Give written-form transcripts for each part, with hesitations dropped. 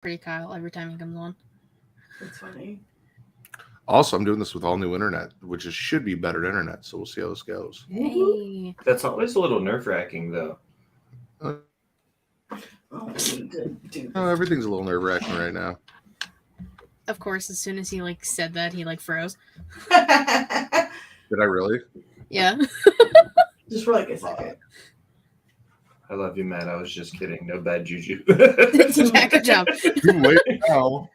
pretty Kyle every time he comes on. That's funny. Also, I'm doing this with all new internet, which should be better internet. So we'll see how this goes. Hey. That's always a little nerve-wracking, though. Oh, I need to do Oh, everything's a little nerve-wracking right now. Of course, as soon as he said that, he froze. this. Did I really? Yeah. Just for a second. I love you, Matt. I was just kidding. No bad juju. Yeah, good job. Too late now.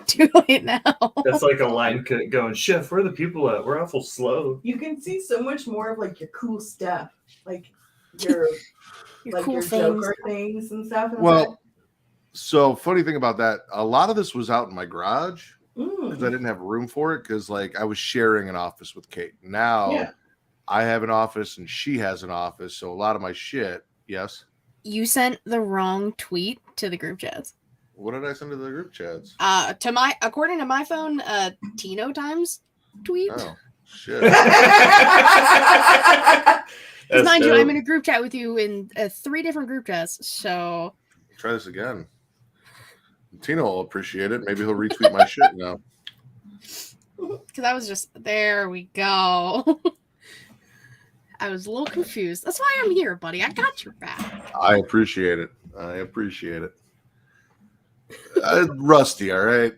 Too late now. That's like a line going, Chef, where are the people at? We're awful slow. You can see so much more of your cool stuff, your Cool your things. Joker things and stuff. Well, so funny thing about that, a lot of this was out in my garage because I didn't have room for it because I was sharing an office with Kate. Now I have an office and she has an office, so a lot of my shit. Yes. You sent the wrong tweet to the group chats. What did I send to the group chats? According to my phone, Tino Times tweet. Oh shit. Because mind you, I'm in a group chat with you in 3 different group chats. So Try this again. Tino will appreciate it. Maybe he'll retweet my shit now. because I was just there we go. I was a little confused. That's why I'm here, buddy. I got your back. I appreciate it. Rusty, all right.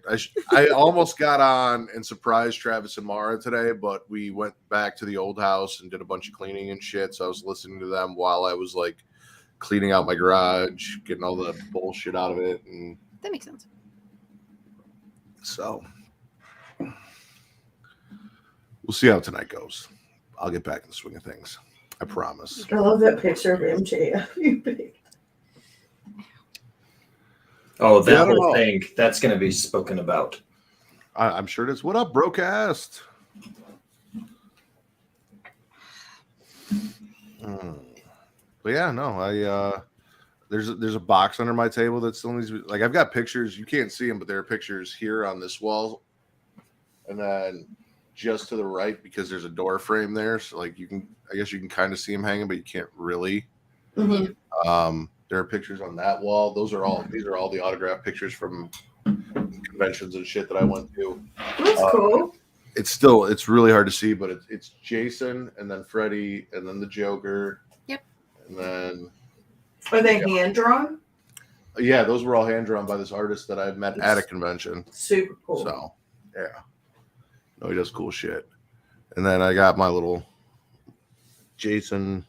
I almost got on and surprised Travis and Mara today, but we went back to the old house and did a bunch of cleaning and shit. So I was listening to them while I was cleaning out my garage, getting all the bullshit out of it, and That makes sense. so we'll see how tonight goes. I'll get back in the swing of things. I promise. I love that picture of MJ. Oh, that Yeah, I don't whole know. thing. That's going to be spoken about. I'm sure it is. What up, Brocast? But yeah, no, there's a box under my table that still needs to be, I've got pictures. You can't see them, but there are pictures here on this wall, and then just to the right because there's a door frame there. So I guess you can kind of see them hanging, but you can't really. Mm-hmm. There are pictures on that wall. These are all the autograph pictures from conventions and shit that I went to. That's cool. It's really hard to see, but it's Jason and then Freddy and then the Joker. Yep. And then Are they hand drawn? yeah, those were all hand drawn by this artist that I met at a convention. Super cool. So yeah. No, he does cool shit. And then I got my little Jason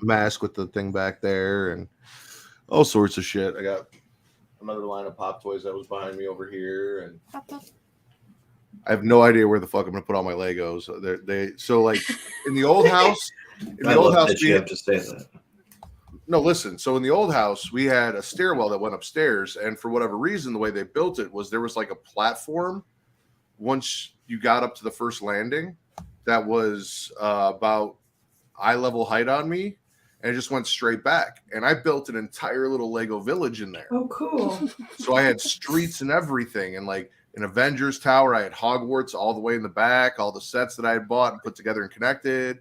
mask with the thing back there and all sorts of shit. I got another line of Pop Toys that was behind me over here, and I have no idea where the fuck I'm gonna put all my Legos. So in the old house, You have to say that. No, listen. So in the old house, we had a stairwell that went upstairs, and for whatever reason, the way they built it was there was a platform. Once you got up to the first landing, that was about eye level height on me, and it just went straight back. And I built an entire little Lego village in there. Oh, cool. So I had streets and everything, and an Avengers Tower, I had Hogwarts all the way in the back, all the sets that I had bought and put together and connected,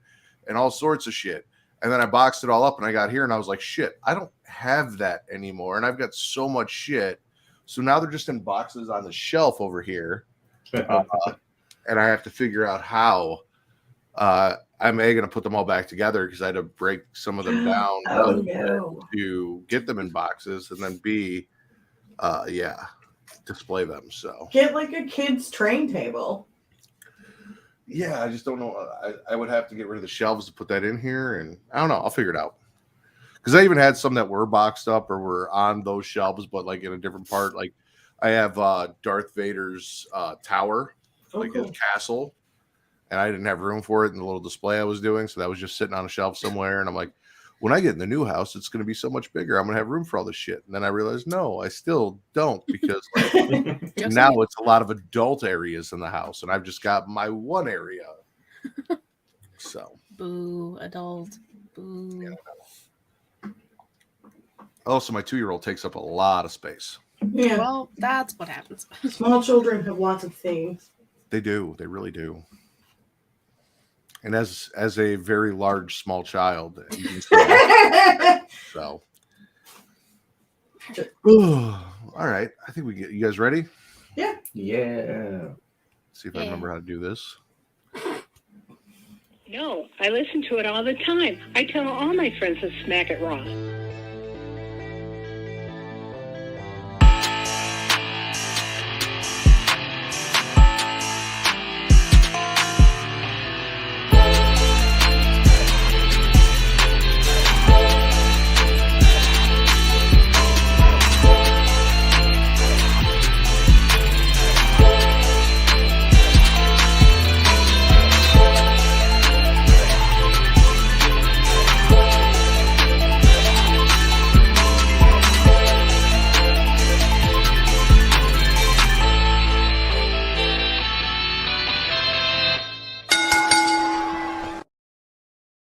and all sorts of shit. And then I boxed it all up, and I got here, and I was like, shit, I don't have that anymore, and I've got so much shit. So now they're just in boxes on the shelf over here, and I have to figure out how. I'm going to put them all back together because I had to break some of them down to get them in boxes, and then B, display them. So Get a kid's train table. yeah, I just don't know. I would have to get rid of the shelves to put that in here, and I don't know. I'll figure it out. Because I even had some that were boxed up or were on those shelves, but in a different part. I have Darth Vader's tower, his castle, and I didn't have room for it in the little display I was doing, so that was just sitting on a shelf somewhere. And I'm like, when I get in the new house, it's going to be so much bigger. I'm going to have room for all this shit. And then I realized, no, I still don't, because now it's a lot of adult areas in the house, and I've just got my one area. So, boo, adult, boo. Yeah. Also, my 2-year-old takes up a lot of space. Yeah. Well, that's what happens. Small children have lots of things. They do. They really do. And as a very large small child, you can see that. So All right. I think we get you guys ready. Yeah. Yeah. See if I remember how to do this. No, I listen to it all the time. I tell all my friends to Smack It Raw.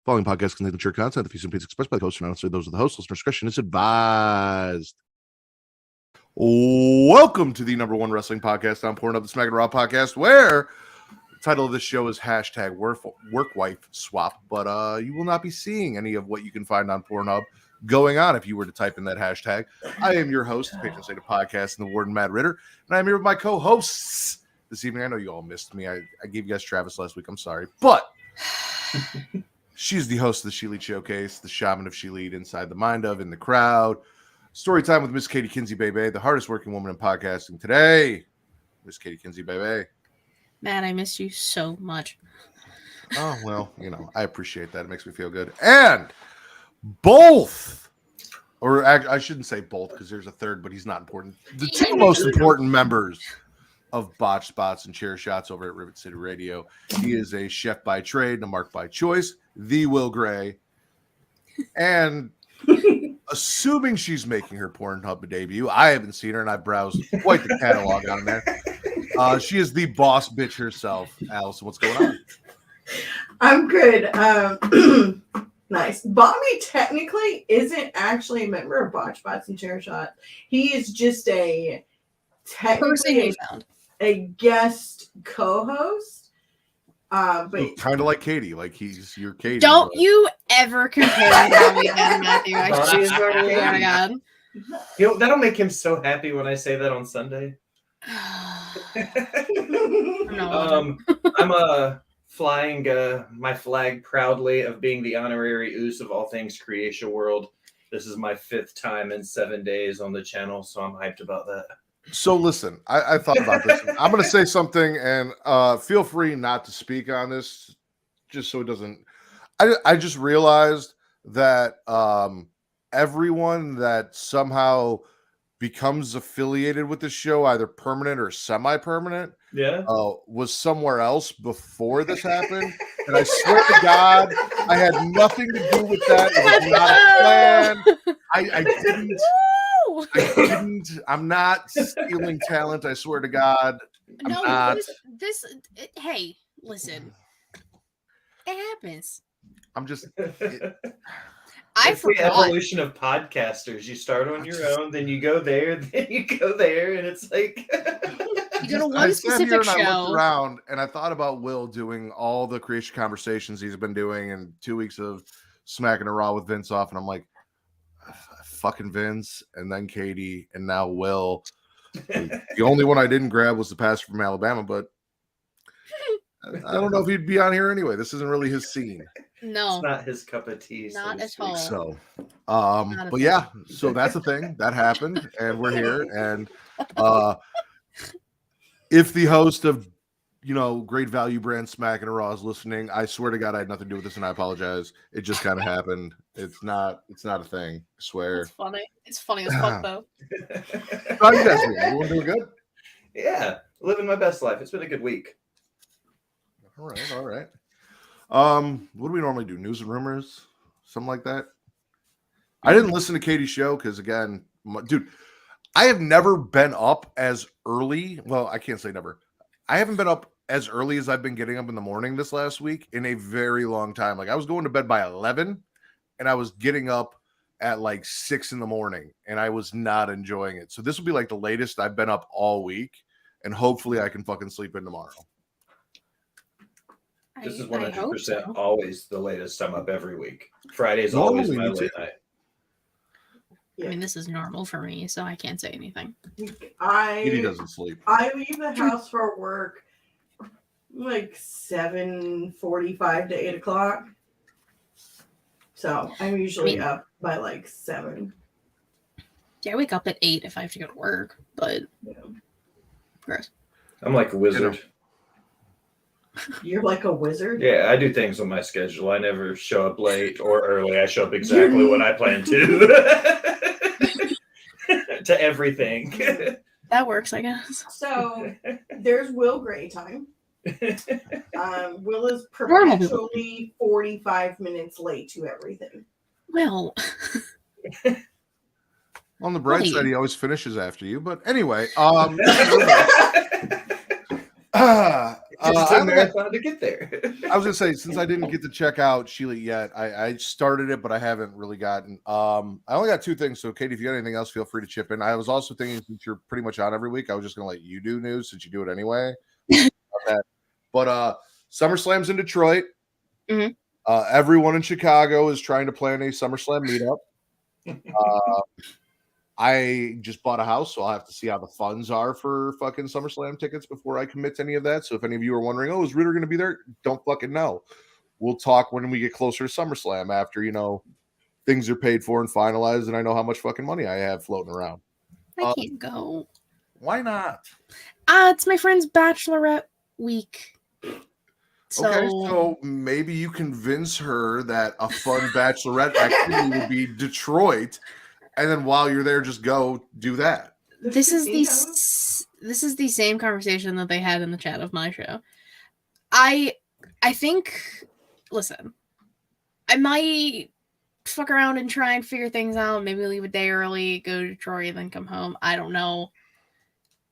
Following podcast contains mature content. The views and opinions expressed by the host are not necessarily those of the host. Listener discretion is advised. Welcome to the number one wrestling podcast on Pornhub, the Smackin It Raw podcast, where the title of this show is hashtag work wife swap, but you will not be seeing any of what you can find on Pornhub going on if you were to type in that hashtag. I am your host, the patron saint of podcast, and the warden, Matt Ritter, and I'm here with my co-hosts this evening. I know you all missed me. I gave you guys Travis last week. I'm sorry, but she's the host of the She Lead Showcase, the shaman of She Lead, inside the mind of, in the crowd. Story time with Miss Katie Kinsey, baby, the hardest working woman in podcasting today. Miss Katie Kinsey, baby. Man, I miss you so much. Oh, well, I appreciate that. It makes me feel good. And both, or I shouldn't say both because there's a third, but he's not important. The two most important members of Botch Spots and Chair Shots over at Rivet City Radio. He is a chef by trade and a mark by choice, the Will Gray. And assuming she's making her Pornhub debut, I haven't seen her and I browsed quite the catalog on there. She is the boss bitch herself. Allison, what's going on? I'm good. Nice. Bobby technically isn't actually a member of Botch Spots and Chair Shot. He is just a technically a guest co-host. But kind of like Katie, like he's your Katie. Don't you ever compare Bobby and Matthew. I swear to God. That'll make him so happy when I say that on Sunday. I'm flying my flag proudly of being the honorary oos of all things Creation World. This is my 5th time in 7 days on the channel, so I'm hyped about that. So listen, I thought about this. I'm going to say something, and feel free not to speak on this, just so it doesn't. I just realized that everyone that somehow becomes affiliated with the show, either permanent or semi-permanent, was somewhere else before this happened. And I swear to God, I had nothing to do with that. It was not a plan. I didn't. I'm not stealing talent. I swear to God. I'm not. Hey, listen. It happens. I'm just. I forgot. The evolution of podcasters. You start on your own, then you go there, then you go there, and it's like. You go to one specific show. I looked around and I thought about Will doing all the creation conversations he's been doing and 2 weeks of Smackin It Raw with Vince off, and I'm like, fucking Vince, and then Katie, and now Will. The only one I didn't grab was the pastor from Alabama, but I don't know if he'd be on here anyway. This isn't really his scene. No, it's not his cup of tea. Not at all. So, but yeah, so that's the thing that happened, and we're here. And if the host of great value brand Smackin It Raw is listening, I swear to God I had nothing to do with this, and I apologize. It just kind of happened. It's not a thing. I swear. It's funny. It's funny as fuck though. How you guys doing? Everyone doing good? Yeah, living my best life. It's been a good week. All right. What do we normally do? News and rumors, something like that. I didn't listen to Katie's show because, again, dude, I have never been up as early. Well, I can't say never. I haven't been up as early as I've been getting up in the morning this last week in a very long time. Like, I was going to bed by 11, and I was getting up at like 6 in the morning, and I was not enjoying it. So this will be like the latest I've been up all week, and hopefully I can fucking sleep in tomorrow. This is 100% always the latest I'm up every week. Friday's always my late night. I mean, this is normal for me, so I can't say anything. Edie doesn't sleep. I leave the house for work like 7:45 to 8 o'clock. So I'm usually up by like 7. Yeah, I wake up at 8 if I have to go to work, but gross. I'm like a wizard. You're like a wizard? Yeah, I do things on my schedule. I never show up late or early. I show up exactly when I plan to. To everything. That works, I guess. So there's Will Gray time. Will is perpetually 45 minutes late to everything. Well, on the bright side, he always finishes after you. But anyway, It's a marathon to get there. I was gonna say, since I didn't get to check out Sheila yet, I started it, but I haven't really gotten. I only got 2 things. So, Katie, if you got anything else, feel free to chip in. I was also thinking, since you're pretty much on every week, I was just gonna let you do news since you do it anyway. But SummerSlam's in Detroit. Mm-hmm. Everyone in Chicago is trying to plan a SummerSlam meetup. I just bought a house, so I'll have to see how the funds are for fucking SummerSlam tickets before I commit to any of that. So if any of you are wondering, oh, is Ritter going to be there? Don't fucking know. We'll talk when we get closer to SummerSlam after, things are paid for and finalized and I know how much fucking money I have floating around. I can't go. Why not? It's my friend's bachelorette week. Okay, so maybe you convince her that a fun bachelorette activity would be Detroit. And then while you're there, just go do that. This is the same conversation that they had in the chat of my show. I think, listen, I might fuck around and try and figure things out. Maybe leave a day early, go to Detroit, and then come home. I don't know.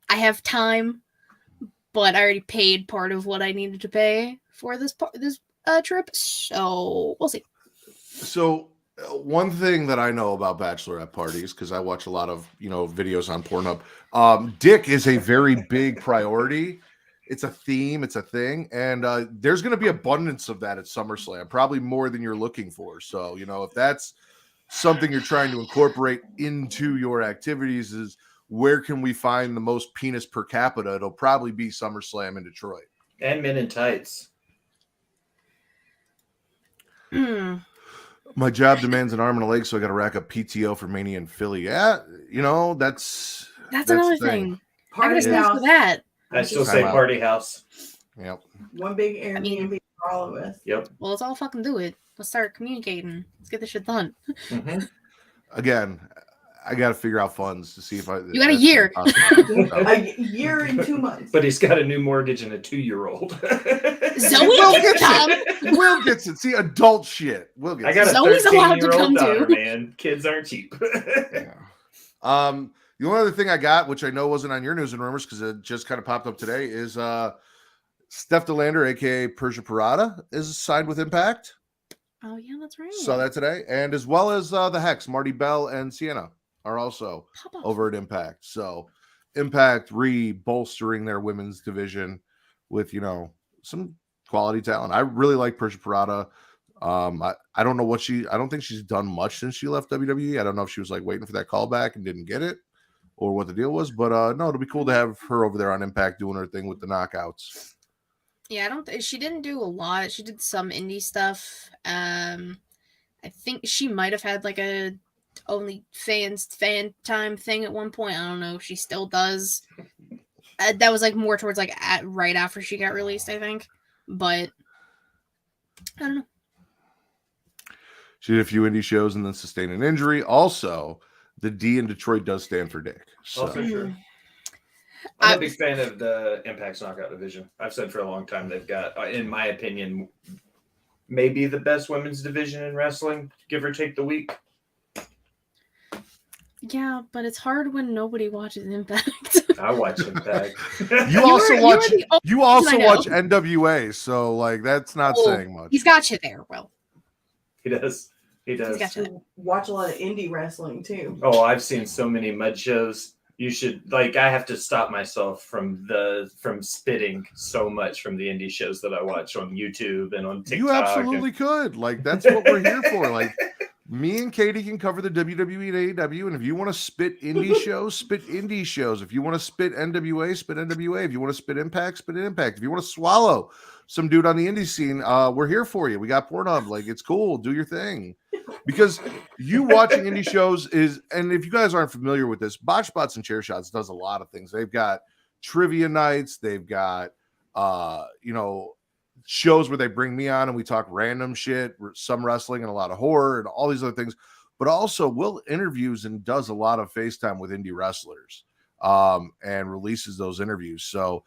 I have time, but I already paid part of what I needed to pay for this trip, so we'll see. So one thing that I know about bachelorette parties, because I watch a lot of videos on Pornhub, dick is a very big priority. It's a theme, it's a thing, and there's going to be abundance of that at SummerSlam, probably more than you're looking for. So if that's something you're trying to incorporate into your activities, is where can we find the most penis per capita? It'll probably be SummerSlam in Detroit. And men in tights. My job demands an arm and a leg, so I got to rack up PTO for Mania in Philly. Yeah, that's another thing. Party house. For that. I still say party house. Yep. One big Airbnb for all of us. Yep. Well, let's all fucking do it. Let's start communicating. Let's get this shit done. Mm-hmm. Again, I got to figure out funds to see if I. You got a year. A year and 2 months. But he's got a new mortgage and a 2-year-old. Zoe gets it. Will gets it. See, adult shit. Will gets I got a Zoe's allowed to come daughter, too. man. Kids aren't cheap. Yeah. The only other thing I got, which I know wasn't on your news and rumors because it just kind of popped up today, is Steph DeLander, aka Persia Parada, is signed with Impact. Oh yeah, that's right. Saw that today, and as well as the Hex, Marty Bell and Sienna are also over at Impact. So Impact bolstering their women's division with some quality talent. I really like Persia Parada. I don't know I don't think she's done much since she left WWE. I don't know if she was like waiting for that callback and didn't get it or what the deal was, but no, it'll be cool to have her over there on Impact doing her thing with the knockouts. Yeah, she didn't do a lot. She did some indie stuff. I think she might have had like a only fan time thing at one point. I don't know if she still does. That was like more towards like right after she got released, I think. But I don't know. She did a few indie shows and then sustained an injury. Also, the D in Detroit does stand for dick. So. Oh, for sure. I'm a big fan of the Impact's knockout division. I've said for a long time they've got, in my opinion, maybe the best women's division in wrestling, give or take the week. Yeah, but it's hard when nobody watches Impact. I watch Impact. You also watch NWA, so like that's not saying much. He's got you there, Will. He does. Watch a lot of indie wrestling too. Oh, I've seen so many mud shows. You should I have to stop myself from spitting so much from the indie shows that I watch on YouTube and on TikTok. You absolutely could. Like that's what we're here for. Like Me and Katie can cover the WWE and AEW, and if you want to spit indie shows, spit indie shows. If you want to spit NWA, spit NWA. If you want to spit Impact, spit Impact. If you want to swallow some dude on the indie scene, we're here for you. We got Pornhub. Like, it's cool. Do your thing. Because you watching indie shows is, and if you guys aren't familiar with this, Botch Spots and Chair Shots does a lot of things. They've got trivia nights. They've got, shows where they bring me on and we talk random shit, some wrestling and a lot of horror and all these other things. But also Will interviews and does a lot of FaceTime with indie wrestlers and releases those interviews. So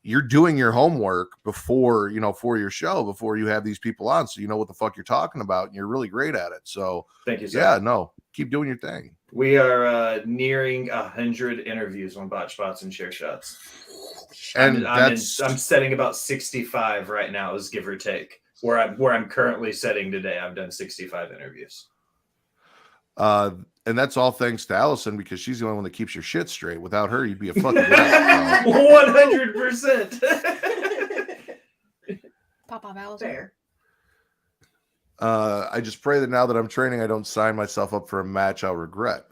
you're doing your homework before, for your show, before you have these people on. So you know what the fuck you're talking about and you're really great at it. So thank you, sir. Yeah, no, keep doing your thing. We are nearing 100 interviews on Botch Spots and Chair Shots. And I'm setting about 65 right now, is give or take. Where I'm currently setting today, I've done 65 interviews. And that's all thanks to Allison, because she's the only one that keeps your shit straight. Without her, you'd be a fucking wreck. 100%. Pop off, Allison. Fair. I just pray that now that I'm training, I don't sign myself up for a match I'll regret.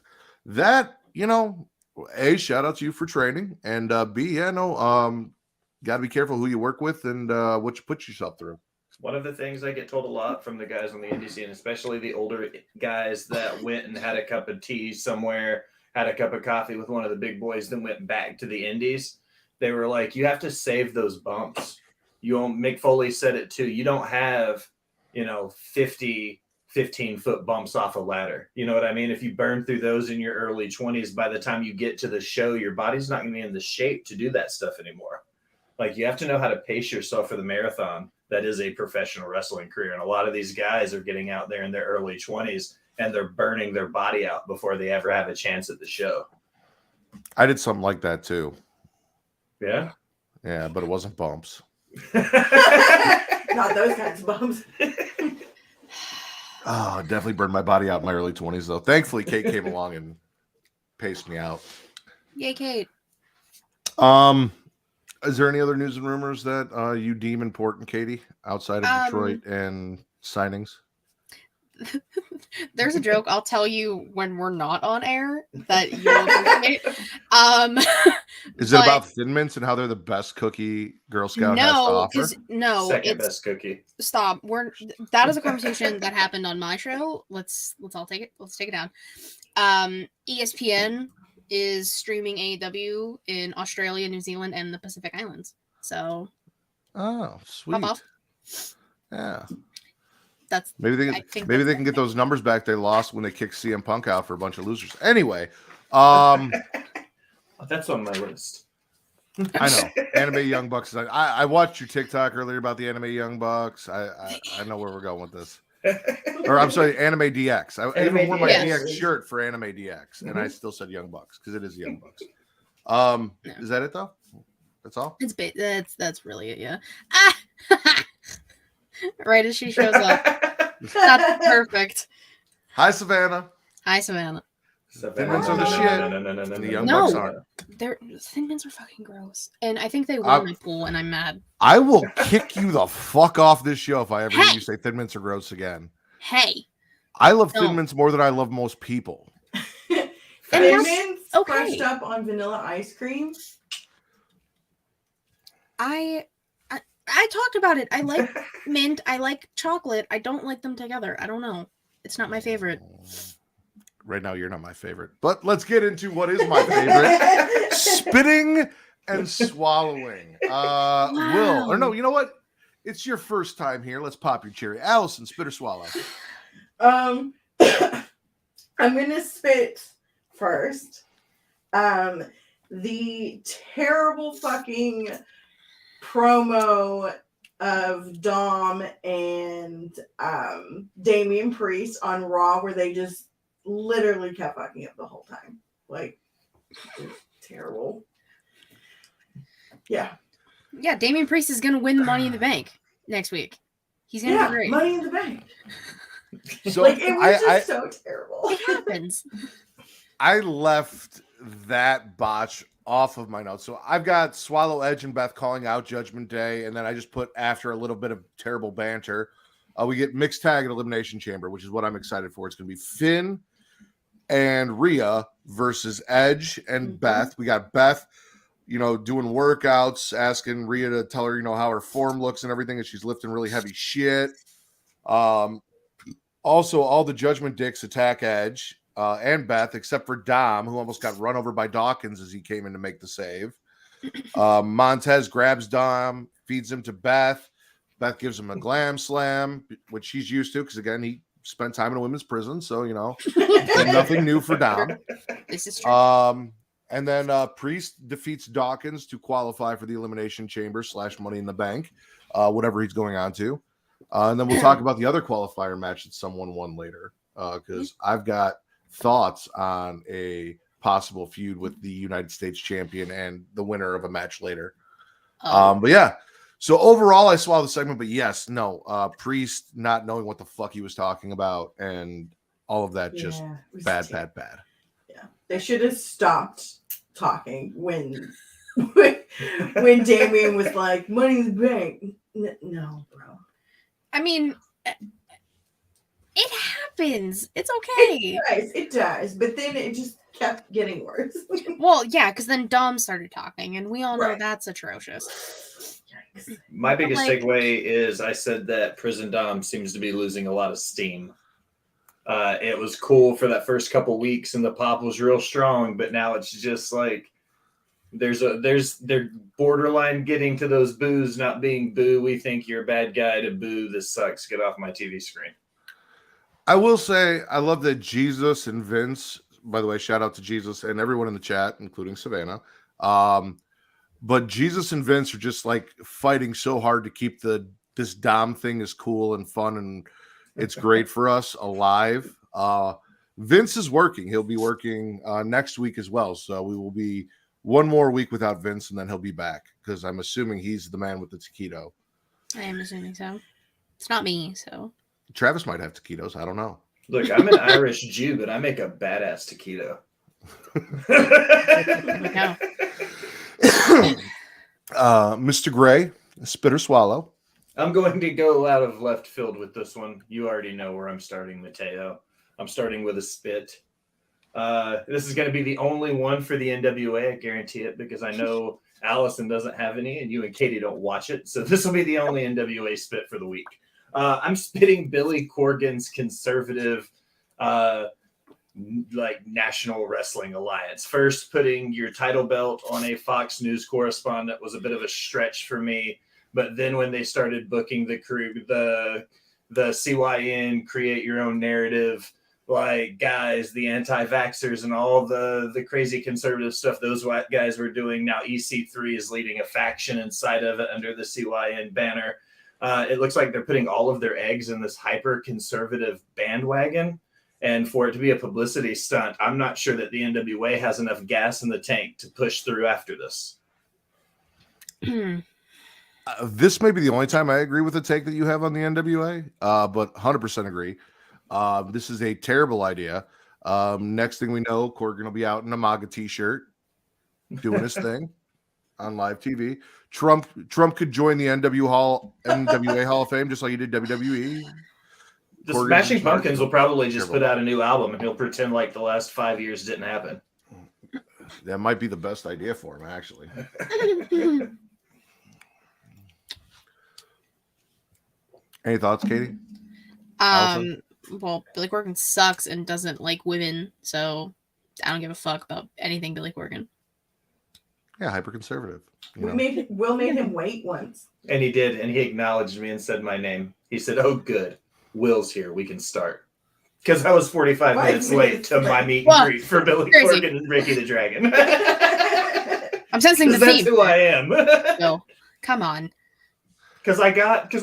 That, A, shout out to you for training, and B, got to be careful who you work with and what you put yourself through. One of the things I get told a lot from the guys on the indie scene, especially the older guys that went and had a cup of tea somewhere, had a cup of coffee with one of the big boys, then went back to the indies. They were like, you have to save those bumps. Mick Foley said it too. You don't have, 15-foot bumps off a ladder. You know what I mean? If you burn through those in your early 20s, by the time you get to the show, your body's not going to be in the shape to do that stuff anymore. Like, you have to know how to pace yourself for the marathon. That is a professional wrestling career. And a lot of these guys are getting out there in their early 20s and they're burning their body out before they ever have a chance at the show. I did something like that too. Yeah? Yeah, but it wasn't bumps. Not those kinds of bumps. Oh, I definitely burned my body out in my early 20s, though. Thankfully, Kate came along and paced me out. Yay, Kate. Is there any other news and rumors that you deem important, Katie, outside of Detroit and signings? There's a joke I'll tell you when we're not on air that you'll appreciate. Is it about Thin Mints and how they're the best cookie Girl Scout has to offer? Second best cookie. Stop. That is a conversation that happened on my show. Let's take it down. ESPN is streaming AEW in Australia, New Zealand, and the Pacific Islands. So, sweet. Pop off. Yeah. That's maybe they can get those numbers back they lost when they kicked CM Punk out for a bunch of losers. Anyway, that's on my list. I know. Anime Young Bucks. I watched your TikTok earlier about the Anime Young Bucks. I know where we're going with this. Or I'm sorry, Anime DX. I even wore my DX shirt for Anime DX, and I still said Young Bucks because it is Young Bucks. Is that it though? That's all. That's really it. Yeah. Right as she shows up. That's perfect. Hi, Savannah. Hi, Savannah. Thin Mints are the shit. The Young Bucks aren't. Thin Mints are fucking gross. And I think they won my pool, and I'm mad. I will kick you the fuck off this show if I ever hear you say Thin Mints are gross again. Hey. I love Thin Mints more than I love most people. Thin Mints crushed up on vanilla ice cream. I talked about it. I like mint. I like chocolate. I don't like them together. I don't know. It's not my favorite. Right now, you're not my favorite. But let's get into what is my favorite. Spitting and swallowing. Wow. Will. Or no, you know what? It's your first time here. Let's pop your cherry. Allison, spit or swallow? I'm going to spit first. The terrible fucking promo of Dom and Damian Priest on Raw where they just literally kept fucking up the whole time. Like, terrible. Yeah. Yeah, Damian Priest is going to win Money in the Bank next week. He's going to be great. Money in the Bank. So like, it was just so terrible. It happens. I left that botch off of my notes. So I've got Swallow Edge and Beth calling out Judgment Day, and then I just put after a little bit of terrible banter. We get mixed tag at Elimination Chamber, which is what I'm excited for. It's going to be Finn and Rhea versus Edge and Beth. We got Beth, doing workouts, asking Rhea to tell her, how her form looks and everything, and she's lifting really heavy shit. Also, all the Judgment Dicks attack Edge and Beth, except for Dom, who almost got run over by Dawkins as he came in to make the save. Montez grabs Dom, feeds him to Beth. Beth gives him a glam slam, which he's used to because, again, he spent time in a women's prison. So, nothing new for Dom. This is true. And then Priest defeats Dawkins to qualify for the Elimination Chamber / Money in the Bank, whatever he's going on to. And then we'll talk about the other qualifier match that someone won later, because I've got thoughts on a possible feud with the United States champion and the winner of a match later. But yeah, so overall, I saw the segment, but yes, no, Priest not knowing what the fuck he was talking about and all of that, just bad. Yeah, they should have stopped talking when Damien was like, "Money in the Bank." No, bro. I mean, it happens. It's okay. It does. But then it just kept getting worse. Well, yeah, because then Dom started talking, and we all know that's atrocious. My biggest segue is I said that Prison Dom seems to be losing a lot of steam. It was cool for that first couple weeks, and the pop was real strong, but now it's just like they're borderline getting to those boos, not being boo, we think you're a bad guy, to boo, this sucks, get off my TV screen. I will say I love that Jesus and Vince, by the way, shout out to Jesus and everyone in the chat, including Savannah. But Jesus and Vince are just like fighting so hard to keep this Dom thing as cool and fun, and it's great for us alive. Vince is working. He'll be working next week as well. So we will be one more week without Vince, and then he'll be back because I'm assuming he's the man with the taquito. I am assuming so. It's not me, so. Travis might have taquitos. I don't know. Look, I'm an Irish Jew, but I make a badass taquito. Mr. Gray, spit or swallow. I'm going to go out of left field with this one. You already know where I'm starting, Mateo. I'm starting with a spit. This is going to be the only one for the NWA. I guarantee it, because I know Allison doesn't have any and you and Katie don't watch it. So this will be the only NWA spit for the week. I'm spitting Billy Corgan's conservative, National Wrestling Alliance. First, putting your title belt on a Fox News correspondent was a bit of a stretch for me. But then when they started booking the crew, the CYN, create your own narrative, guys, the anti-vaxxers and all the crazy conservative stuff those white guys were doing. Now EC3 is leading a faction inside of it under the CYN banner. It looks like they're putting all of their eggs in this hyper-conservative bandwagon. And for it to be a publicity stunt, I'm not sure that the NWA has enough gas in the tank to push through after this. This may be the only time I agree with the take that you have on the NWA, but 100% agree. This is a terrible idea. Next thing we know, Corgan will be out in a MAGA t-shirt doing his thing on live TV. Trump could join the NWA Hall of Fame just like he did WWE. The Smashing Pumpkins will probably just put out a new album and he'll pretend like the last 5 years didn't happen. That might be the best idea for him, actually. Any thoughts, Katie? Well, Billy Corgan sucks and doesn't like women, so I don't give a fuck about anything Billy Corgan. Yeah, hyper-conservative. Will made him wait once. And he did, and he acknowledged me and said my name. He said, "Oh, good. Will's here. We can start." Because I was 45 minutes late to my meet and greet for Billy Corgan and Ricky the Dragon. I'm sensing the theme. That's who I am. No, come on. Because I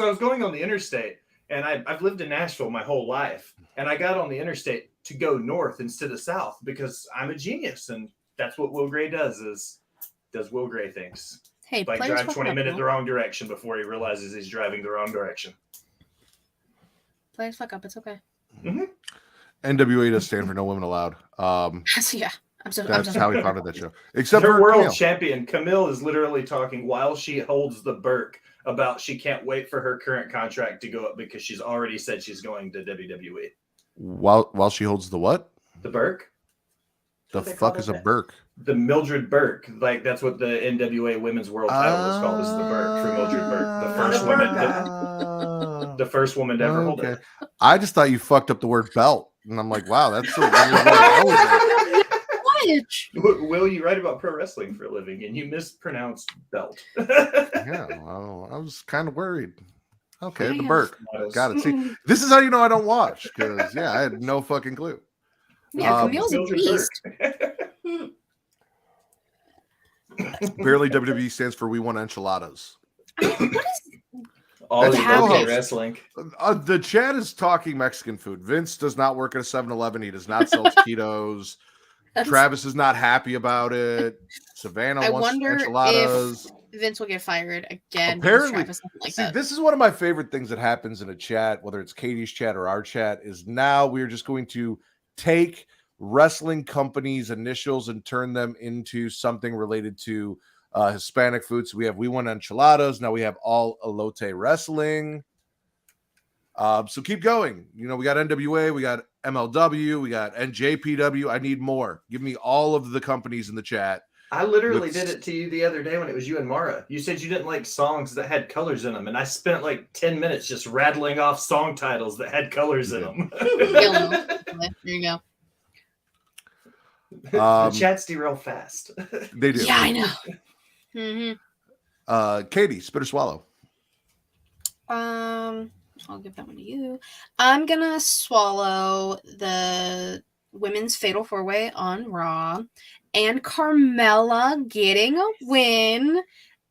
was going on the interstate, and I've lived in Nashville my whole life, and I got on the interstate to go north instead of south because I'm a genius, and that's what Will Gray does Will Gray things. Hey, drive 20 minutes the wrong direction before he realizes he's driving the wrong direction. Players fuck up. It's okay. Mm-hmm. NWA does stand for No Women Allowed. Yeah. That's how he founded that show. Except their for world Camille. champion, Camille, is literally talking while she holds the Burke about she can't wait for her current contract to go up because she's already said she's going to WWE. While she holds the what? The Burke? The What they call fuck is a it. Burke? The Mildred Burke. Like, that's what the NWA Women's World title was called, is the Burke for Mildred Burke. The first Not a woman Burka. the first woman to ever hold it. I just thought you fucked up the word belt. And I'm like, wow, that's so weird way to go with it. Will, you write about pro wrestling for a living and you mispronounced belt. Yeah, well, I was kind of worried. Okay, the Burke. Models. Got it. See, this is how you know I don't watch, because yeah, I had no fucking clue. Yeah, Camille's a Mildred beast. Apparently, WWE stands for We Want Enchiladas. What is All That's the how- European wrestling. The chat is talking Mexican food. Vince does not work at a 7-Eleven. He does not sell taquitos. Travis is not happy about it. Savannah I wants wonder enchiladas. if Vince will get fired again? Apparently, because Travis doesn't like see, that. this is one of my favorite things that happens in a chat, whether it's Katie's chat or our chat, is now we're just going to take wrestling companies' initials and turn them into something related to Hispanic food. So we have We Want Enchiladas. Now we have All Elote Wrestling. So keep going. You know, we got NWA, we got MLW, we got NJPW. I need more. Give me all of the companies in the chat. I literally did it to you the other day when it was you and Mara. You said you didn't like songs that had colors in them, and I spent like 10 minutes just rattling off song titles that had colors in them. Yellow. There you go. The chats derail fast. They do. Yeah, I know. Katie, spit or swallow. I'll give that one to you. I'm gonna swallow the women's fatal 4-way on Raw and Carmella getting a win.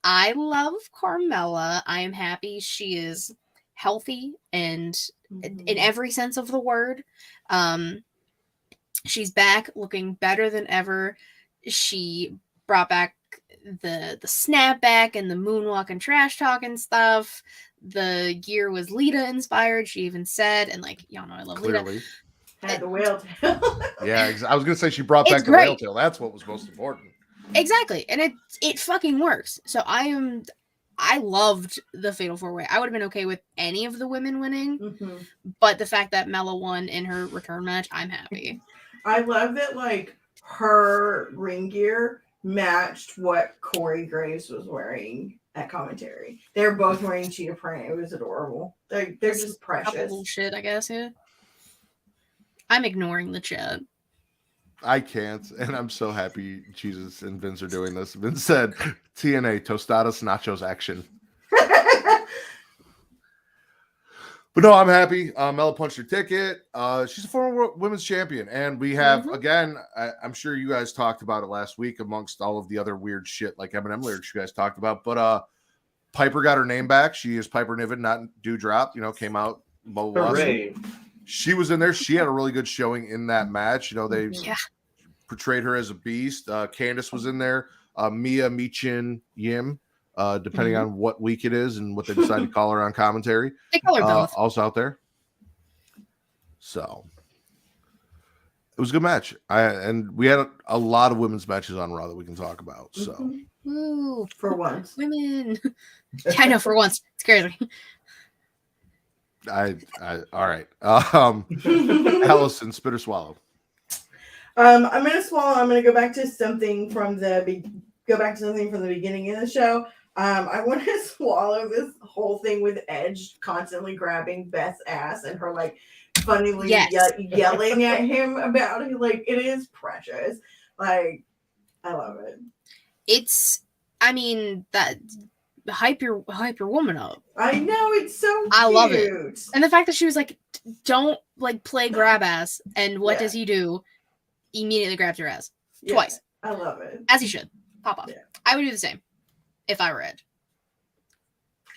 I love Carmella. I am happy she is healthy and in every sense of the word. She's back looking better than ever. She brought back the snapback and the moonwalk and trash talk and stuff. The gear was Lita inspired. She even said, and like y'all know, I love Clearly. Lita. Had the whale tail. Yeah, I was gonna say she brought back It's the whale great. tail. That's what was most important. Exactly, and it fucking works. So I loved the Fatal 4-Way. I would have been okay with any of the women winning, but the fact that Mella won in her return match, I'm happy. I love that, like, her ring gear matched what Corey Graves was wearing at commentary. They're both wearing cheetah print. It was adorable. They're just Couple precious. little shit, I guess. Yeah. I'm ignoring the chat. I can't, and I'm so happy Jesus and Vince are doing this. Vince said, TNA, tostadas, nachos, action. But no, I'm happy. Mella punched her ticket. She's a former women's champion. And we have, again, I'm sure you guys talked about it last week amongst all of the other weird shit like Eminem lyrics you guys talked about. But Piper got her name back. She is Piper Niven, not Dewdrop. You know, came out. Blah, blah, blah. So she was in there. She had a really good showing in that match. You know, they portrayed her as a beast. Candice was in there. Mia Michin Yim. Depending on what week it is and what they decide to call her on commentary. They call her both. Also out there. So it was a good match. And we had a lot of women's matches on Raw that we can talk about. So Woo, for once. women. I know, for once. It's crazy. I all right. Allison, spit or swallow. I'm gonna swallow. I'm gonna go back to something from the beginning of the show. I want to swallow this whole thing with Edge constantly grabbing Beth's ass and her like funnily yelling at him about it. Like, it is precious. Like, I love it. It's, I mean, that hype your woman up. I know, it's so cute. I love it. And the fact that she was like, don't like play grab ass, and what does he do? Immediately grabs her ass. Twice. I love it. As he should. Pop off. Yeah. I would do the same if I were Edge.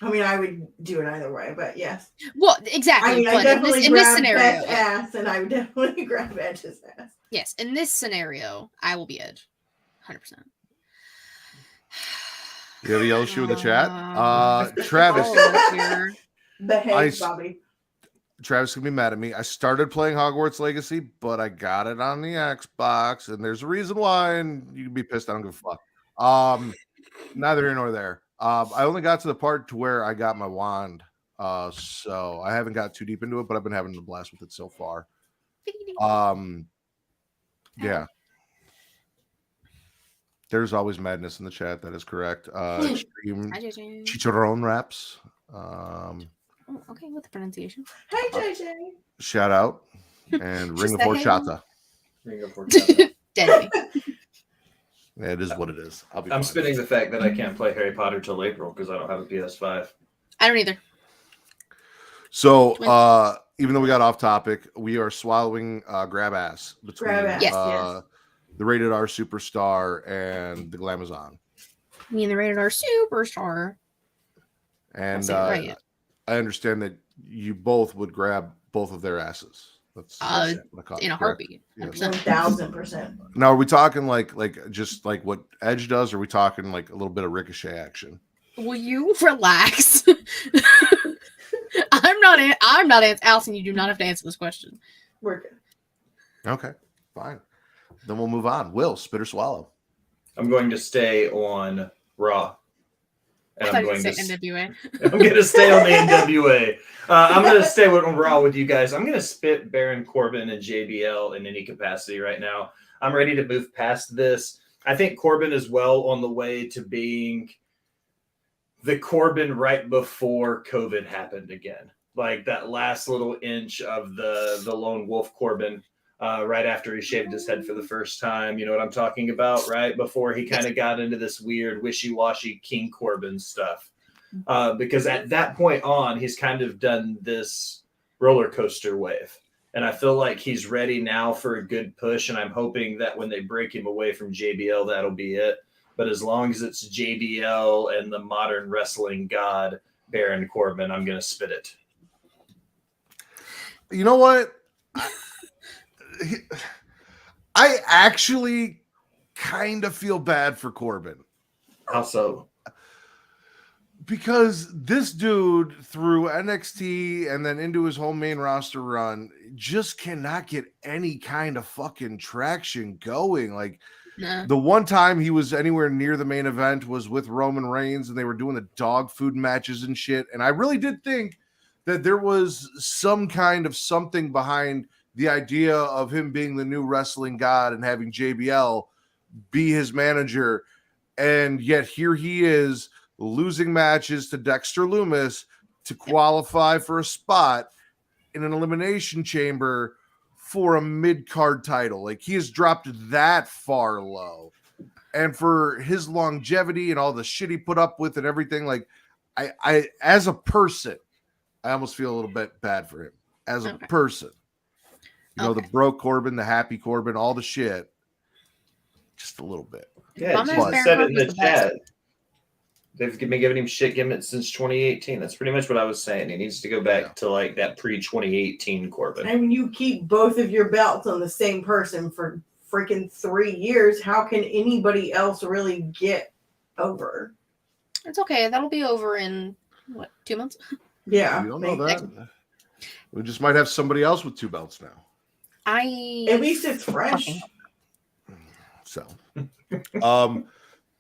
I mean, I would do it either way, but yes. Well, exactly. I mean, but I definitely in this grab scenario, Beth's ass, and I would definitely grab Edge's ass. yes, in this scenario, I will be Edge. 100%. You have a yellow shoe in the chat. Travis. Behave, Bobby. Travis can be mad at me. I started playing Hogwarts Legacy, but I got it on the Xbox, and there's a reason why, and you can be pissed. I don't give a fuck. Neither here nor there. I only got to the part to where I got my wand. So I haven't got too deep into it, but I've been having a blast with it so far. Yeah. There's always madness in the chat. That is correct. Extreme chicharron wraps. Okay, with the pronunciation. Hey, JJ. Shout out and Just ring of that horchata. Ring of horchata. Deadly. It is what it is. I'm spinning the fact that I can't play Harry Potter till April because I don't have a PS5. I don't either. So, even though we got off topic, we are swallowing grab ass between Yes. the Rated R Superstar and the Glamazon. Me and the Rated R Superstar. And right. I understand that you both would grab both of their asses. That's what I caught, in a correct? heartbeat. Yes. 1000%. Now, are we talking like just like what Edge does, or are we talking like a little bit of ricochet action? Will you relax? I'm not Allison, you do not have to answer this question. We're good. Okay, fine. Then we'll move on. Will, spit or swallow? I'm going to stay on Raw. And I I'm thought you going said to NWA. I'm going to stay on the NWA. I'm going to stay on Raw with you guys. I'm going to spit Baron Corbin and JBL in any capacity right now. I'm ready to move past this. I think Corbin is well on the way to being the Corbin right before COVID happened again. Like that last little inch of the lone wolf Corbin right after he shaved his head for the first time. You know what I'm talking about, right? Before he kind of got into this weird wishy-washy King Corbin stuff. Because at that point on, he's kind of done this roller coaster wave. And I feel like he's ready now for a good push. And I'm hoping that when they break him away from JBL, that'll be it. But as long as it's JBL and the modern wrestling god, Baron Corbin, I'm going to spit it. You know what? I actually kind of feel bad for Corbin. How so? Because this dude, through NXT and then into his whole main roster run, just cannot get any kind of fucking traction going. Like, the one time he was anywhere near the main event was with Roman Reigns, and they were doing the dog food matches and shit. And I really did think that there was some kind of something behind the idea of him being the new wrestling god and having JBL be his manager. And yet here he is losing matches to Dexter Lumis to qualify for a spot in an elimination chamber for a mid-card title. Like, he has dropped that far low. And for his longevity and all the shit he put up with and everything, like, I as a person, I almost feel a little bit bad for him as a person. You know, the broke Corbin, the happy Corbin, all the shit. Just a little bit. Yeah, Jesus said it in the chat. They've been giving him shit since 2018. That's pretty much what I was saying. He needs to go back to like that pre-2018 Corbin. And when you keep both of your belts on the same person for freaking 3 years, how can anybody else really get over? It's okay. That'll be over in, 2 months? Yeah. You don't know that. We just might have somebody else with 2 belts now. At least it's fresh. So,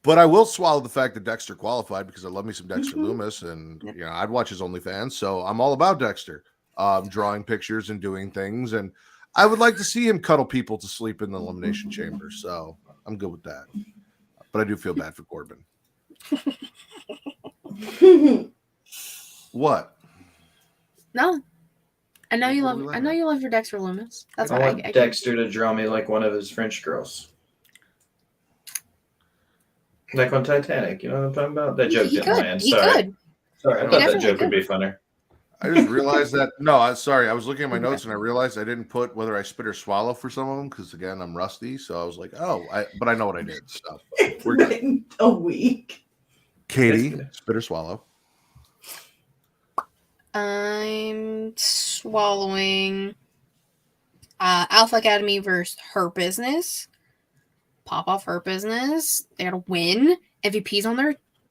but I will swallow the fact that Dexter qualified because I love me some Dexter Lumis, and you know I'd watch his OnlyFans, so I'm all about Dexter, drawing pictures and doing things, and I would like to see him cuddle people to sleep in the elimination chamber. So I'm good with that, but I do feel bad for Corbin. What? No. I know you love your Dexter Lumis. That's I want Dexter to draw me like one of his French girls. Like on Titanic, you know what I'm talking about? That joke didn't land. Sorry, I thought that joke would be funner. I just realized that. No, I'm sorry. I was looking at my notes and I realized I didn't put whether I spit or swallow for some of them because again I'm rusty. So I was like, but I know what I did. So It's been a week. Katie, spit or swallow? I'm swallowing Alpha Academy versus Hurt Business. Pop off Hurt Business. They gotta win. MVP's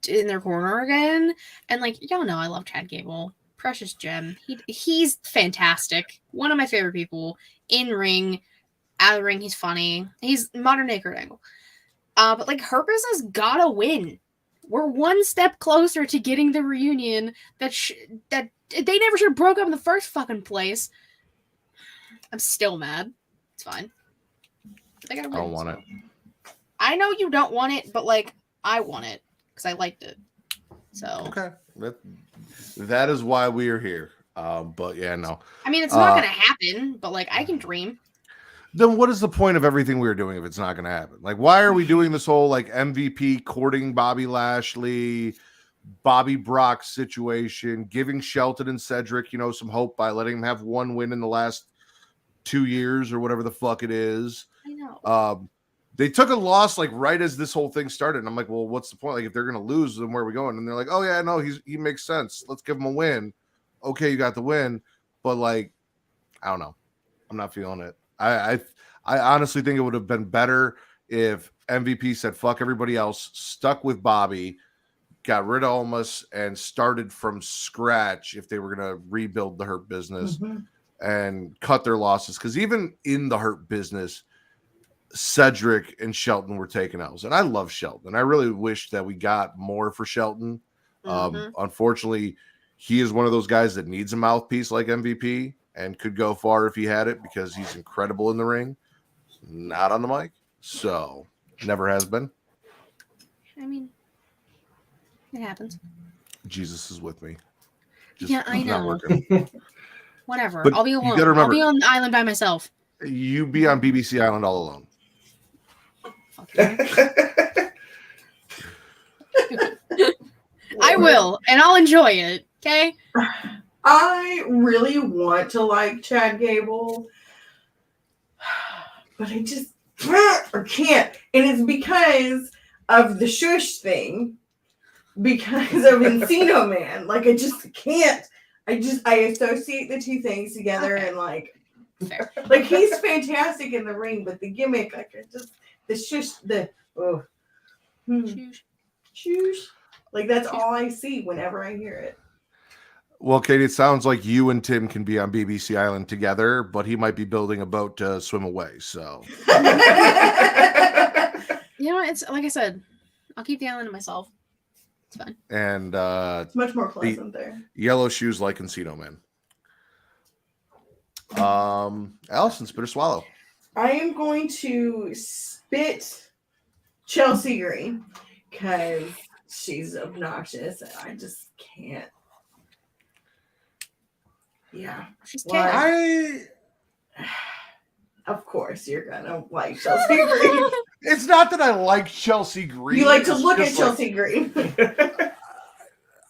in their corner again. And like, y'all know I love Chad Gable. Precious gem. He's fantastic. One of my favorite people. In ring, out of the ring, he's funny. He's modern day Kurt Angle. But like Hurt Business gotta win. we're one step closer to getting the reunion that they never should have broke up in the first fucking place. I'm still mad. It's fine. But they gotta win, I don't want it. I know you don't want it, but like I want it because I liked it. So Okay, that is why we are here. But yeah, no. I mean, it's not gonna happen, but like I can dream. Then what is the point of everything we are doing if it's not going to happen? Like, why are we doing this whole like MVP courting Bobby Lashley, Bobby Brock situation, giving Shelton and Cedric, you know, some hope by letting them have one win in the last 2 years or whatever the fuck it is? I know. They took a loss like right as this whole thing started. And I'm like, well, what's the point? Like, if they're going to lose, then where are we going? And they're like, oh yeah, no, he makes sense. Let's give him a win. Okay, you got the win, but like, I don't know. I'm not feeling it. I honestly think it would have been better if MVP said fuck everybody else, stuck with Bobby, got rid of Almas, and started from scratch if they were going to rebuild the Hurt Business and cut their losses. Because even in the Hurt Business, Cedric and Shelton were taking L's. And I love Shelton. I really wish that we got more for Shelton. Unfortunately, he is one of those guys that needs a mouthpiece like MVP. And could go far if he had it because he's incredible in the ring, not on the mic. So never has been. I mean, it happens. Jesus is with me. Yeah, I know. Not working. Whatever. But I'll be you alone. gotta remember- I'll be on the island by myself. You be on BBC Island all alone. Fuck you. I will, and I'll enjoy it. Okay. I really want to like Chad Gable, but I just or can't. And it's because of the shush thing, because of Encino Man. Like, I just can't. I associate the two things together, and like, Fair. like he's fantastic in the ring, but the gimmick, like, the shush, shush. Like, that's all I see whenever I hear it. Well, Katie, it sounds like you and Tim can be on BBC Island together, but he might be building a boat to swim away. So, You know, it's like I said, I'll keep the island to myself. It's fine. and It's much more pleasant there. yellow shoes like Encino Man. Allison, spit or swallow. I am going to spit Chelsea Green because she's obnoxious and I just can't. Yeah. She's Why? Of course, you're gonna like Chelsea Green. It's not that I like Chelsea Green. You like to It's look at just like- Chelsea Green.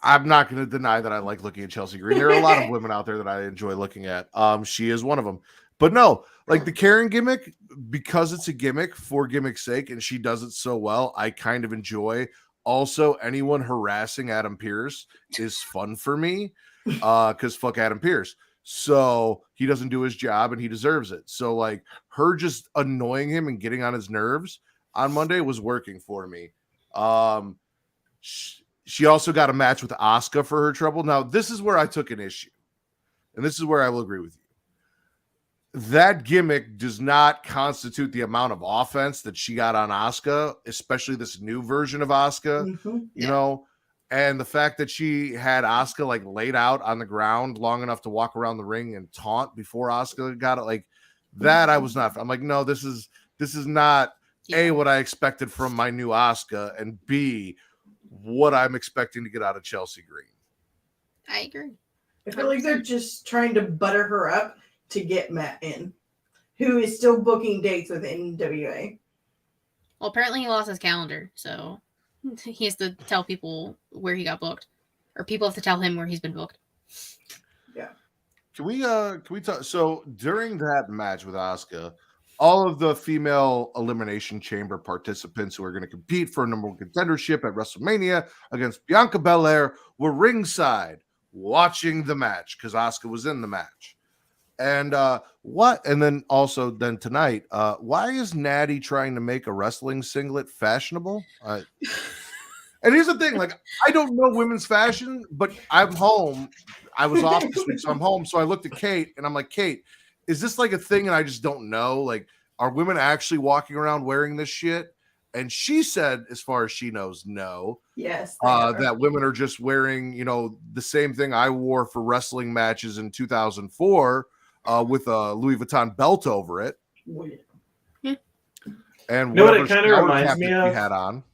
I'm not going to deny that I like looking at Chelsea Green. There are a lot of women out there that I enjoy looking at. She is one of them. But no, like the Karen gimmick, because it's a gimmick for gimmick's sake, and she does it so well, I kind of enjoy. Also, anyone harassing Adam Pearce is fun for me because fuck Adam Pearce. So he doesn't do his job and he deserves it. So like her just annoying him and getting on his nerves on Monday was working for me. She also got a match with Asuka for her trouble. Now, this is where I took an issue. And this is where I will agree with you. That gimmick does not constitute the amount of offense that she got on Asuka, especially this new version of Asuka, you know, and the fact that she had Asuka like laid out on the ground long enough to walk around the ring and taunt before Asuka got it, like that. I was not. I'm like, no, this is not A, what I expected from my new Asuka, and B, what I'm expecting to get out of Chelsea Green. I agree. I feel like they're just trying to butter her up to get Matt in, who is still booking dates with NWA. Well, apparently he lost his calendar, so he has to tell people where he got booked, or people have to tell him where he's been booked. Yeah. Can we talk? So during that match with Asuka, all of the female elimination chamber participants who are going to compete for a number one contendership at WrestleMania against Bianca Belair were ringside watching the match because Asuka was in the match. And then tonight, why is Natty trying to make a wrestling singlet fashionable? And here's the thing, like, I don't know women's fashion, but I'm home. I was off this week, so I'm home. So I looked at Kate and I'm like, Kate, is this like a thing? And I just don't know. Like, are women actually walking around wearing this shit? And she said, as far as she knows, no. Yes. That women are just wearing, the same thing I wore for wrestling matches in 2004 with a Louis Vuitton belt over it. And know what whatever it kinda shower reminds cap me that she of? had on.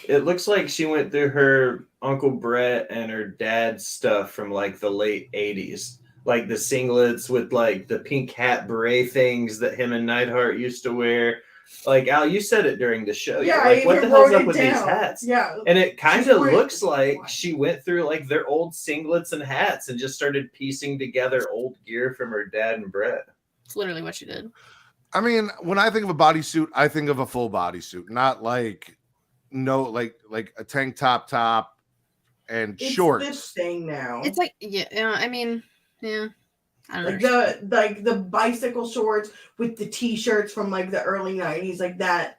It looks like she went through her Uncle Brett and her dad's stuff from like the late 80s. Like the singlets with like the pink hat beret things that him and Neidhart used to wear. Like Al, you said it during the show. Yeah, You're like, what the hell's up with these hats? Yeah. And it kind She's of wearing- looks like she went through like their old singlets and hats and just started piecing together old gear from her dad and Brett. It's literally what she did. I mean, when I think of a bodysuit, I think of a full bodysuit, not like a tank top and It's shorts. this thing now. It's like, I mean, yeah. I don't know. Like the bicycle shorts with the t-shirts from like the early 90s, like that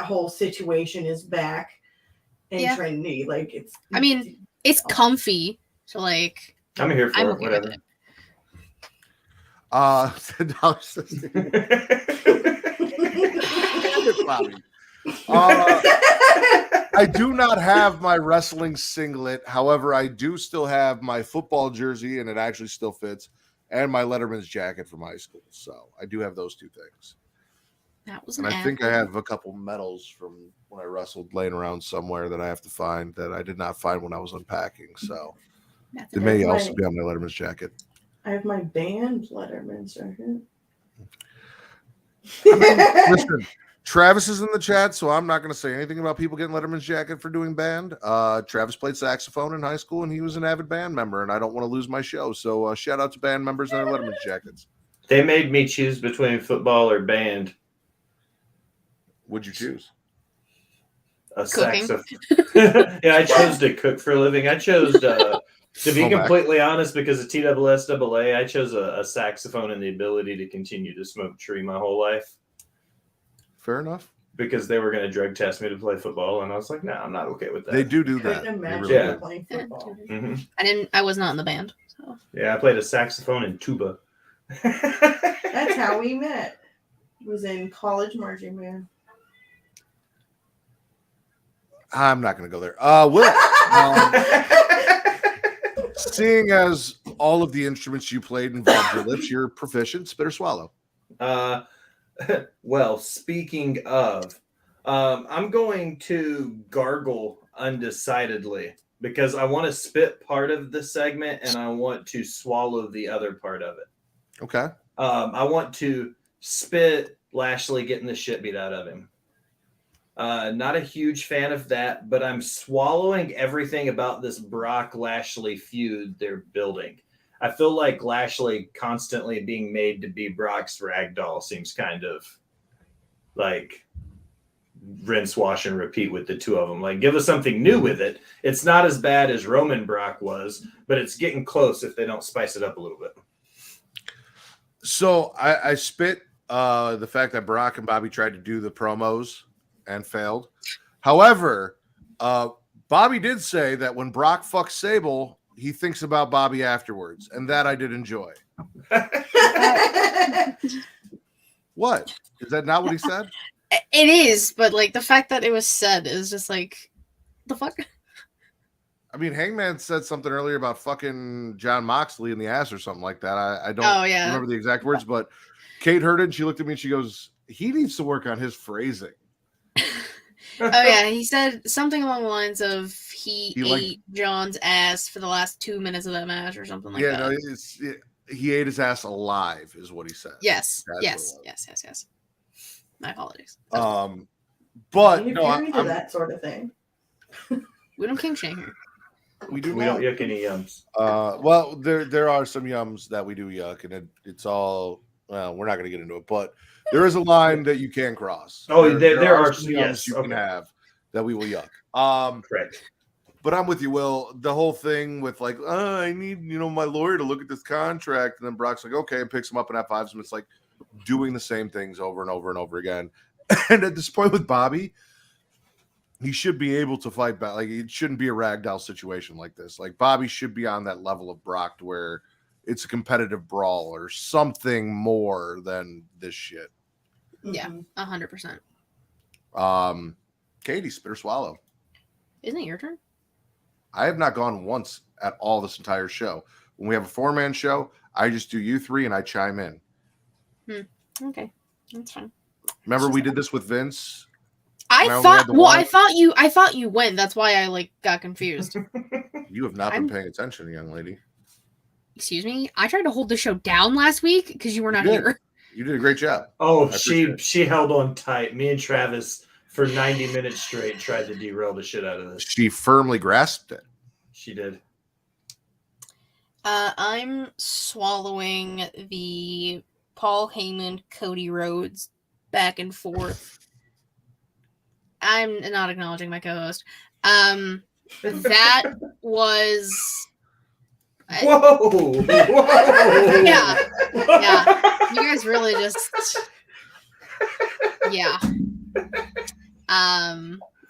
whole situation is back and trendy. Like it's comfy, so like I'm here for I'm it, okay whatever. with it. Bobby. I do not have my wrestling singlet. However, I do still have my football jersey, and it actually still fits, and my Letterman's jacket from high school. So I do have those two things. That was And I think I have a couple medals from when I wrestled laying around somewhere that I have to find that I did not find when I was unpacking. So it may also be on my Letterman's jacket. I have my band Letterman's jacket. I mean, listen, Travis is in the chat, so I'm not going to say anything about people getting Letterman's jacket for doing band. Travis played saxophone in high school, and he was an avid band member, and I don't want to lose my show. So shout out to band members and their Letterman's jackets. They made me choose between football or band. What'd you choose? A saxophone. Yeah, I chose to cook for a living. I chose to be completely honest, because of TSSAA, I chose a saxophone and the ability to continue to smoke tree my whole life. Fair enough. Because they were going to drug test me to play football, and I was like, no, I'm not okay with that. They do that. Imagine playing football. Mm-hmm. I was not in the band. So. Yeah, I played a saxophone and tuba. That's how we met. It was in college marching band. I'm not going to go there. Will, seeing as all of the instruments you played involved your lips, you're proficient. Spit or swallow? Well, speaking of, I'm going to gargle undecidedly because I want to spit part of the segment and I want to swallow the other part of it. Okay. I want to spit Lashley getting the shit beat out of him. Not a huge fan of that, but I'm swallowing everything about this Brock Lashley feud they're building. I feel like Lashley constantly being made to be Brock's ragdoll seems kind of like rinse, wash, and repeat with the two of them. Like, give us something new with it. It's not as bad as Roman Brock was, but it's getting close if they don't spice it up a little bit. So I spit the fact that Brock and Bobby tried to do the promos and failed. However, Bobby did say that when Brock fucks Sable, he thinks about Bobby afterwards, and that I did enjoy. What? Is that not what he said? It is, but like the fact that it was said is just like, the fuck? I mean, Hangman said something earlier about fucking John Moxley in the ass or something like that. I don't remember the exact words, but Kate heard it and she looked at me and she goes, he needs to work on his phrasing. Oh yeah, he said something along the lines of he ate John's ass for the last 2 minutes of that match or something like that. No, he ate his ass alive is what he said. Yes. My apologies. But no, I'm that sort of thing. We don't king shame here. We don't yuck any yums. Well, there are some yums that we do yuck, and it's all. Well, we're not going to get into it, but there is a line that you can cross. Oh, there are some yums you can have that we will yuck. Correct. But I'm with you, Will. The whole thing with like, I need my lawyer to look at this contract, and then Brock's like, okay, and picks him up and F5s him. It's like doing the same things over and over and over again. And at this point with Bobby, he should be able to fight back. Like, it shouldn't be a ragdoll situation like this. Like, Bobby should be on that level of Brock to where it's a competitive brawl or something more than this shit. Yeah, 100%. Katie, spit or swallow. Isn't it your turn? I have not gone once at all this entire show. When we have a 4-man show, I just do you 3 and I chime in. Okay, that's fine. Remember we did this with Vince? I thought you went. That's why I like got confused. You have not been paying attention, young lady. Excuse me. I tried to hold the show down last week because you were not here. You did a great job. Oh, she held on tight. Me and Travis for 90 minutes straight tried to derail the shit out of this. She firmly grasped it. She did. I'm swallowing the Paul Heyman, Cody Rhodes back and forth. I'm not acknowledging my co-host. That was. Whoa! Yeah. You guys really just. Yeah.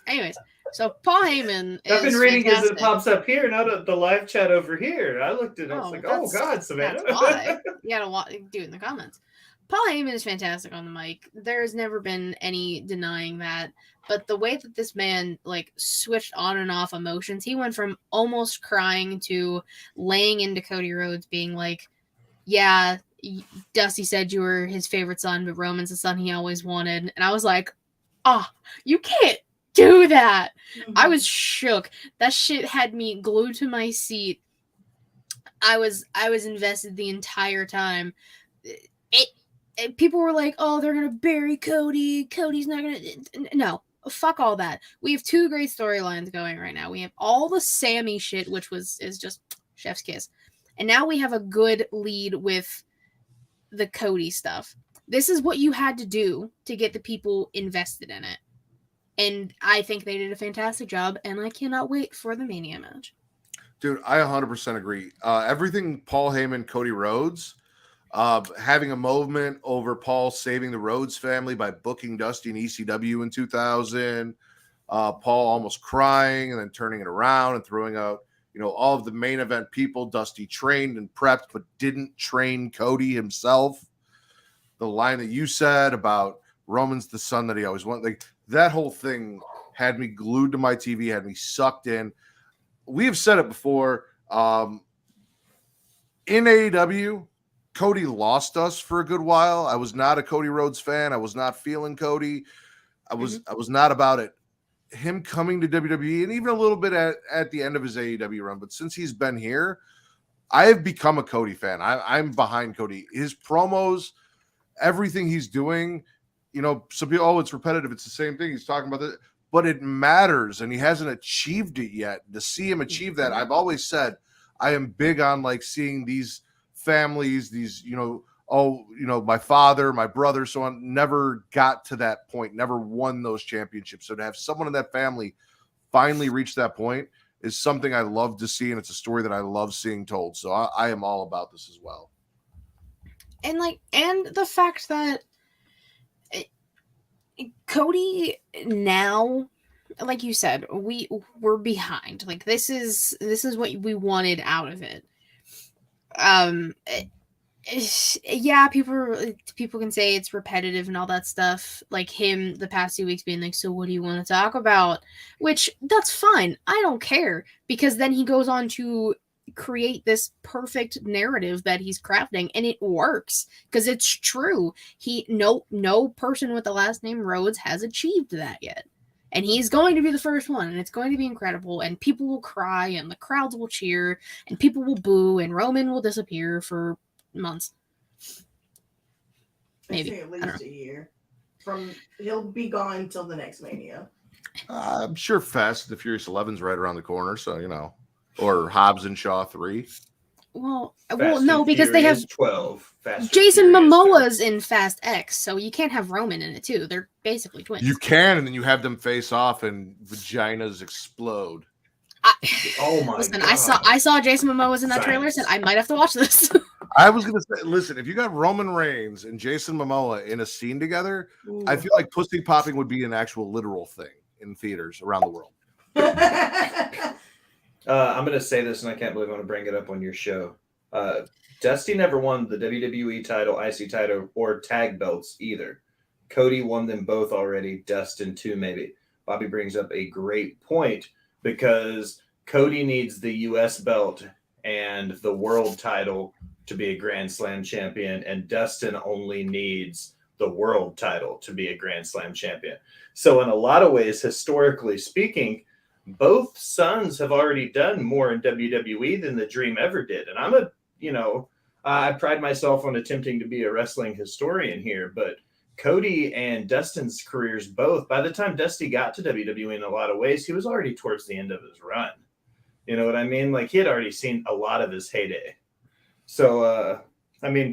Anyways, so Paul Heyman. I've been reading fantastic. as it pops up here, not the live chat over here. I looked at it. I was like, oh God, Savannah. That's why. You gotta do it in the comments. Paul Heyman is fantastic on the mic. There's never been any denying that. But the way that this man like switched on and off emotions, he went from almost crying to laying into Cody Rhodes, being like, "Yeah, Dusty said you were his favorite son, but Roman's the son he always wanted." And I was like, you can't do that. Mm-hmm. I was shook. That shit had me glued to my seat. I was invested the entire time. People were like, "Oh, they're gonna bury Cody. Cody's not gonna." No, fuck all that. We have 2 great storylines going right now. We have all the Sammy shit, which is just chef's kiss, and now we have a good lead with the Cody stuff. This is what you had to do to get the people invested in it, and I think they did a fantastic job. And I cannot wait for the Mania match. Dude, I 100% agree. Everything Paul Heyman, Cody Rhodes. Having a moment over Paul saving the Rhodes family by booking Dusty in ECW in 2000. Paul almost crying and then turning it around and throwing out, all of the main event people Dusty trained and prepped, but didn't train Cody himself. The line that you said about Roman's the son that he always wanted, like that whole thing had me glued to my TV, had me sucked in. We have said it before. In AEW, Cody lost us for a good while. I was not a Cody Rhodes fan. I was not feeling Cody. I was not about it. Him coming to WWE and even a little bit at the end of his AEW run. But since he's been here, I have become a Cody fan. I'm behind Cody. His promos, everything he's doing, some people, it's repetitive. It's the same thing. He's talking about it, but it matters. And he hasn't achieved it yet. To see him achieve that, I've always said, I am big on like seeing these families, these, my father, my brother, so on, never got to that point, never won those championships. So to have someone in that family finally reach that point is something I love to see, and it's a story that I love seeing told. So I am all about this as well. And the fact that Cody now, like you said, we're behind. Like this is what we wanted out of it. Yeah, people can say it's repetitive and all that stuff, like him the past 2 weeks being like, so what do you want to talk about? Which that's fine, I don't care, because then he goes on to create this perfect narrative that he's crafting, and it works because it's true. No person with the last name Rhodes has achieved that yet. And he's going to be the first one, and it's going to be incredible, and people will cry, and the crowds will cheer, and people will boo, and Roman will disappear for months. Maybe. At least a year. He'll be gone until the next Mania. I'm sure Fast and the Furious 11's right around the corner, so, or Hobbs and Shaw 3. Well, no, because they have 12. Jason Momoa's in Fast X, so you can't have Roman in it too. They're basically twins. You can, and then you have them face off, and vaginas explode. Oh my Listen, God. I saw Jason Momoa was in that trailer, and said I might have to watch this. I was gonna say, listen, if you got Roman Reigns and Jason Momoa in a scene together, ooh, I feel like pussy popping would be an actual literal thing in theaters around the world. I'm going to say this, and I can't believe I'm going to bring it up on your show. Dusty never won the WWE title, IC title, or tag belts either. Cody won them both already. Dustin too, maybe. Bobby brings up a great point because Cody needs the U.S. belt and the world title to be a Grand Slam champion, and Dustin only needs the world title to be a Grand Slam champion. So in a lot of ways, historically speaking, both sons have already done more in WWE than the Dream ever did. And I pride myself on attempting to be a wrestling historian here, but Cody and Dustin's careers both, by the time Dusty got to WWE in a lot of ways, he was already towards the end of his run. You know what I mean? Like, he had already seen a lot of his heyday. So,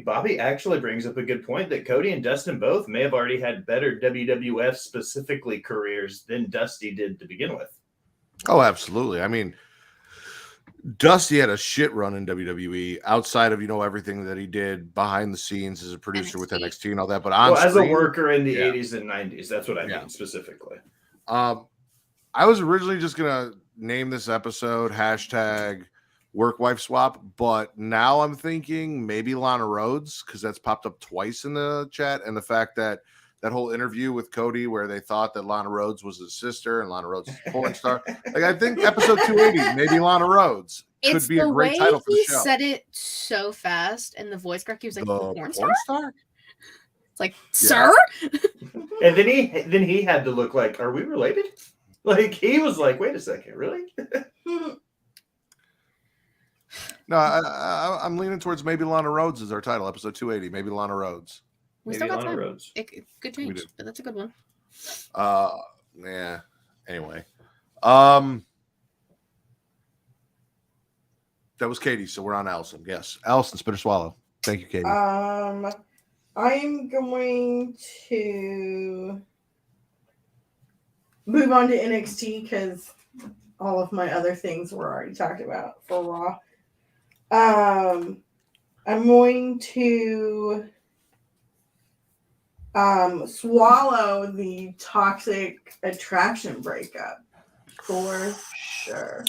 Bobby actually brings up a good point that Cody and Dustin both may have already had better WWF specifically careers than Dusty did to begin with. Oh, absolutely. I mean, Dusty had a shit run in WWE outside of, everything that he did behind the scenes as a producer with NXT and all that. But as a worker in the 80s and 90s, that's what I mean specifically. I was originally just going to name this episode #work wife swap, but now I'm thinking maybe Lana Rhodes, because that's popped up twice in the chat, and the fact that whole interview with Cody where they thought that Lana Rhodes was his sister and Lana Rhodes is a porn star. Like, I think episode 280, maybe Lana Rhodes could be a great title for the show. He said it so fast, and the voice crack, he was like, the porn star? It's like, sir? And then he had to look like, are we related? Like, he was like, wait a second, really? No, I'm leaning towards maybe Lana Rhodes is our title, episode 280. Maybe Lana Rhodes. We still got time. Rhodes. It could change, but that's a good one. Yeah. Anyway, that was Katie, so we're on Allison. Yes, Allison, spit or swallow. Thank you, Katie. I'm going to move on to NXT because all of my other things were already talked about for Raw. I'm going to swallow the Toxic Attraction breakup for sure.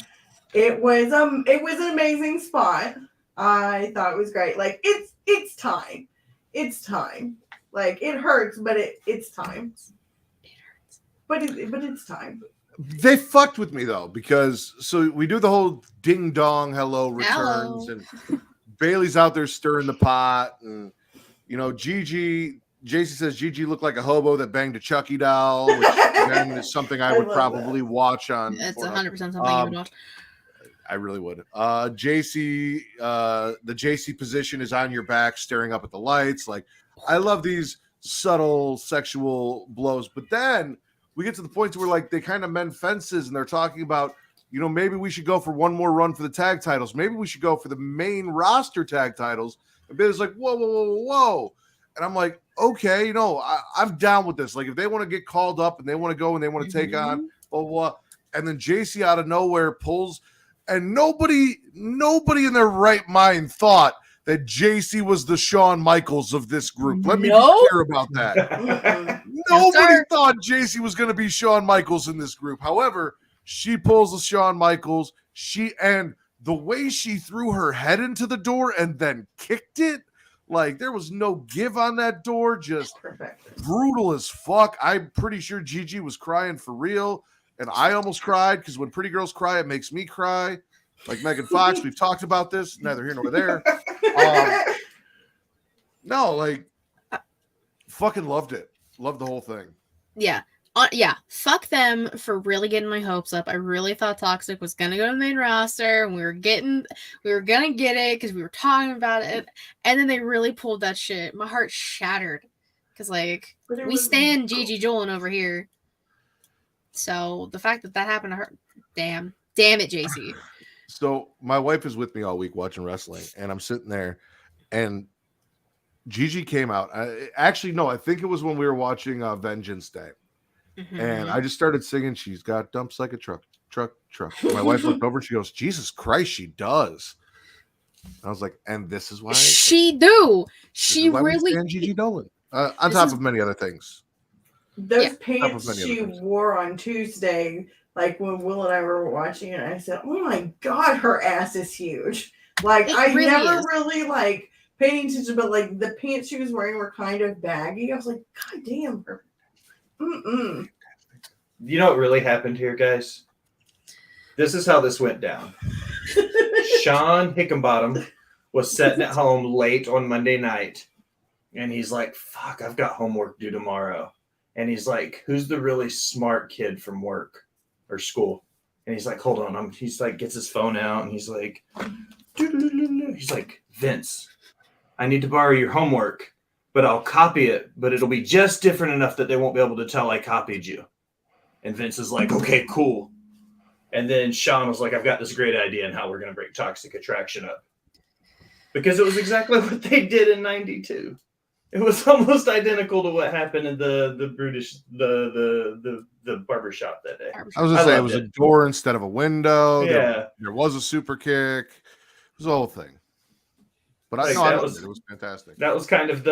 It was an amazing spot. I thought it was great. Like, it's time. It's time. Like, it hurts, but it's time. It hurts. But it's time. They fucked with me though, because so we do the whole ding dong hello returns, and Bailey's out there stirring the pot, and JC says Gigi looked like a hobo that banged a Chucky doll, which again is something I would probably watch on. It's 100% something you would watch. I really would. JC, the JC position is on your back, staring up at the lights. Like, I love these subtle sexual blows, but then we get to the point where, like, they kind of mend fences and they're talking about, maybe we should go for one more run for the tag titles. Maybe we should go for the main roster tag titles. And Bailey's like, whoa. And I'm like, okay, I'm down with this. Like, if they want to get called up and they want to go and they want to take on, blah, blah, blah. And then JC out of nowhere pulls, and nobody in their right mind thought that JC was the Shawn Michaels of this group. Let me be clear about that. Nobody thought JC was going to be Shawn Michaels in this group. However, she pulls the Shawn Michaels. And the way she threw her head into the door and then kicked it, like, there was no give on that door. Just brutal as fuck. I'm pretty sure Gigi was crying for real. And I almost cried because when pretty girls cry, it makes me cry. Like Megan Fox, we've talked about this. Neither here nor there. Fucking loved it. Loved the whole thing. Yeah. Fuck them for really getting my hopes up. I really thought Toxic was gonna go to the main roster, and we were gonna get it because we were talking about it, and then they really pulled that shit. My heart shattered because, like, we stand Gigi Jolin over here. So the fact that happened to her, damn it, JC. So my wife is with me all week watching wrestling, and I'm sitting there, and Gigi came out. I think it was when we were watching Vengeance Day. Mm-hmm. And I just started singing, "She's got dumps like a truck." And my wife looked over and she goes, "Jesus Christ, she does." I was like, and this is why she do. She really Gigi Dolan. On top of many other things. Those pants she wore on Tuesday, like when Will and I were watching it, I said, "Oh my God, her ass is huge." Like, I never really like paying attention, but like the pants she was wearing were kind of baggy. I was like, God damn her. You know what really happened here, guys? This is how this went down. Sean Hickenbottom was sitting at home late on Monday night, and he's like, fuck, I've got homework due tomorrow. And he's like, who's the really smart kid from work or school? And he's like, hold on. He's like, gets his phone out, and he's like, Vince, I need to borrow your homework, but I'll copy it, but it'll be just different enough that they won't be able to tell I copied you. And Vince is like, okay, cool. And then Sean was like, I've got this great idea on how we're going to break Toxic Attraction up. Because it was exactly what they did in 92. It was almost identical to what happened in the barbershop that day. I was going to say, it was a door instead of a window. Yeah. There was a super kick. It was the whole thing. But I loved it. It was fantastic. That was kind of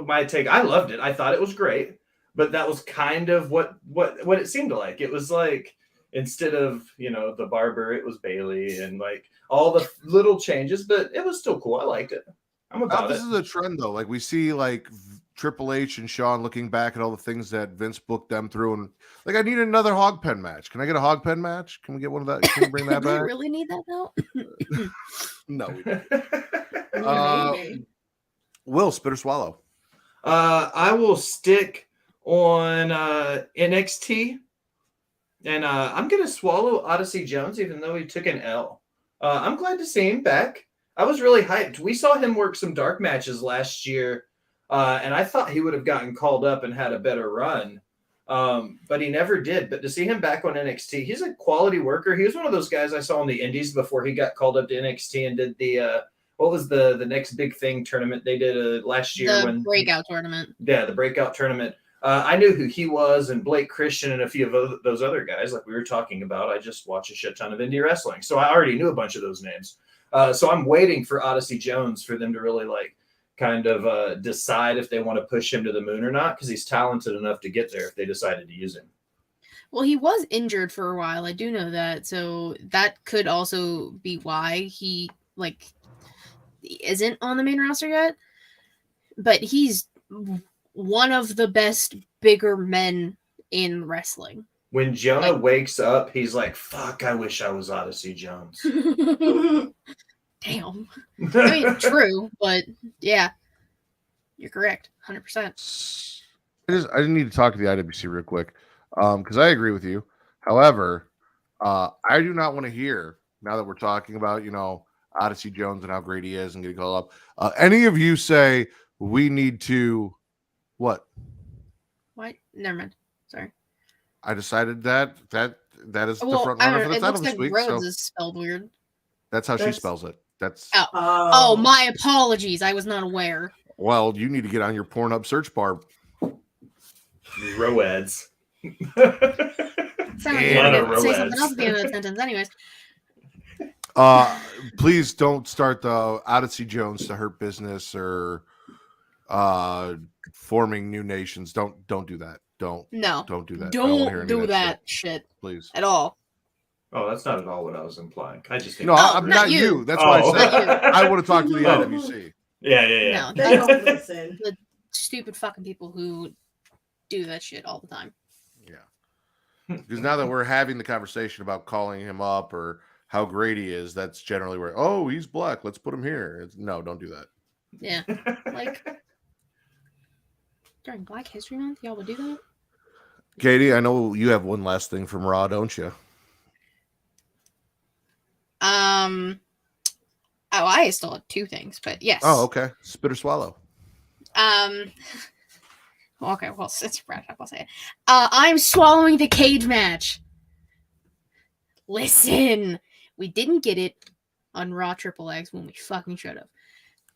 my take. I loved it. I thought it was great. But that was kind of what it seemed like. It was like, instead of, the barber, it was Bailey, and like all the little changes, but it was still cool. I liked it. I'm about it. This is a trend though. Like we see like Triple H and Shawn looking back at all the things that Vince booked them through, and like, I need another hog pen match. Can I get a hog pen match? Can we get one of that? Can we bring that back? Do we really need that though? No. We don't. Will, spit or swallow? I will stick on NXT, and I'm gonna swallow Odyssey Jones, even though he took an L. I'm glad to see him back. I was really hyped. We saw him work some dark matches last year, and I thought he would have gotten called up and had a better run, but he never did. But to see him back on NXT, he's a quality worker. He was one of those guys I saw in the Indies before he got called up to NXT and did the what was the next big thing tournament they did last year? The breakout tournament. Yeah, the breakout tournament. I knew who he was, and Blake Christian and a few of those other guys like we were talking about. I just watch a shit ton of indie wrestling, so I already knew a bunch of those names. So I'm waiting for Odyssey Jones for them to really like kind of decide if they want to push him to the moon or not, because he's talented enough to get there if they decided to use him. Well, he was injured for a while. I do know that, so that could also be why he isn't on the main roster yet. But he's one of the best bigger men in wrestling. When Jonah wakes up, he's like, fuck, I wish I was Odyssey Jones. Damn. I mean, true, but yeah. You're correct. 100%. I need to talk to the IWC real quick, because I agree with you. However, I do not want to hear, now that we're talking about, Odyssey Jones and how great he is and getting called up, any of you say we need to what? Never mind. Sorry. I decided that is the front runner for the title this week. Rhodes is spelled weird. That's how she spells it. That's oh, my apologies. I was not aware. Well, you need to get on your Pornhub search bar. Roads. Sound like you're going to say something else at the end of the sentence, anyways. Please don't start the Odyssey Jones to hurt business or forming new nations. Don't do that. Don't do that. Don't do that shit, please, at all. Oh, that's not at all what I was implying. I just think I'm not you. That's why I said I want to talk to the IWC. Yeah. No, they don't listen. The stupid fucking people who do that shit all the time. Yeah. Because now that we're having the conversation about calling him up or how great he is, that's generally where, oh, he's black, let's put him here. No, don't do that. Yeah. During Black History Month, y'all would do that? Katie, I know you have one last thing from Raw, don't you? I still have two things, but yes. Oh, okay. Spit or swallow. Okay, well, since you brought it up, I'll say it. I'm swallowing the cage match. Listen, we didn't get it on Raw Triple X when we fucking should have.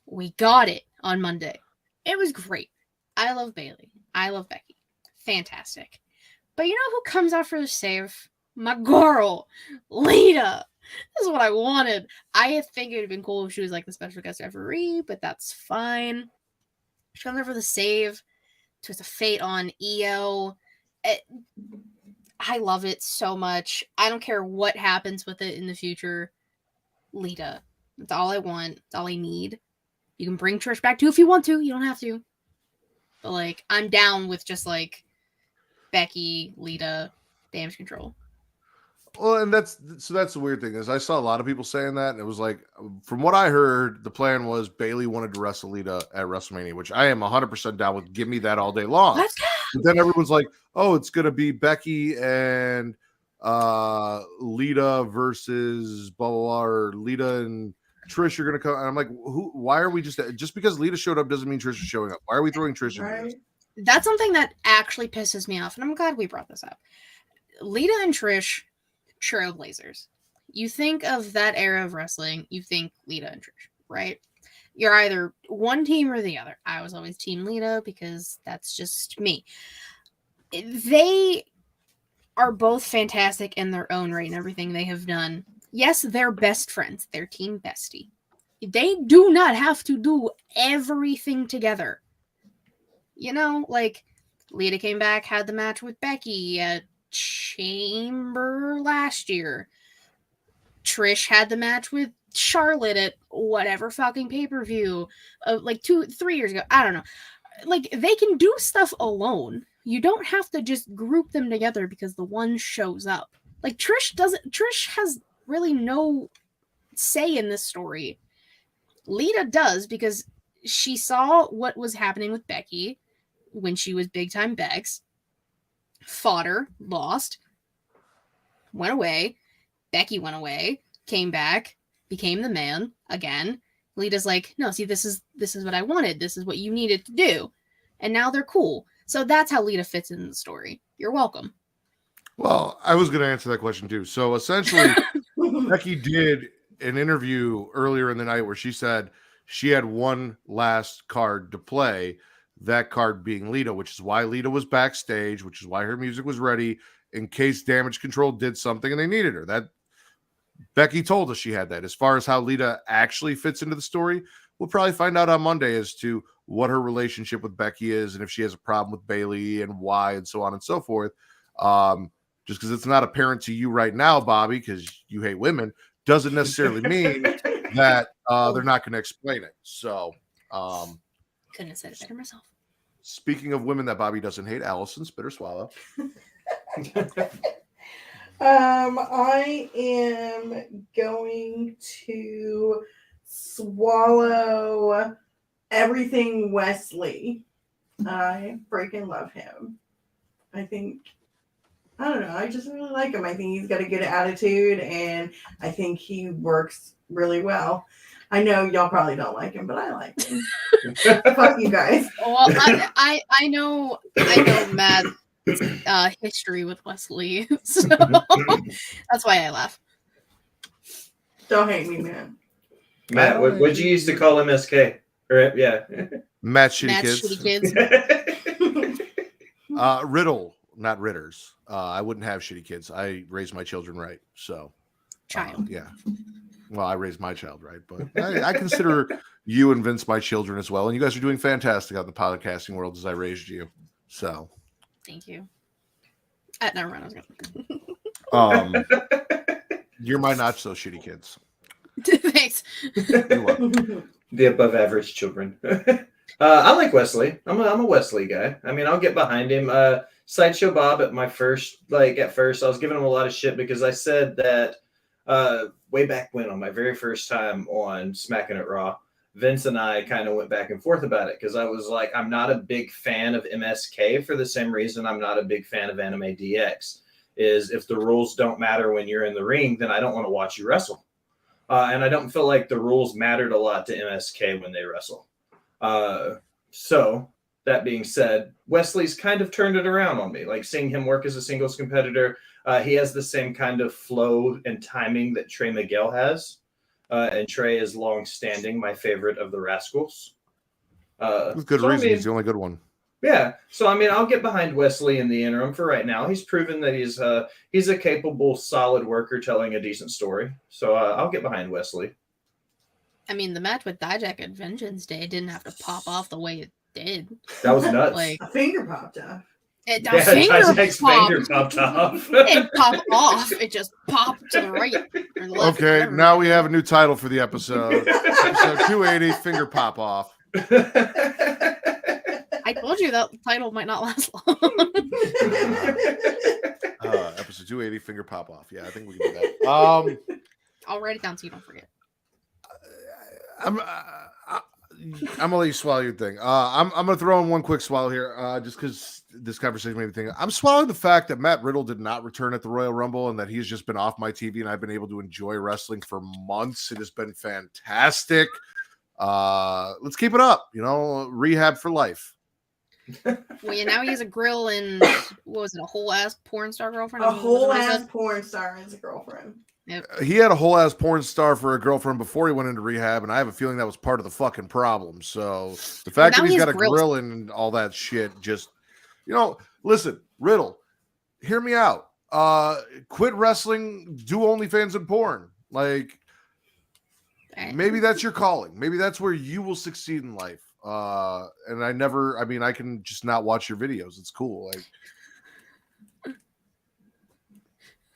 We got it on Monday. It was great. I love Bailey. I love Becky. Fantastic. But you know who comes out for the save? My girl, Lita. This is what I wanted. I think it would have been cool if she was like the special guest referee, but that's fine. She comes out for the save. Twist of Fate on EO. I love it so much. I don't care what happens with it in the future. Lita. That's all I want. That's all I need. You can bring Trish back too if you want to. You don't have to. But like, I'm down with just like Becky, Lita, Damage Control. Well, and that's the weird thing is I saw a lot of people saying that, and it was like, from what I heard, the plan was Bayley wanted to wrestle Lita at WrestleMania, which I am 100% down with. Give me that all day long. Let's go. But then everyone's like, oh, it's gonna be Becky and Lita versus blah blah blah, or Lita and Trish are gonna come. And I'm like, who? Why are we just because Lita showed up doesn't mean Trish is showing up? Why are we throwing Trish in this? That's something that actually pisses me off, and I'm glad we brought this up. Lita and Trish, trailblazers. You think of that era of wrestling, you think Lita and Trish, right? You're either one team or the other. I was always Team Lita because that's just me. They are both fantastic in their own right and everything they have done. Yes, they're best friends. They're team bestie. They do not have to do everything together. You know, like Lita came back, had the match with Becky at Chamber last year. Trish had the match with Charlotte at whatever fucking pay-per-view, like 2-3 years ago. I don't know. Like, they can do stuff alone. You don't have to just group them together because the one shows up. Like, Trish has really no say in this story. Lita does because she saw what was happening with Becky when she was big time Bex. Fought her, lost, went away. Becky went away, came back, became the man again. Lita's like, no, see, this is what I wanted. This is what you needed to do. And now they're cool. So that's how Lita fits in the story. You're welcome. Well, I was going to answer that question too. So essentially, Becky did an interview earlier in the night where she said she had one last card to play, that card being Lita, which is why Lita was backstage, which is why her music was ready in case Damage Control did something and they needed her. That Becky told us she had that. As far as how Lita actually fits into the story, we'll probably find out on Monday as to what her relationship with Becky is and if she has a problem with Bayley and why and so on and so forth. Just because it's not apparent to you right now, Bobby, because you hate women, doesn't necessarily mean that they're not going to explain it. So, couldn't have said it better myself. Speaking of women that Bobby doesn't hate, Allison, spit or swallow. I am going to swallow everything Wesley. I freaking love him. I don't know. I just really like him. I think he's got a good attitude, and I think he works really well. I know y'all probably don't like him, but I like him. Fuck you guys. Well, I know Matt's history with Wesley, so that's why I laugh. Don't hate me, man. Matt, what'd you used to call MSK? Or yeah, Matt Shitty Matt's Kids. Shitty Kids. Riddle, not Ritters. I wouldn't have shitty kids. I raised my children right. So, Child. yeah. Well, I raised my child right, but I consider you and Vince my children as well. And you guys are doing fantastic out in the podcasting world as I raised you. So, thank you. Never mind. I was gonna. You're my not so shitty kids. Thanks. You're welcome. The above average children. I like Wesley. I'm a Wesley guy. I mean, I'll get behind him. Sideshow Bob at first I was giving him a lot of shit because I said that way back when on my very first time on Smackin It Raw, Vince and I kind of went back and forth about it because I was like, I'm not a big fan of MSK for the same reason I'm not a big fan of Anime DX. Is if the rules don't matter when you're in the ring, then I don't want to watch you wrestle. And I don't feel like the rules mattered a lot to MSK when they wrestle. So that being said, Wesley's kind of turned it around on me. Like seeing him work as a singles competitor, he has the same kind of flow and timing that Trey Miguel has. And Trey is long-standing my favorite of the Rascals. With good reason. He's the only good one. Yeah. So, I mean, I'll get behind Wesley in the interim for right now. He's proven that he's a capable, solid worker telling a decent story. So I'll get behind Wesley. I mean, the match with Dijak at Vengeance Day didn't have to pop off the way it did. That was nuts. A finger popped off. A Yeah, finger popped. finger popped off. It popped off. It just popped to the right or the left. Okay, whatever. now we have a new title for the episode. Episode 280, finger pop off. I told you that title might not last long. Episode 280, finger pop off. Yeah, I think we can do that. I'll write it down so you don't forget. I'm gonna let you swallow your thing. I'm gonna throw in one quick swallow here, just because this conversation made me think. I'm swallowing the fact that Matt Riddle did not return at the Royal Rumble, and that he's just been off my TV, and I've been able to enjoy wrestling for months. It has been fantastic. Let's keep it up. Rehab for life. Well, yeah, now he has a grill and what was it? A whole ass porn star girlfriend. A whole ass porn star as a girlfriend. Yep. He had a whole ass porn star for a girlfriend before he went into rehab, and I have a feeling that was part of the fucking problem. So the fact that he's got a grill and all that shit, just listen, Riddle, hear me out. Quit wrestling, do OnlyFans and porn. Like, maybe that's your calling. Maybe that's where you will succeed in life. And I can just not watch your videos. It's cool. Like,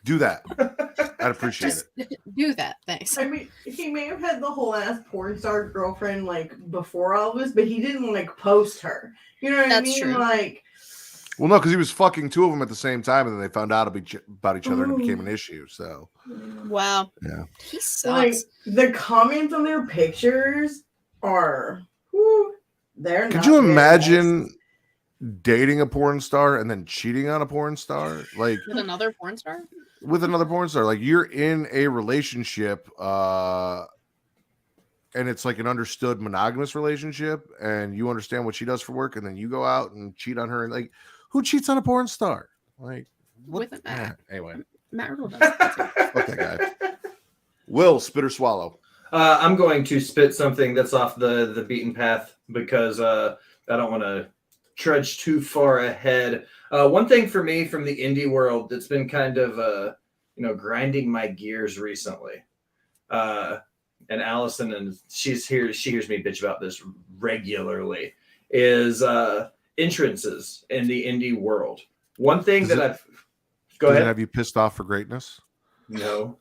do that. I'd appreciate it. Do that. Thanks. I mean, he may have had the whole ass porn star girlfriend like before all this, but he didn't like post her. You know what I mean? True. Like, well, no, because he was fucking two of them at the same time, and then they found out about each other, and it became an issue. So, wow. Yeah. He sucks. Like, the comments on their pictures are, they're not. Could you imagine dating a porn star and then cheating on a porn star? Like, with another porn star? With another porn star. Like, you're in a relationship, and it's like an understood monogamous relationship, and you understand what she does for work, and then you go out and cheat on her. And like, who cheats on a porn star? Like, what? With Matt. Anyway, Matt Riddle does. Fuck that guy. Will, spit or swallow? I'm going to spit something that's off the beaten path because I don't want to trudge too far ahead. One thing for me from the indie world that's been kind of grinding my gears recently, and Allison, and she hears me bitch about this regularly, is entrances in the indie world. One thing that I've go ahead. Have you pissed off for greatness? No,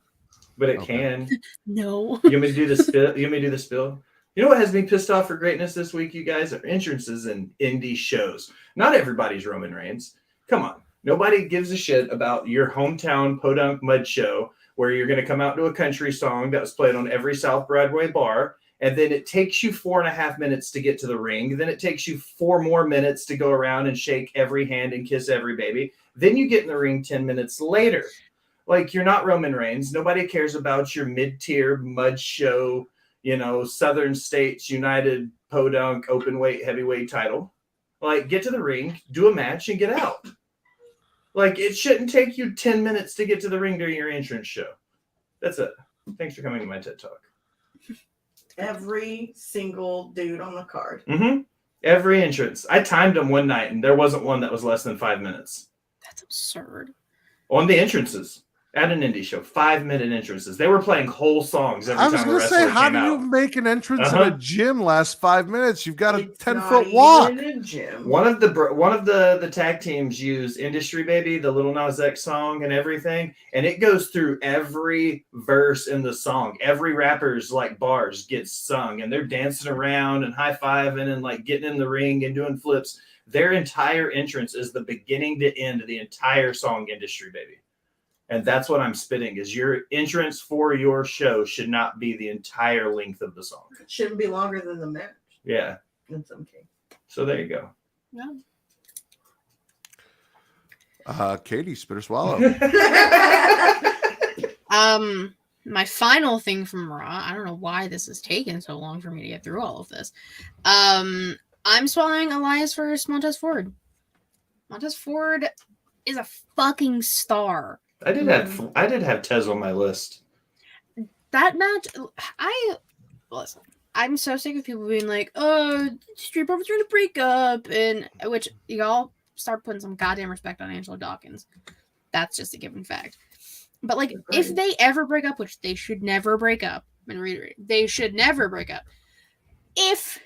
but it can. No. You want me to do the spill? You want me to do the spill? You know what has me pissed off for greatness this week, you guys? Are entrances in indie shows. Not everybody's Roman Reigns. Come on. Nobody gives a shit about your hometown podunk mud show where you're going to come out to a country song that was played on every South Broadway bar, and then it takes you 4.5 minutes to get to the ring. Then it takes you 4 more minutes to go around and shake every hand and kiss every baby. Then you get in the ring 10 minutes later. Like, you're not Roman Reigns. Nobody cares about your mid-tier mud show, Southern States United Podunk open weight heavyweight title. Like, get to the ring, do a match, and get out. Like, it shouldn't take you 10 minutes to get to the ring during your entrance show. That's it. Thanks for coming to my TED Talk. Every single dude on the card. Mm-hmm. Every entrance. I timed them one night, and there wasn't one that was less than 5 minutes. That's absurd. On the entrances. At an indie show, 5-minute entrances. They were playing whole songs every time a wrestler came out. How do you make an entrance in a gym last 5 minutes? You've got a 10-foot walk. One of the tag teams used "Industry Baby," the Lil Nas X song, and everything, and it goes through every verse in the song. Every rapper's bars gets sung, and they're dancing around and high-fiving and getting in the ring and doing flips. Their entire entrance is the beginning to end of the entire song "Industry Baby." And that's what I'm spitting, is your entrance for your show should not be the entire length of the song. It shouldn't be longer than the match. Yeah. In some case. So there you go. Yeah. Katie, spit or swallow. My final thing from Raw, I don't know why this has taken so long for me to get through all of this. I'm swallowing Elias versus Montez Ford. Montez Ford is a fucking star. I did have Tez on my list. That match, listen, I'm so sick of people being like, "Oh, Street Profits are in a breakup," and which y'all start putting some goddamn respect on Angelo Dawkins. That's just a given fact. But if they ever break up, which they should never break up, and reiterate, they should never break up. If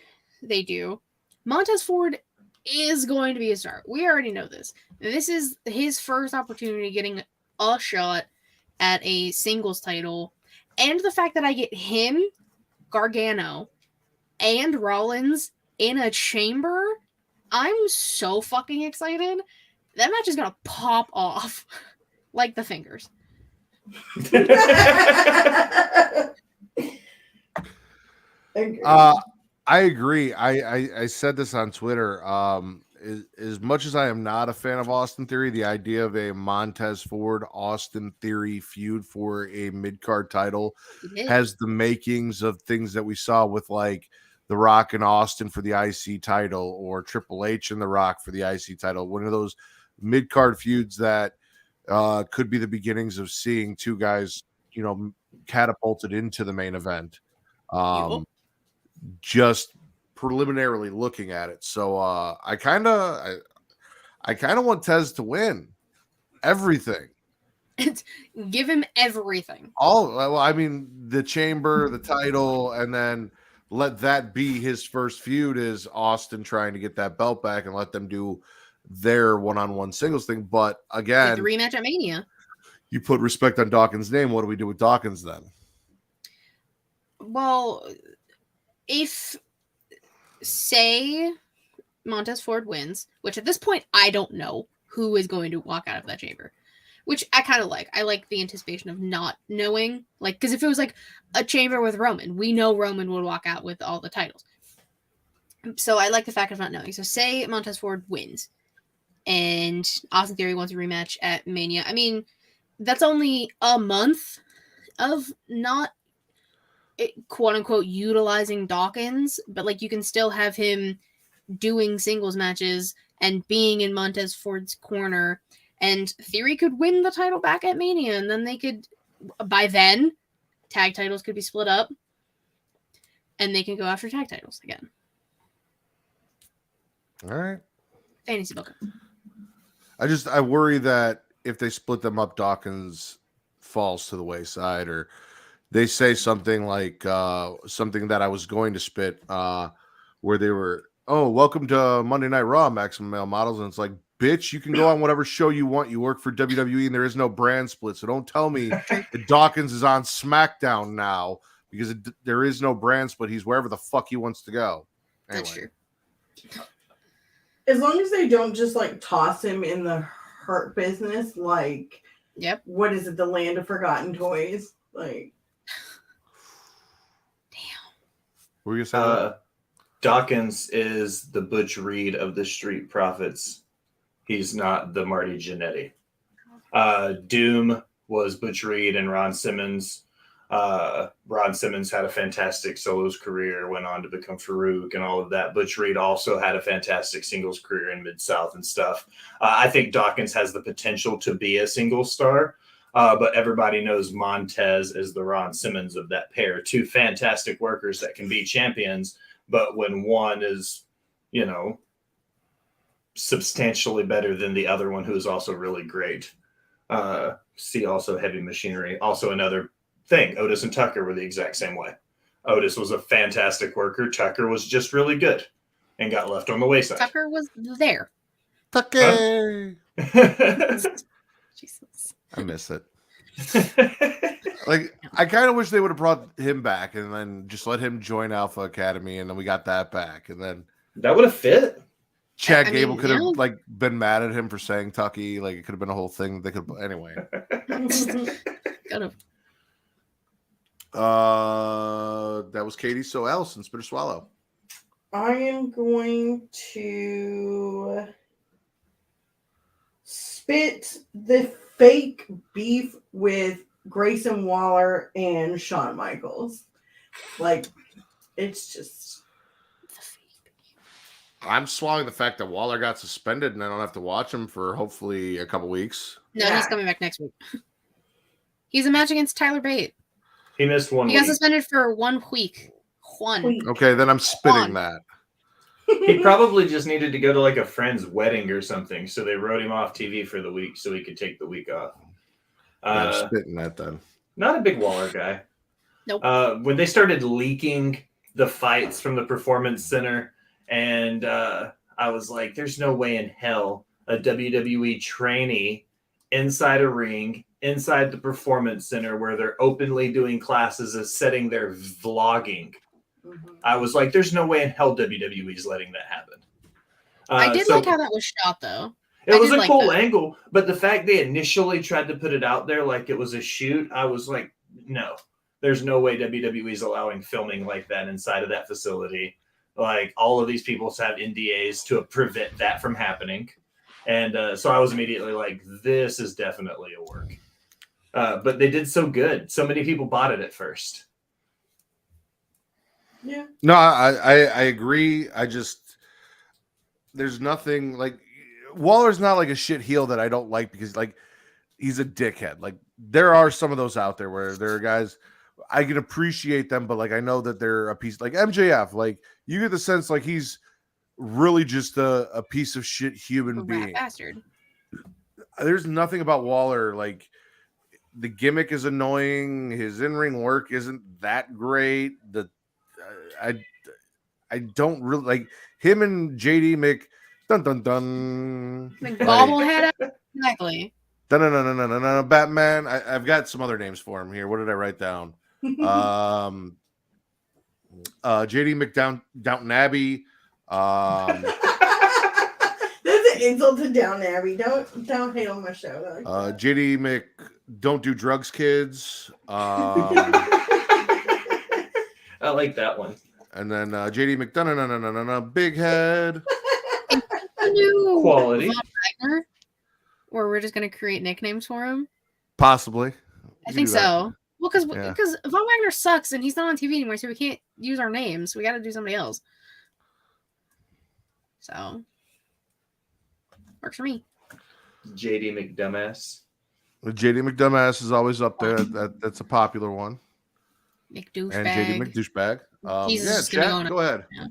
they do, Montez Ford is going to be a star. We already know this. This is his first opportunity getting a shot at a singles title. And the fact that I get him, Gargano, and Rollins in a chamber, I'm so fucking excited. That match is gonna pop off like the fingers. I agree. I said this on Twitter. As much as I am not a fan of Austin Theory, the idea of a Montez Ford Austin Theory feud for a mid card title has the makings of things that we saw with like The Rock and Austin for the IC title, or Triple H and The Rock for the IC title. One of those mid card feuds that could be the beginnings of seeing two guys, catapulted into the main event. Just preliminarily looking at it. So I kind of want Tez to win everything. Give him everything. The chamber, the title, and then let that be his first feud is Austin trying to get that belt back and let them do their one-on-one singles thing. But again, the rematch at Mania. You put respect on Dawkins' name. What do we do with Dawkins then? Well, if say Montez Ford wins, which at this point I don't know who is going to walk out of that chamber, which I kind of like. I like the anticipation of not knowing, like, because if it was like a chamber with Roman, we know Roman would walk out with all the titles. So I like the fact of not knowing. So say Montez Ford wins and Austin Theory wants a rematch at Mania. I mean, that's only a month of not quote unquote utilizing Dawkins, but like you can still have him doing singles matches and being in Montez Ford's corner, and Theory could win the title back at Mania, and then they could, by then, tag titles could be split up and they can go after tag titles again. All right. Fantasy booker. I worry that if they split them up, Dawkins falls to the wayside, or they say something like something that I was going to spit where they were, oh, welcome to Monday Night Raw, Maximum Male Models. And it's like, bitch, you can go on whatever show you want. You work for WWE and there is no brand split. So don't tell me that Dawkins is on SmackDown now because there is no brand split. He's wherever the fuck he wants to go. Anyway. That's true. As long as they don't just like toss him in the Hurt Business, like, yep. What is it? The Land of Forgotten Toys? Like, what were you saying? Dawkins is the Butch Reed of the Street Profits. He's not the Marty Jannetty. Doom was Butch Reed and Ron Simmons. Ron Simmons had a fantastic solos career, went on to become Farouk and all of that. Butch Reed also had a fantastic singles career in Mid-South and stuff. I think Dawkins has the potential to be a single star, but everybody knows Montez is the Ron Simmons of that pair. Two fantastic workers that can be champions, but when one is, substantially better than the other one, who is also really great. See also Heavy Machinery. Also another thing, Otis and Tucker were the exact same way. Otis was a fantastic worker. Tucker was just really good and got left on the wayside. Tucker was there. Tucker. Jesus. I miss it. Like, I kind of wish they would have brought him back and then just let him join Alpha Academy, and then we got that back, and then that would have fit. Chad Gable could have like been mad at him for saying Tucky. Like, it could have been a whole thing. They could anyway. Could have. That was Katie. So Allison, spit or swallow. I am going to spit the fake beef with Grayson Waller and Shawn Michaels. Like, it's just. I'm swallowing the fact that Waller got suspended and I don't have to watch him for hopefully a couple weeks. No, he's coming back next week. He's a match against Tyler Bate. He missed one week. He got suspended for 1 week. Okay, then I'm spitting that. He probably just needed to go to like a friend's wedding or something, so they wrote him off TV for the week so he could take the week off. I'm spitting that then. Not a big Waller guy. Nope. When they started leaking the fights from the Performance Center, and I was like, there's no way in hell a WWE trainee inside a ring, inside the performance center where they're openly doing classes is setting their vlogging. I was like, there's no way in hell WWE's letting that happen. I did like how that was shot, though. It was a cool angle, but the fact they initially tried to put it out there like it was a shoot, I was like, no, there's no way WWE's allowing filming like that inside of that facility. Like, all of these people have NDAs to prevent that from happening. And so I was immediately like, this is definitely a work. But they did so good. So many people bought it at first. Yeah. No, I agree. There's nothing like Waller's not like a shit heel that I don't like because like he's a dickhead. Like there are some of those out there where there are guys I can appreciate them, but like I know that they're a piece like MJF. Like you get the sense like he's really just a piece of shit human being. Bastard. There's nothing about Waller like the gimmick is annoying. His in-ring work isn't that great. I don't really like him and JD Mc dun dun dun. Like bobblehead, exactly. No, Batman. I've got some other names for him here. What did I write down? JD McDownton Abbey. That's an insult to Downton Abbey. Don't hate on my show. Like JD Mc Don't Do Drugs Kids. I like that one. And then JD McDonough, Big Head. Quality. Von Wagner, where we're just going to create nicknames for him. Possibly. I think so. Well, because Von Wagner sucks and he's not on TV anymore, so we can't use our names. So we got to do somebody else. So works for me. JD McDumbass. JD McDumbass is always up there. That's a popular one. McDouchebag. And JD McDouchebag. Go ahead. Yeah.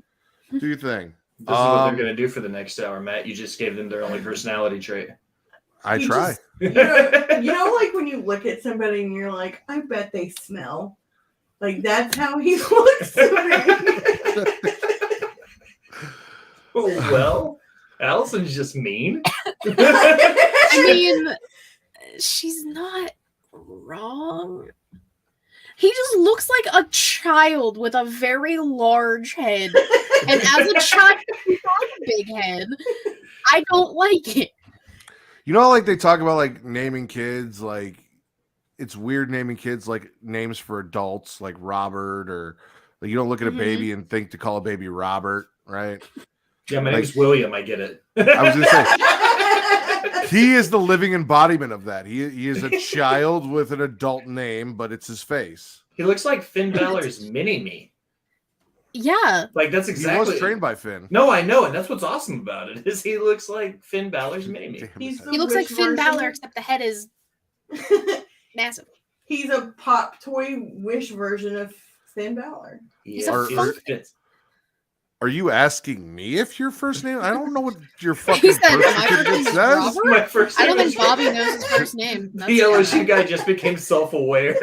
Do your thing. This is what they're going to do for the next hour, Matt. You just gave them their only personality trait. I try. You know, like when you look at somebody and you're like, I bet they smell. Like that's how he looks to me. Well, Allison's just mean. I mean, she's not wrong. He just looks like a child with a very large head. And as a child, he's got a big head. I don't like it. You know, like they talk about like naming kids, like it's weird naming kids like names for adults, like Robert, or like you don't look at a baby and think to call a baby Robert, right? Yeah, my name's William. I get it. I was gonna say he is the living embodiment of that. He is a child with an adult name, but it's his face. He looks like Finn Balor's mini-me. Yeah. Like that's exactly. He was trained by Finn. No, I know, and that's what's awesome about it is he looks like Finn Balor's mini-me. He looks like Finn Balor, except the head is massive. He's a pop toy wish version of Finn Balor. He's a Are you asking me if your first name? I don't know what your fucking birth certificate says. My first I don't think Bobby knows his first name. The LSU guy just became self-aware.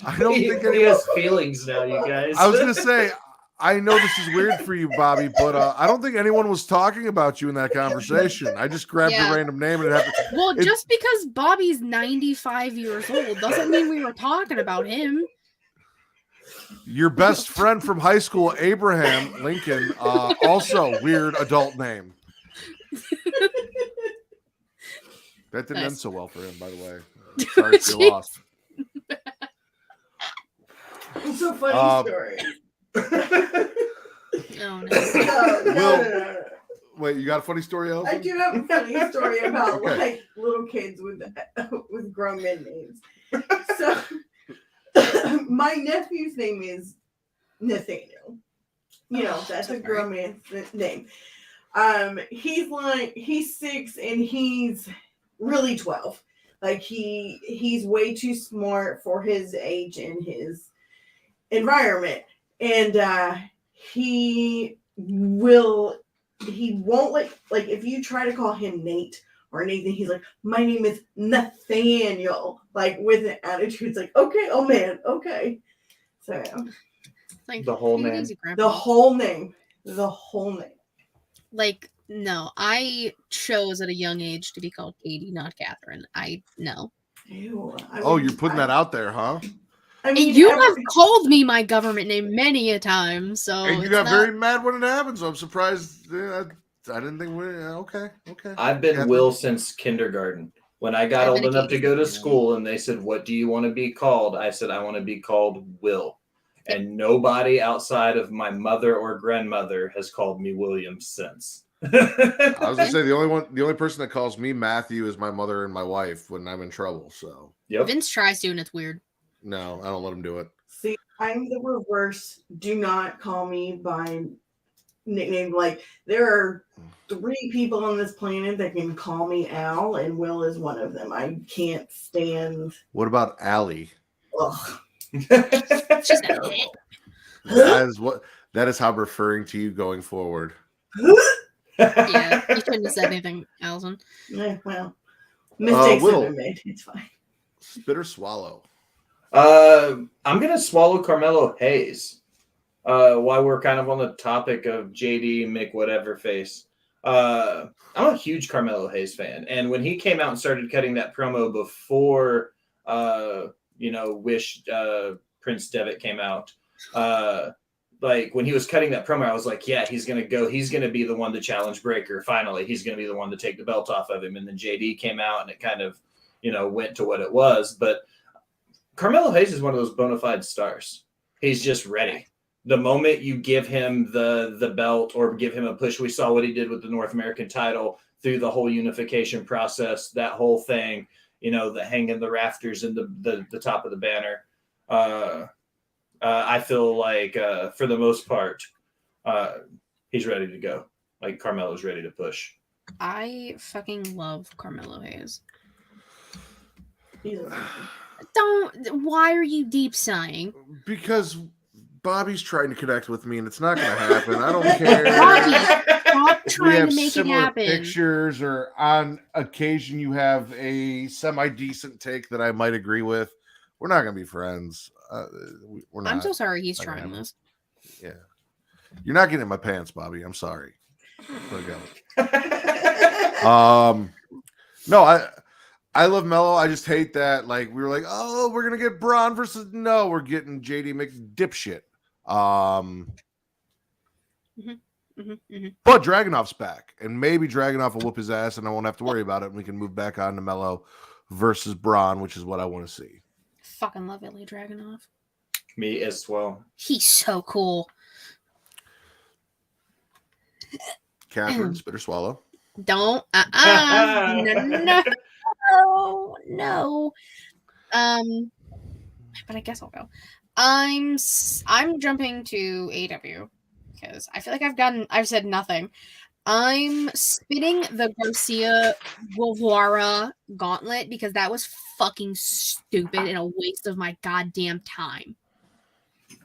I don't think he has feelings now, you guys. I was gonna say, I know this is weird for you, Bobby, but I don't think anyone was talking about you in that conversation. I just grabbed a random name and it happened. Well, just because Bobby's 95 years old doesn't mean we were talking about him. Your best friend from high school, Abraham Lincoln, also weird adult name. That didn't end so well for him, by the way. Sorry if you lost. It's a funny story. No. No. Wait, you got a funny story, Elton? I do have a funny story about like little kids with grown men names. So my nephew's name is Nathaniel. You know, that's a grown man's name. He's 6 and he's really 12. Like he's way too smart for his age and his environment. And he won't like if you try to call him Nate or Nathan, he's like, my name is Nathaniel, like with an attitude. It's like, okay, oh man, okay. So like the whole name. The whole name. the whole name. Like, no, I chose at a young age to be called Katie, not Catherine. No. Ew. You're putting that out there, huh? I mean, You have called me my government name many a time, so And you got very mad when it happened, so I'm surprised. I didn't think okay. I've been Catherine. Will since kindergarten. When I got old enough to go to school and they said, "What do you want to be called?" I said, "I want to be called Will." And nobody outside of my mother or grandmother has called me William since. I was gonna say the only person that calls me Matthew is my mother and my wife when I'm in trouble. So Vince tries to, and it's weird. No, I don't let him do it. See, I'm the reverse. Do not call me by nickname. Like, there are 3 people on this planet that can call me Al, and Will is one of them. I can't stand. What about Allie? Ugh. She's not it. That is how I'm referring to you going forward. Yeah, you shouldn't have said anything, Allison. Yeah, well, mistakes have been made. It's fine. Spit or swallow? I'm gonna swallow Carmelo Hayes. While we're kind of on the topic of JD McWhateverface, I'm a huge Carmelo Hayes fan, and when he came out and started cutting that promo before, Wish Prince Devitt came out, like when he was cutting that promo, I was like, yeah, he's gonna go. He's gonna be the one to challenge Breaker. Finally, he's gonna be the one to take the belt off of him. And then JD came out, and it kind of, went to what it was. But Carmelo Hayes is one of those bona fide stars. He's just ready. The moment you give him the belt or give him a push, we saw what he did with the North American title through the whole unification process, that whole thing, the hanging the rafters and the top of the banner. I feel like for the most part, he's ready to go. Like Carmelo's ready to push. I fucking love Carmelo Hayes. Why are you deep sighing? Because Bobby's trying to connect with me and it's not going to happen. I don't care. Bobby, stop trying to make it similar happen. Pictures, or on occasion you have a semi-decent take that I might agree with. We're not going to be friends. We're not. I'm so sorry he's trying this. Yeah. You're not getting in my pants, Bobby. I'm sorry. No, I love Mello. I just hate that. Like, we were like, oh, we're going to get Braun versus... No, we're getting JD McDipshit. But Dragunov's back. And maybe Dragunov will whoop his ass and I won't have to worry about it. And we can move back on to Mello versus Braun, which is what I want to see. Fucking love Ilya Dragunov. Me as well. He's so cool. Catherine, spit or swallow? Don't. No. But I guess I'll go. I'm jumping to AW because I feel like I've said nothing. I'm spitting the Garcia Guevara gauntlet because that was fucking stupid and a waste of my goddamn time.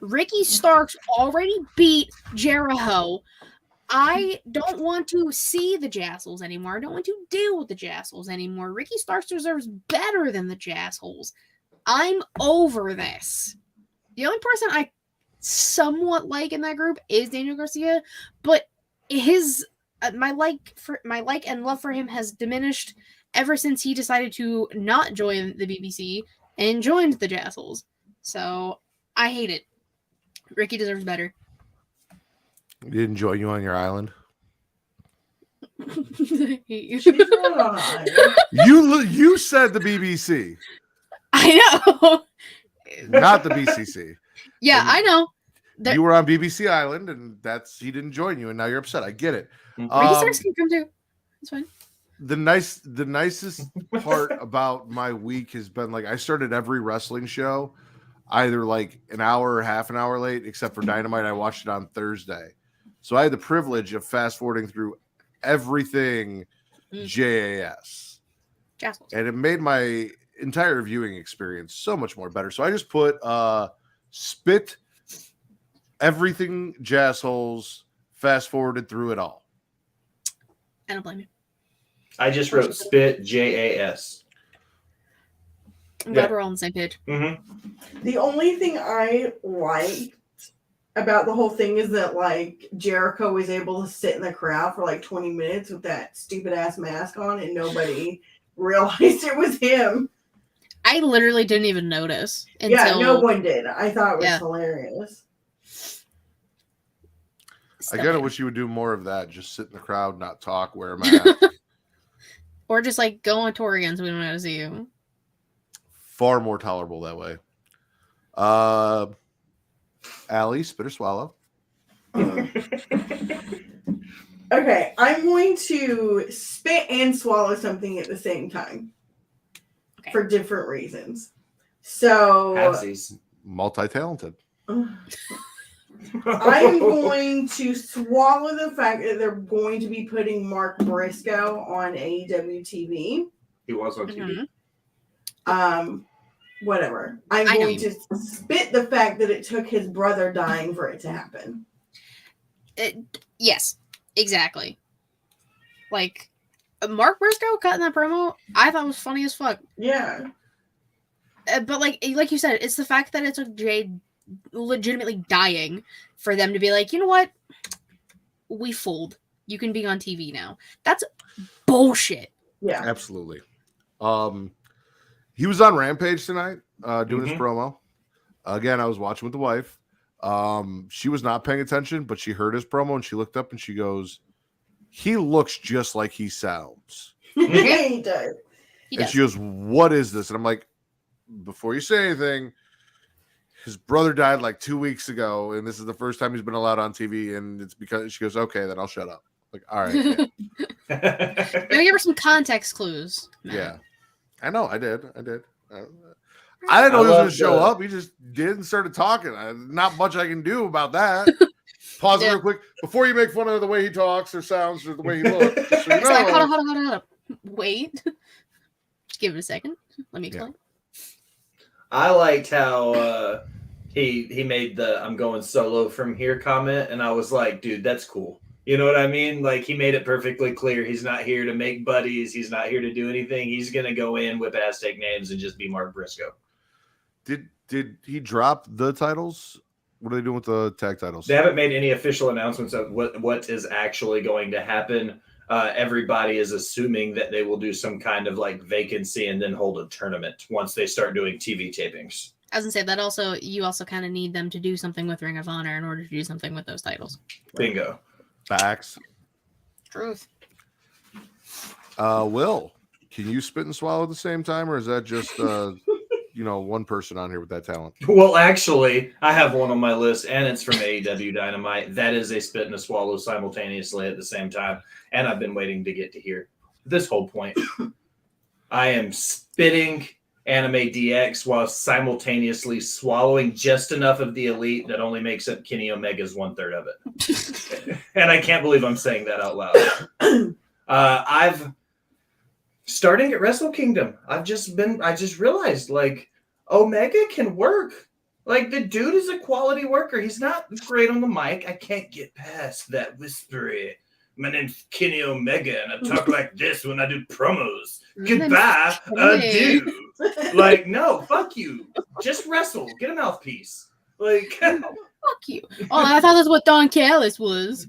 Ricky Starks already beat Jericho. I don't want to see the Jassholes anymore. I don't want to deal with the Jassholes anymore. Ricky Starks deserves better than the Jassholes. I'm over this. The only person I somewhat like in that group is Daniel Garcia, but his my like and love for him has diminished ever since he decided to not join the BBC and joined the Jassholes. So I hate it. Ricky deserves better. He didn't join you on your island? I hate you. You said the BBC. I know. Not the BCC. Yeah, And I know. You were on BBC Island, and he didn't join you, and now you're upset. I get it. Ricky Starks can come too. It's fine. The nicest part about my week has been like I started every wrestling show either like an hour or half an hour late, except for Dynamite. I watched it on Thursday. So I had the privilege of fast forwarding through everything JAS. Jassholes. And it made my entire viewing experience so much more better. So I just put spit everything Jassholes, fast forwarded through it all. I don't blame you. I just wrote spit JAS. I'm glad we're all on the same page. Mm-hmm. The only thing I liked about the whole thing is that like Jericho was able to sit in the crowd for like 20 minutes with that stupid ass mask on and nobody realized it was him. I literally didn't even notice until Yeah, no one did. I thought it was Yeah. hilarious. I kind of wish you would do more of that. Just sit in the crowd, not talk, wear a mask. Or just like go on tour again so we don't have to see you. Far more tolerable that way. Allie, spit or swallow. Okay, I'm going to spit and swallow something at the same time for different reasons. So, Halfsies. Multi-talented. I'm going to swallow the fact that they're going to be putting Mark Briscoe on AEW TV. He was on TV. Whatever. I'm going to spit the fact that it took his brother dying for it to happen. Yes, exactly. Like, Mark Briscoe cutting that promo, I thought was funny as fuck. Yeah. But like you said, it's the fact that it took Jade legitimately dying for them to be like, you know what? We fooled. You can be on TV now. That's bullshit. Yeah. Absolutely. He was on Rampage tonight, doing his promo. Again, I was watching with the wife. She was not paying attention, but she heard his promo and she looked up and she goes, "He looks just like he sounds." He does. And she goes, "What is this?" And I'm like, before you say anything, his brother died like 2 weeks ago, and this is the first time he's been allowed on TV, and it's because she goes, "Okay, then I'll shut up." Like, all right. Let me give her some context clues. Yeah. I know, I did. I didn't know he was going to show up. He just did and started talking. Not much I can do about that. Pause it real quick. Before you make fun of the way he talks or sounds or the way he looks. Just so you know. Like, hold on. Wait. Just give it a second. Let me explain. I liked how he made the "I'm going solo from here" comment, and I was like, dude, that's cool. You know what I mean? Like, he made it perfectly clear. He's not here to make buddies. He's not here to do anything. He's going to go in with Aztec names and just be Mark Briscoe. Did he drop the titles? What are they doing with the tag titles? They haven't made any official announcements of what is actually going to happen. Everybody is assuming that they will do some kind of like vacancy and then hold a tournament once they start doing TV tapings. I was gonna say that you also kind of need them to do something with Ring of Honor in order to do something with those titles. Bingo. Facts. Truth. Will, can you spit and swallow at the same time, or is that just one person on here with that talent? Well, actually, I have one on my list, and it's from AEW Dynamite. That is a spit and a swallow simultaneously at the same time, and I've been waiting to get to hear this whole point. I am spitting Anime DX while simultaneously swallowing just enough of the Elite that only makes up Kenny Omega's 1/3 of it. And I can't believe I'm saying that out loud. I've starting at Wrestle Kingdom. I just realized like Omega can work. Like, the dude is a quality worker. He's not great on the mic. I can't get past that whispery. My name's Kenny Omega, and I talk like this when I do promos. Goodbye, adieu. Like, no, fuck you. Just wrestle. Get a mouthpiece. Like, fuck you. Oh, I thought that's what Don Callis was.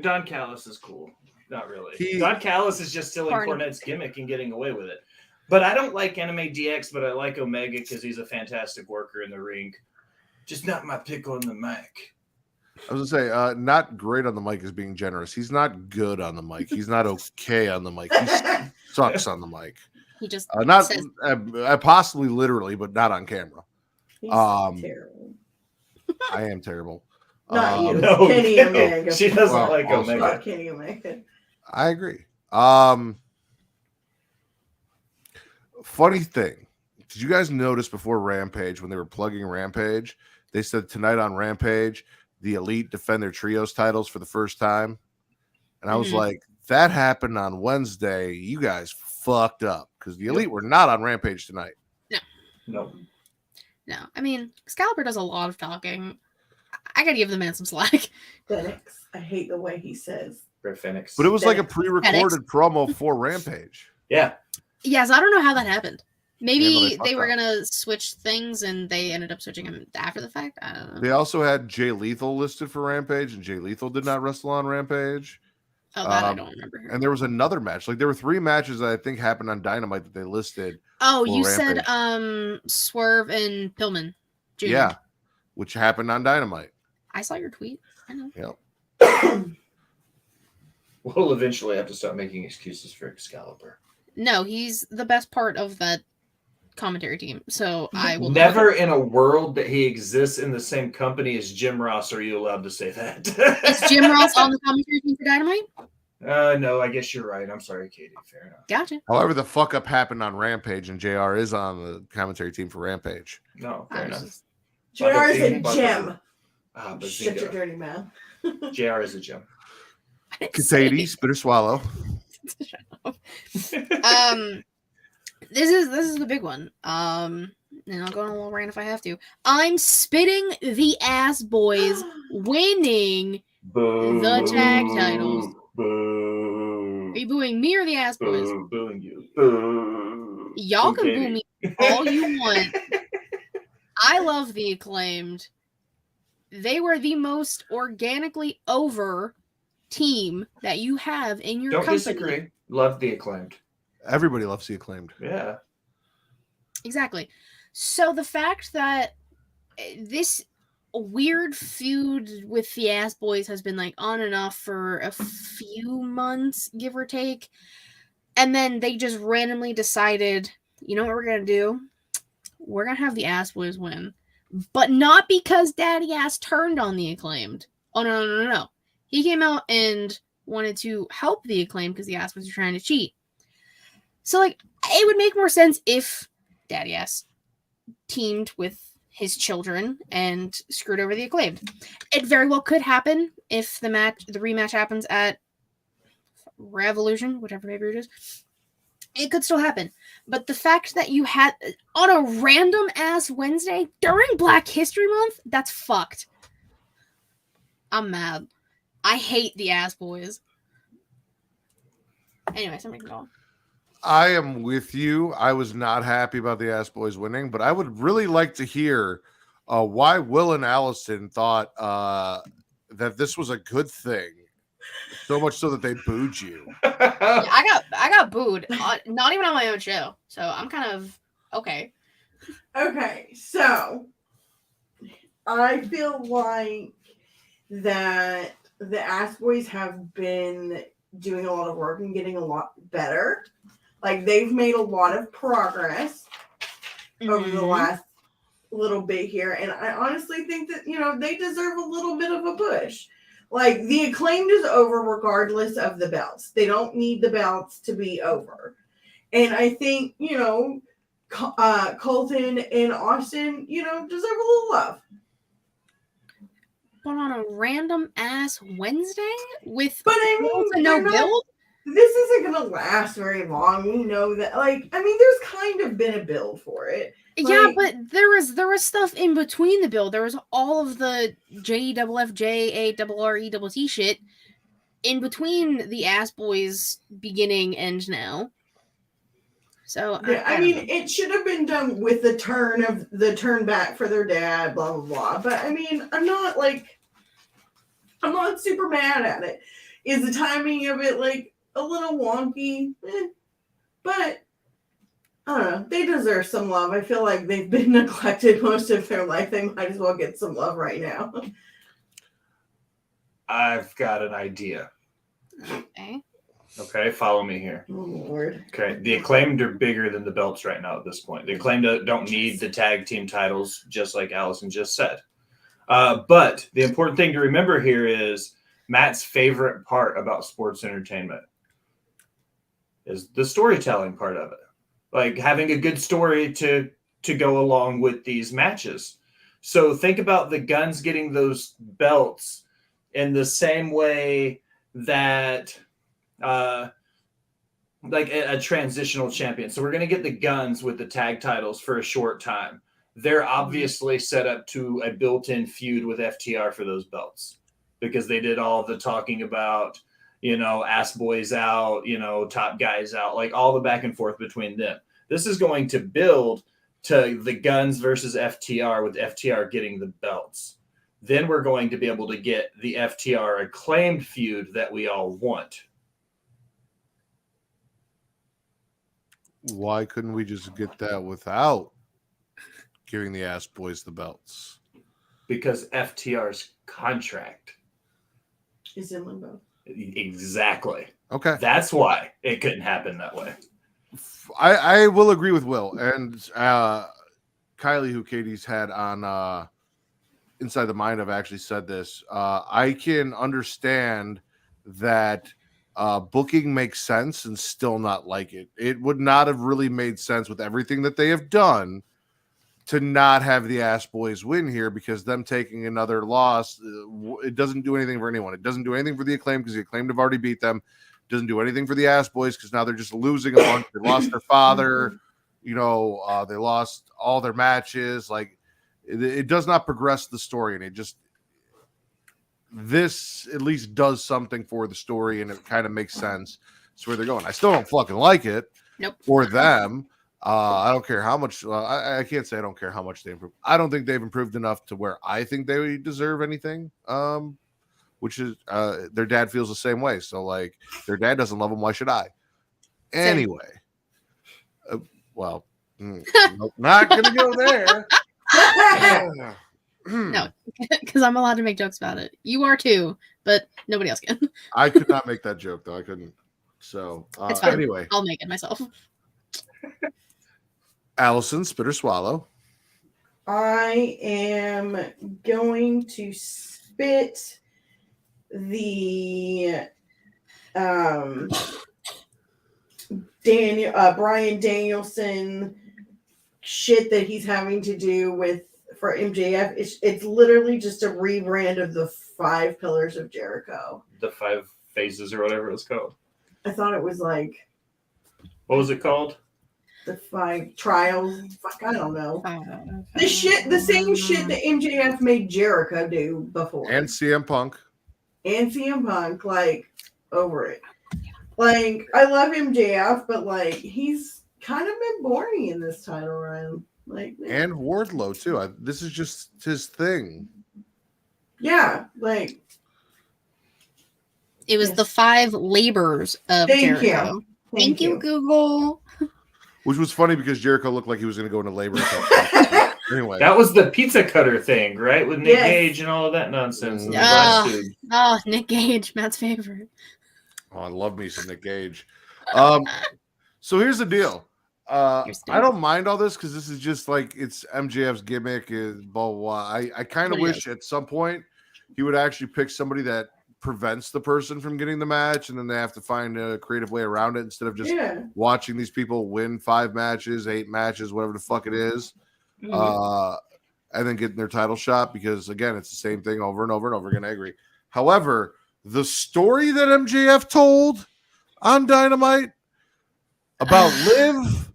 Don Callis is cool. Not really. Don Callis is just stealing Cornette's gimmick and getting away with it. But I don't like Anime DX, but I like Omega because he's a fantastic worker in the ring. Just not my pick on the mic. I was going to say, not great on the mic is being generous. He's not good on the mic. He's not okay on the mic. He sucks on the mic. He just says... possibly literally, but not on camera. He's terrible. I am terrible. Not you. No, Kenny Omega. She doesn't like Omega. Not Kenny Omega. I agree. Funny thing. Did you guys notice before Rampage, when they were plugging Rampage, they said tonight on Rampage, the Elite defend their trios titles for the first time? And I was like, that happened on Wednesday. You guys fucked up because the Elite were not on Rampage tonight. No. I mean, Excalibur does a lot of talking. I gotta give the man some slack. Phoenix. I hate the way he says. Red Phoenix. But it was like a pre-recorded promo for Rampage. Yeah. Yes, I don't know how that happened. Maybe fucked they were up. gonna switch things and they ended up switching him after the fact. I don't know. They also had Jay Lethal listed for Rampage, and Jay Lethal did not wrestle on Rampage. Oh, that I don't remember. And there was another match. Like there were 3 matches that I think happened on Dynamite that they listed. Oh, for you Rampage. said Swerve and Pillman Jr. Yeah, which happened on Dynamite. I saw your tweet. I know. Yep. We'll eventually have to stop making excuses for Excalibur. No, he's the best part of that commentary team. So I will Never in a world that he exists in the same company as Jim Ross are you allowed to say that. Is Jim Ross on the commentary team for Dynamite? No, I guess you're right. I'm sorry, Katie. Fair enough. Gotcha. However, the fuck up happened on Rampage, and JR is on the commentary team for Rampage. No, fair enough. JR is a gem. But Shut your dirty mouth. JR is a gem. Katie, spit or swallow. Shut up. This is the big one. And I'll go on a little rant if I have to. I'm spitting the ass boys winning the tag titles. Boo. Are you booing me or the ass boys? Booing you. Boo. Y'all can Katie. boo me all you want. I love the Acclaimed. They were the most organically over team that you have in your Don't company. disagree. Love the Acclaimed. Everybody loves the Acclaimed. Yeah. Exactly. So the fact that this weird feud with the ass boys has been like on and off for a few months, give or take, and then they just randomly decided, you know what we're gonna do? We're gonna have the ass boys win, but not because Daddy Ass turned on the Acclaimed. Oh no. He came out and wanted to help the Acclaimed because the ass boys were trying to cheat. So like it would make more sense if Daddy Ass teamed with his children and screwed over the Acclaimed. It very well could happen if the rematch happens at Revolution, whichever pay-per-view it is. It could still happen. But the fact that you had on a random ass Wednesday during Black History Month, that's fucked. I'm mad. I hate the ass boys. Anyway, somebody can go on. I am with you. I was not happy about the Ass Boys winning, but I would really like to hear why Will and Allison thought that this was a good thing, so much so that they booed you. Yeah, I got booed, not even on my own show. So I'm kind of okay. Okay, so I feel like that the Ass Boys have been doing a lot of work and getting a lot better. Like they've made a lot of progress over the last little bit here. And I honestly think that, they deserve a little bit of a push. Like the Acclaimed is over regardless of the belts. They don't need the belts to be over. And I think, Colton and Austin, deserve a little love. But on a random ass Wednesday with no build? This isn't going to last very long. We know that. There's kind of been a build for it. Yeah, but there was stuff in between the build. There was all of the JFFJARRETT shit in between the Ass Boys beginning and now. So yeah, it should have been done with the turn back for their dad, blah blah blah. But I'm not super mad at it. Is the timing of it a little wonky? But I don't know. They deserve some love. I feel like they've been neglected most of their life. They might as well get some love right now. I've got an idea. Okay, follow me here. Oh, Lord. Okay, the Acclaimed are bigger than the belts right now at this point. The Acclaimed don't need the tag team titles, just like Allison just said. But the important thing to remember here is Matt's favorite part about sports entertainment is the storytelling part of it. Like having a good story to go along with these matches. So think about the Guns getting those belts in the same way that like a transitional champion. So we're going to get the Guns with the tag titles for a short time. They're obviously set up to a built-in feud with FTR for those belts because they did all the talking about, ass boys out, top guys out, like all the back and forth between them. This is going to build to the Guns versus FTR, with FTR getting the belts. Then we're going to be able to get the FTR acclaimed feud that we all want. Why couldn't we just get that without giving the ass boys the belts? Because FTR's contract is in limbo. Exactly. Okay. That's why it couldn't happen that way. I will agree with Will and Kylie, who Katie's had on Inside the Mind. I've actually said this. I can understand that booking makes sense and still not like it. It would not have really made sense with everything that they have done to not have the ass boys win here, because them taking another loss, it doesn't do anything for anyone. It doesn't do anything for the Acclaimed because the Acclaimed have already beat them. It doesn't do anything for the ass boys because now they're just losing a bunch. They lost their father. They lost all their matches. Like, it does not progress the story, and this at least does something for the story, and it kind of makes sense. It's where they're going. I still don't fucking like it. Nope. For them. I don't care how much. I can't say I don't care how much they improve. I don't think they've improved enough to where I think they deserve anything. Which is their dad feels the same way. So, like, their dad doesn't love them. Why should I? Anyway, nope, not gonna go there. No, because I'm allowed to make jokes about it. You are too, but nobody else can. I could not make that joke though. I couldn't. So It's fine. Anyway, I'll make it myself. Allison, spit or swallow? I am going to spit the Bryan Danielson shit that he's having to do for MJF. It's literally just a rebrand of the 5 pillars of Jericho. The 5 phases or whatever it was called. I thought it was like, what was it called? The 5 trials. Fuck, I don't know. The same shit that MJF made Jericho do before. And CM Punk. Like, over it. Like, I love MJF, but like, he's kind of been boring in this title run. Like, and Wardlow too. This is just his thing. Yeah, like, it was the 5 labors of Jericho. Thank you, Google. Which was funny because Jericho looked like he was going to go into labor. Anyway, that was the pizza cutter thing, right? With Nick Gage and all of that nonsense. Nick Gage, Matt's favorite. Oh, I love me some Nick Gage. So here's the deal. I don't mind all this because this is just like, it's MJF's gimmick, is blah, blah, blah. I kind of wish at some point he would actually pick somebody that prevents the person from getting the match, and then they have to find a creative way around it instead of just watching these people win 5 matches, 8 matches, whatever the fuck it is, and then getting their title shot, because again, it's the same thing over and over and over again. I agree. However, the story that MJF told on Dynamite about Liv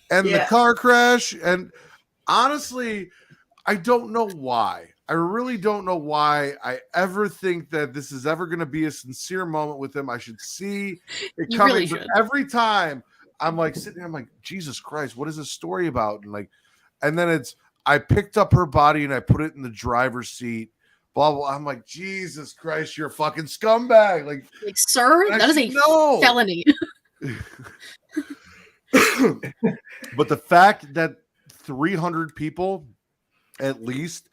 and the car crash, and honestly, I don't know why. I really don't know why I ever think that this is ever going to be a sincere moment with him. I should see it coming. Really should. Every time I'm like sitting there, I'm like, Jesus Christ, what is this story about? And then it's, I picked up her body and I put it in the driver's seat. Blah, blah. I'm like, Jesus Christ, you're a fucking scumbag. Like sir, that is a felony. But the fact that 300 people at least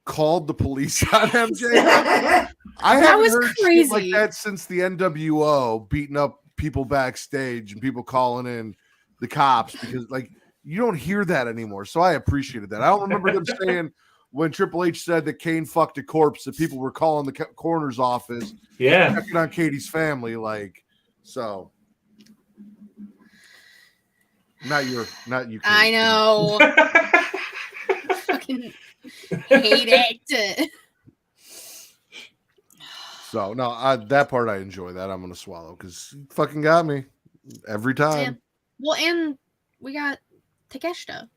called the police on MJ. I haven't heard shit like that since the NWO beating up people backstage and people calling in the cops, because like you don't hear that anymore. So I appreciated that. I don't remember them saying when Triple H said that Kane fucked a corpse that people were calling the coroner's office, checking on Katie's family. Like, so not you. Katie. I know. Fucking hate it. So no, that part I enjoy. That I'm gonna swallow because fucking got me every time. Yeah. Well, and we got Takeshita.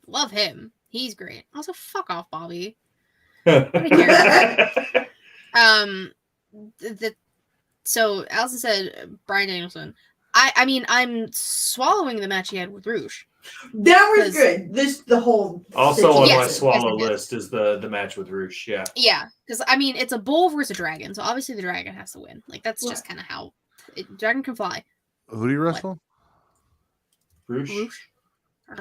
Love him. He's great. Also, fuck off, Bobby. So Allison said Bryan Danielson. I mean, I'm swallowing the match he had with Rouge. That was 'Cause- good. The whole Also on my Yes, swallow yes. list is the match with Rouge. Yeah. Yeah, because I mean, it's a bull versus a dragon, so obviously the dragon has to win. Like that's just kind of how dragon can fly. Who do you wrestle? Rouge. Rouge.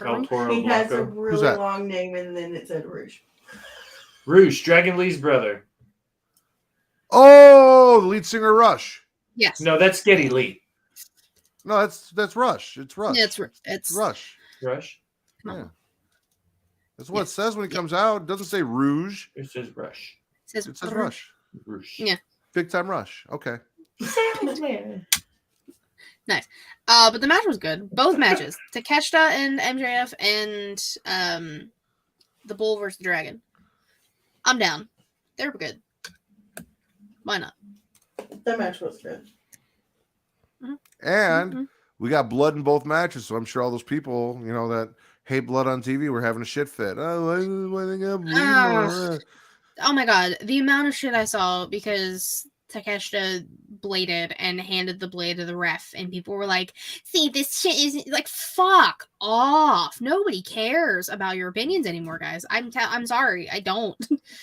El Toro He has a Blanco. really that? long name, and then it said Rouge. Rouge, Dragon Lee's brother. Oh, the lead singer Rush. Yes. No, that's Geddy Lee. No, that's Rush. It's Rush. Yeah, it's Rush. Rush. Come on. Yeah. That's what Yes. it says when it comes out. It doesn't say Rouge. It says Rush. It It says Rush. Rouge. Yeah. Big time Rush. Okay. Nice. But the match was good. Both matches. Takeshita and MJF and the bull versus the dragon. I'm down. They were good. Why not? That match was good. And Mhm. we got blood in both matches, so I'm sure all those people, that hate blood on TV were having a shit fit. Oh, why they got bleed? Oh my god, the amount of shit I saw because Takeshita bladed and handed the blade to the ref, and people were like, "See, this shit is like fuck off. Nobody cares about your opinions anymore, guys. I'm sorry, I don't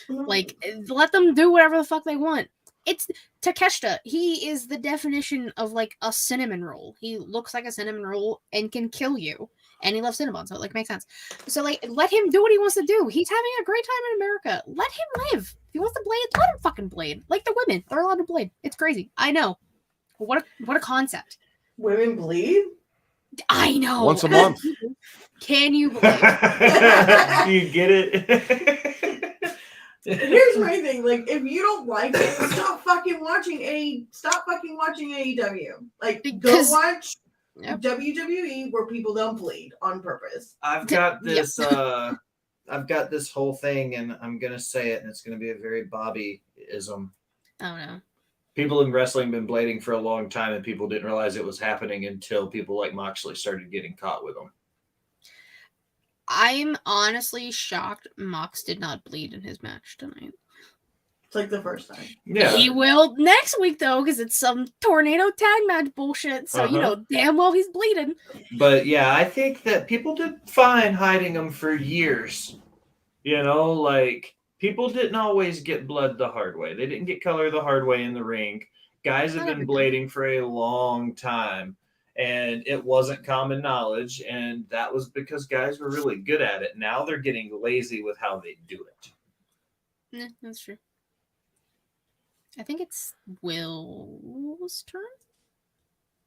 like let them do whatever the fuck they want." It's Takeshita. He is the definition of like a cinnamon roll. He looks like a cinnamon roll and can kill you. And he loves Cinnabon, so it like makes sense. So like let him do what he wants to do. He's having a great time in America. Let him live. If he wants to blade, let him fucking blade. Like the women. They're allowed to blade. It's crazy. I know. What a concept. Women bleed? I know. Once a month. Can you believe? You get it? Here's my thing. Like, if you don't like it, stop fucking watching AEW. Like, Because- go watch Yep. WWE where people don't bleed on purpose. I've got this I've got this whole thing, and I'm gonna say it, and it's gonna be a very Bobby-ism. Oh no. People in wrestling been blading for a long time, and people didn't realize it was happening until people like Moxley started getting caught with them. I'm honestly shocked Mox did not bleed in his match tonight. It's like the first time. Yeah. He will next week though, because it's some tornado tag match bullshit. So you know damn well he's bleeding. But yeah, I think that people did fine hiding them for years. Like people didn't always get blood the hard way. They didn't get color the hard way in the ring. Guys have been blading for a long time, and it wasn't common knowledge, and that was because guys were really good at it. Now they're getting lazy with how they do it. Yeah, that's true. I think it's Will's turn.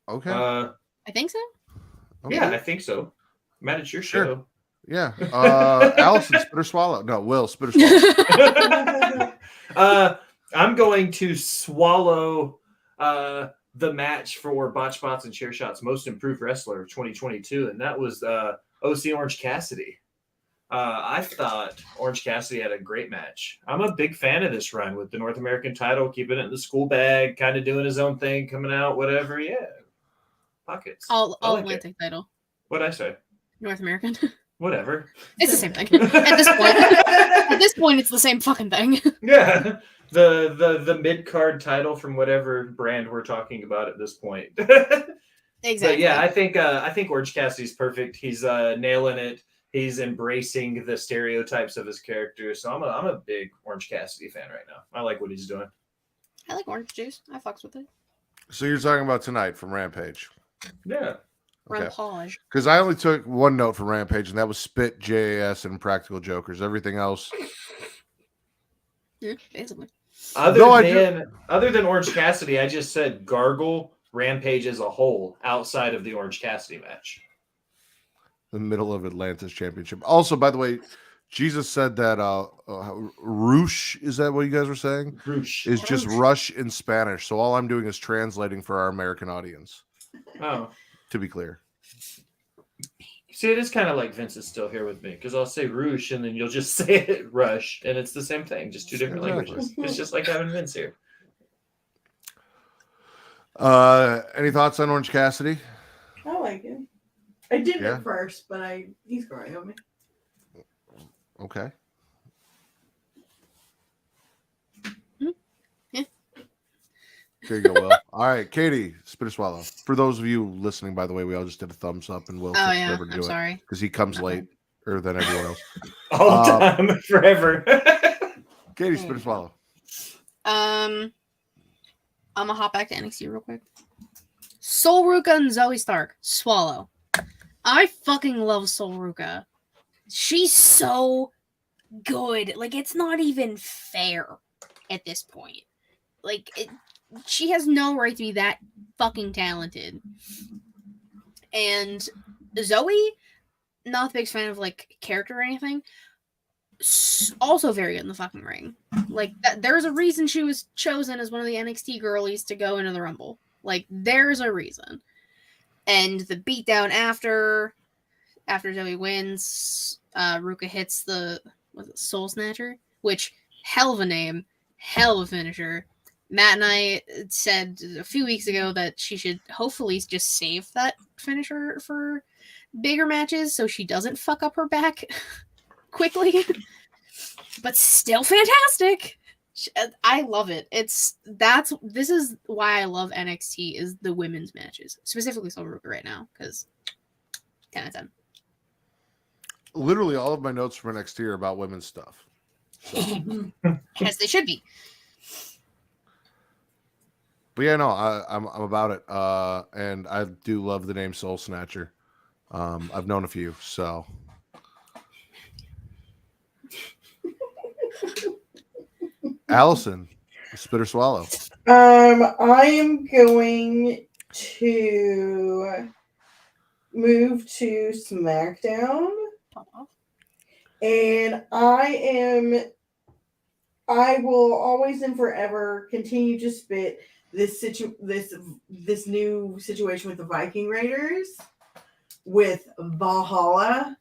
Okay. I think so. Okay. Yeah, I think so. Matt, it's your Sure. show. Yeah. Allison, spit or swallow. No, Will, spit or swallow. I'm going to swallow the match for Botch Bots and Chair Shots Most Improved Wrestler of 2022, and that was OC Orange Cassidy. I thought Orange Cassidy had a great match. I'm a big fan of this run with the North American title, keeping it in the school bag, kind of doing his own thing, coming out, whatever. Yeah. Pockets. All like Atlantic title. What'd I say? North American. Whatever. It's the same thing. At this point, it's the same fucking thing. Yeah. The mid-card title from whatever brand we're talking about at this point. Exactly. But yeah, I think Orange Cassidy's perfect. He's nailing it. He's embracing the stereotypes of his character. So I'm a big Orange Cassidy fan right now. I like what he's doing. I like orange juice. I fucks with it. So you're talking about tonight from Rampage. Yeah. Okay. Rampage. Because I only took one note from Rampage, and that was Spit, JAS, and Practical Jokers. Everything else. Yeah, basically. Other than Orange Cassidy, I just said gargle Rampage as a whole outside of the Orange Cassidy match. The middle of Atlantis Championship. Also, by the way, Jesus said that Roosh, is that what you guys were saying? Roosh. Is just rush in Spanish. So all I'm doing is translating for our American audience. Oh. To be clear. See, it is kind of like Vince is still here with me, because I'll say Roosh and then you'll just say it Rush, and it's the same thing, just two different languages. It's just like having Vince here. Any thoughts on Orange Cassidy? I like it. I didn't Yeah. at first, but he's growing on me. Okay. There you go, Will. All right, Katie, spit or swallow. For those of you listening, by the way, we all just did a thumbs up, and Will Oh took yeah, forever to I'm do it sorry. because he comes later than everyone else. All the time, forever. Katie, spit or swallow. I'm gonna hop back to NXT real quick. Sol Ruka and Zoe Stark. Swallow. I fucking love Sol Ruka. She's so good. Like, it's not even fair at this point. Like, she has no right to be that fucking talented. And Zoe, not the biggest fan of, like, character or anything, also very good in the fucking ring. Like, there's a reason she was chosen as one of the NXT girlies to go into the Rumble. Like, there's a reason. And the beatdown after Zoe wins, Ruka hits the Soul Snatcher, which, hell of a name, hell of a finisher. Matt and I said a few weeks ago that she should hopefully just save that finisher for bigger matches so she doesn't fuck up her back quickly. But still fantastic. I love it. This is why I love NXT is the women's matches, specifically Soul Ruka right now, because 10 out of 10. Literally, all of my notes from NXT are about women's stuff. So. As they should be. But yeah, no, I'm about it. And I do love the name Soul Snatcher. I've known a few, so. Allison, spit or swallow. I am going to move to SmackDown, and I will always and forever continue to spit this new situation with the Viking Raiders, with Valhalla,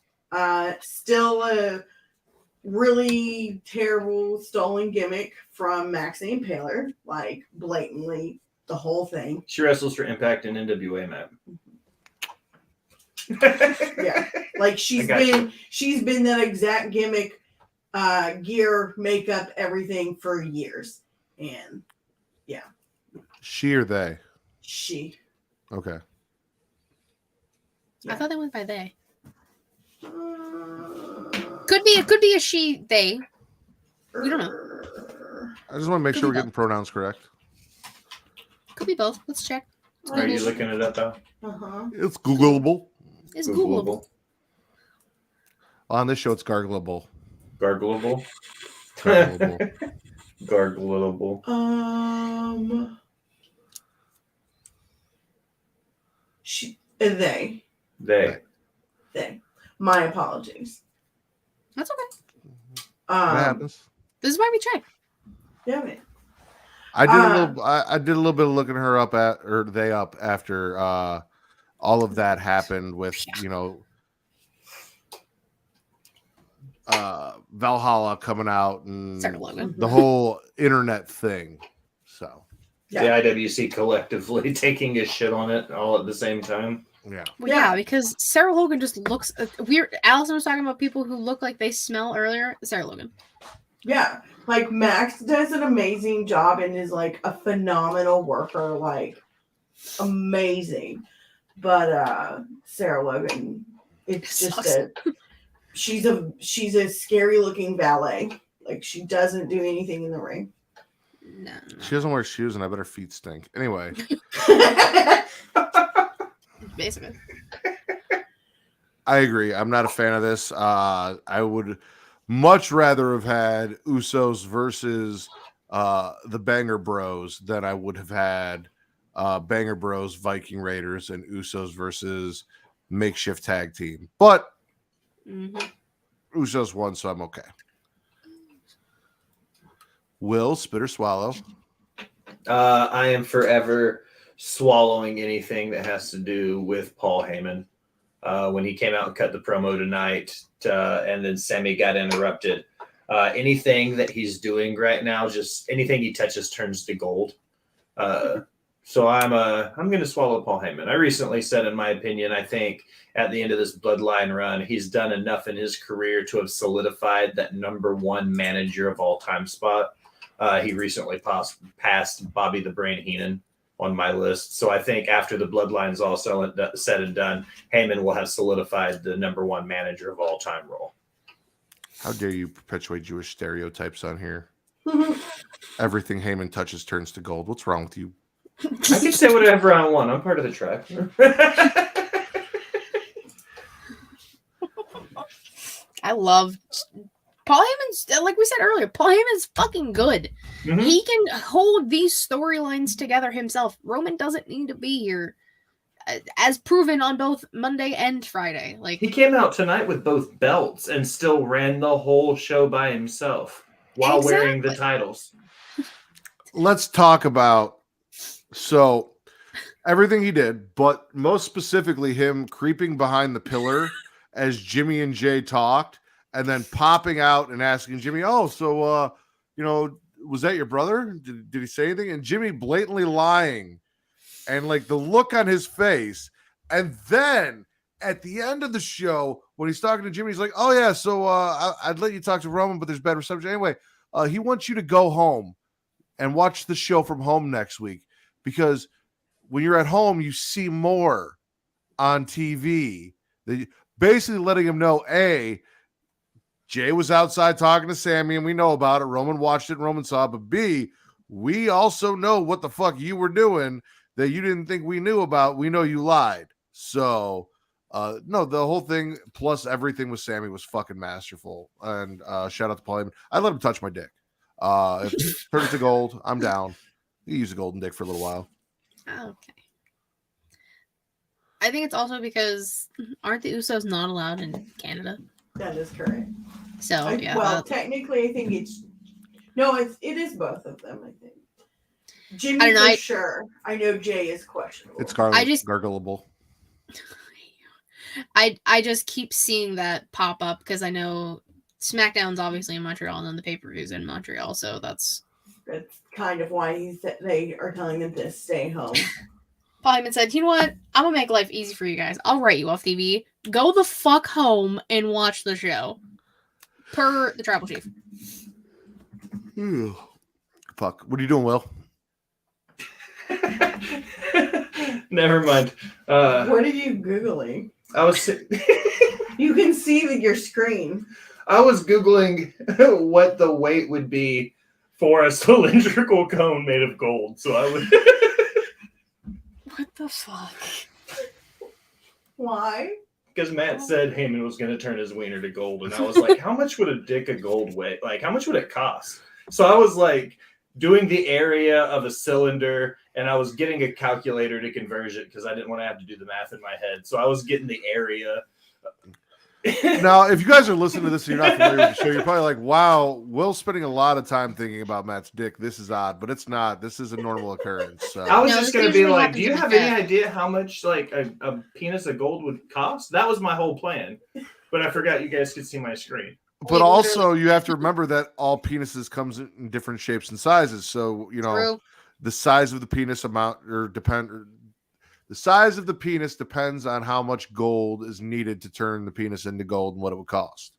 still a really terrible stolen gimmick from Maxine Paler, like blatantly the whole thing. She wrestles for Impact and NWA, Matt. Yeah, like she's been that exact gimmick, gear, makeup, everything for years, and yeah. She or they? She. Okay. Yeah. I thought they went by they. Could be a she, they. We don't know. I just want to make sure we're getting pronouns correct. Could be both. Let's check. Are you looking it up, though? It's Googleable. It's Googleable. On this show, it's Gargleable. Gargleable? Gargleable. Gargleable. They. My apologies. That's okay. What happens? This is why we check. Damn it. I did a little bit of looking her up after all of that happened with Valhalla coming out and the whole internet thing. So the IWC collectively taking a shit on it all at the same time. Yeah. Well, yeah, because Sarah Logan just looks weird. Allison was talking about people who look like they smell earlier. Sarah Logan. Yeah, like Max does an amazing job and is like a phenomenal worker, like amazing. But Sarah Logan, it's just she's a scary looking valet. Like she doesn't do anything in the ring. No. She doesn't wear shoes, and I bet her feet stink. Anyway. Basically. I agree. I'm not a fan of this. I would much rather have had Usos versus the Banger Bros than I would have had Banger Bros, Viking Raiders, and Usos versus makeshift tag team. But Usos won, so I'm okay. Will, spit or swallow? I am forever swallowing anything that has to do with Paul Heyman. When he came out and cut the promo tonight, and then Sammy got interrupted. Anything that he's doing right now, just anything he touches turns to gold. So I'm going to swallow Paul Heyman. I recently said, in my opinion, I think at the end of this Bloodline run, he's done enough in his career to have solidified that number one manager of all time spot. He recently passed Bobby the Brain Heenan on my list. So I think after the bloodline's all said and done, Heyman will have solidified the #1 manager of all time role. How dare you perpetuate Jewish stereotypes on here? Everything Heyman touches turns to gold. What's wrong with you? I can say whatever I want. I'm part of the tribe. I love Paul Heyman's, like we said earlier, Paul Heyman's fucking good. Mhm. He can hold these storylines together himself. Roman doesn't need to be here, as proven on both Monday and Friday. Like, He came out tonight with both belts and still ran the whole show by himself while wearing the titles. Let's talk about everything he did, but most specifically him creeping behind the pillar as Jimmy and Jay talked, and then popping out and asking Jimmy, "Oh, so was that your brother? Did he say anything?" And Jimmy blatantly lying, and like the look on his face. And then at the end of the show, when he's talking to Jimmy, he's like, "Oh yeah, so I'd let you talk to Roman, but there's bad reception anyway. He wants you to go home and watch the show from home next week, because when you're at home, you see more on TV." Basically letting him know, A, Jay was outside talking to Sammy and we know about it. Roman watched it and Roman saw it. But B, we also know what the fuck you were doing that you didn't think we knew about. We know you lied. So, no, the whole thing plus everything with Sammy was fucking masterful. And shout out to Paul Heyman. I let him touch my dick. If it turns to gold, I'm down. You use a golden dick for a little while. okay. I think it's also because aren't the Usos not allowed in Canada? That is correct. So yeah. Well, technically, I think it is both of them. I think Jimmy I don't know, for sure. I know Jay is questionable. It's gargleable. I just keep seeing that pop up because I know SmackDown's obviously in Montreal and then the pay-per-view's in Montreal, so that's kind of why they are telling them to stay home. Paul Heyman said, "You know what? I'm gonna make life easy for you guys. I'll write you off TV. Go the fuck home and watch the show." Per the tribal chief. Fuck. What are you doing, Will? Never mind. What are you Googling? I was You can see your screen. I was Googling what the weight would be for a cylindrical cone made of gold. So I would. What the fuck? Why? Because Matt said Heyman was going to turn his wiener to gold, and I was like, how much would a dick of gold weigh? Like, how much would it cost? So I was like doing the area of a cylinder, and I was getting a calculator to convert it because I didn't want to have to do the math in my head. So I was getting the area. Now, if you guys are listening to this and you're not familiar with the show, you're probably like, wow, Will's spending a lot of time thinking about Matt's dick. This is odd, but it's not. This is a normal occurrence. So I was No, just this going to be usually like, do you happens have with any that. idea how much like a penis of gold would cost? That was my whole plan. But I forgot you guys could see my screen. but also you have to remember that all penises comes in different shapes and sizes. So, True. the size of the penis the size of the penis depends on how much gold is needed to turn the penis into gold and what it would cost.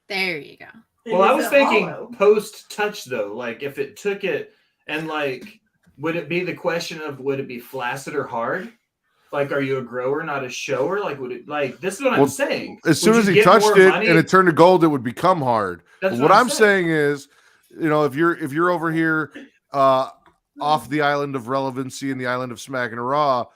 There you go. Well, I Is was it thinking hollow? post-touch, though. Like, if it took it and, like, would it be the question of would it be flaccid or hard? Like, are you a grower, not a shower? Like, would it, like, this is what I'm saying. As soon Would as you he get touched more it money? and it turned to gold, it would become hard. That's But what I'm saying is, if you're over here off the island of relevancy and the island of Smackin It Raw,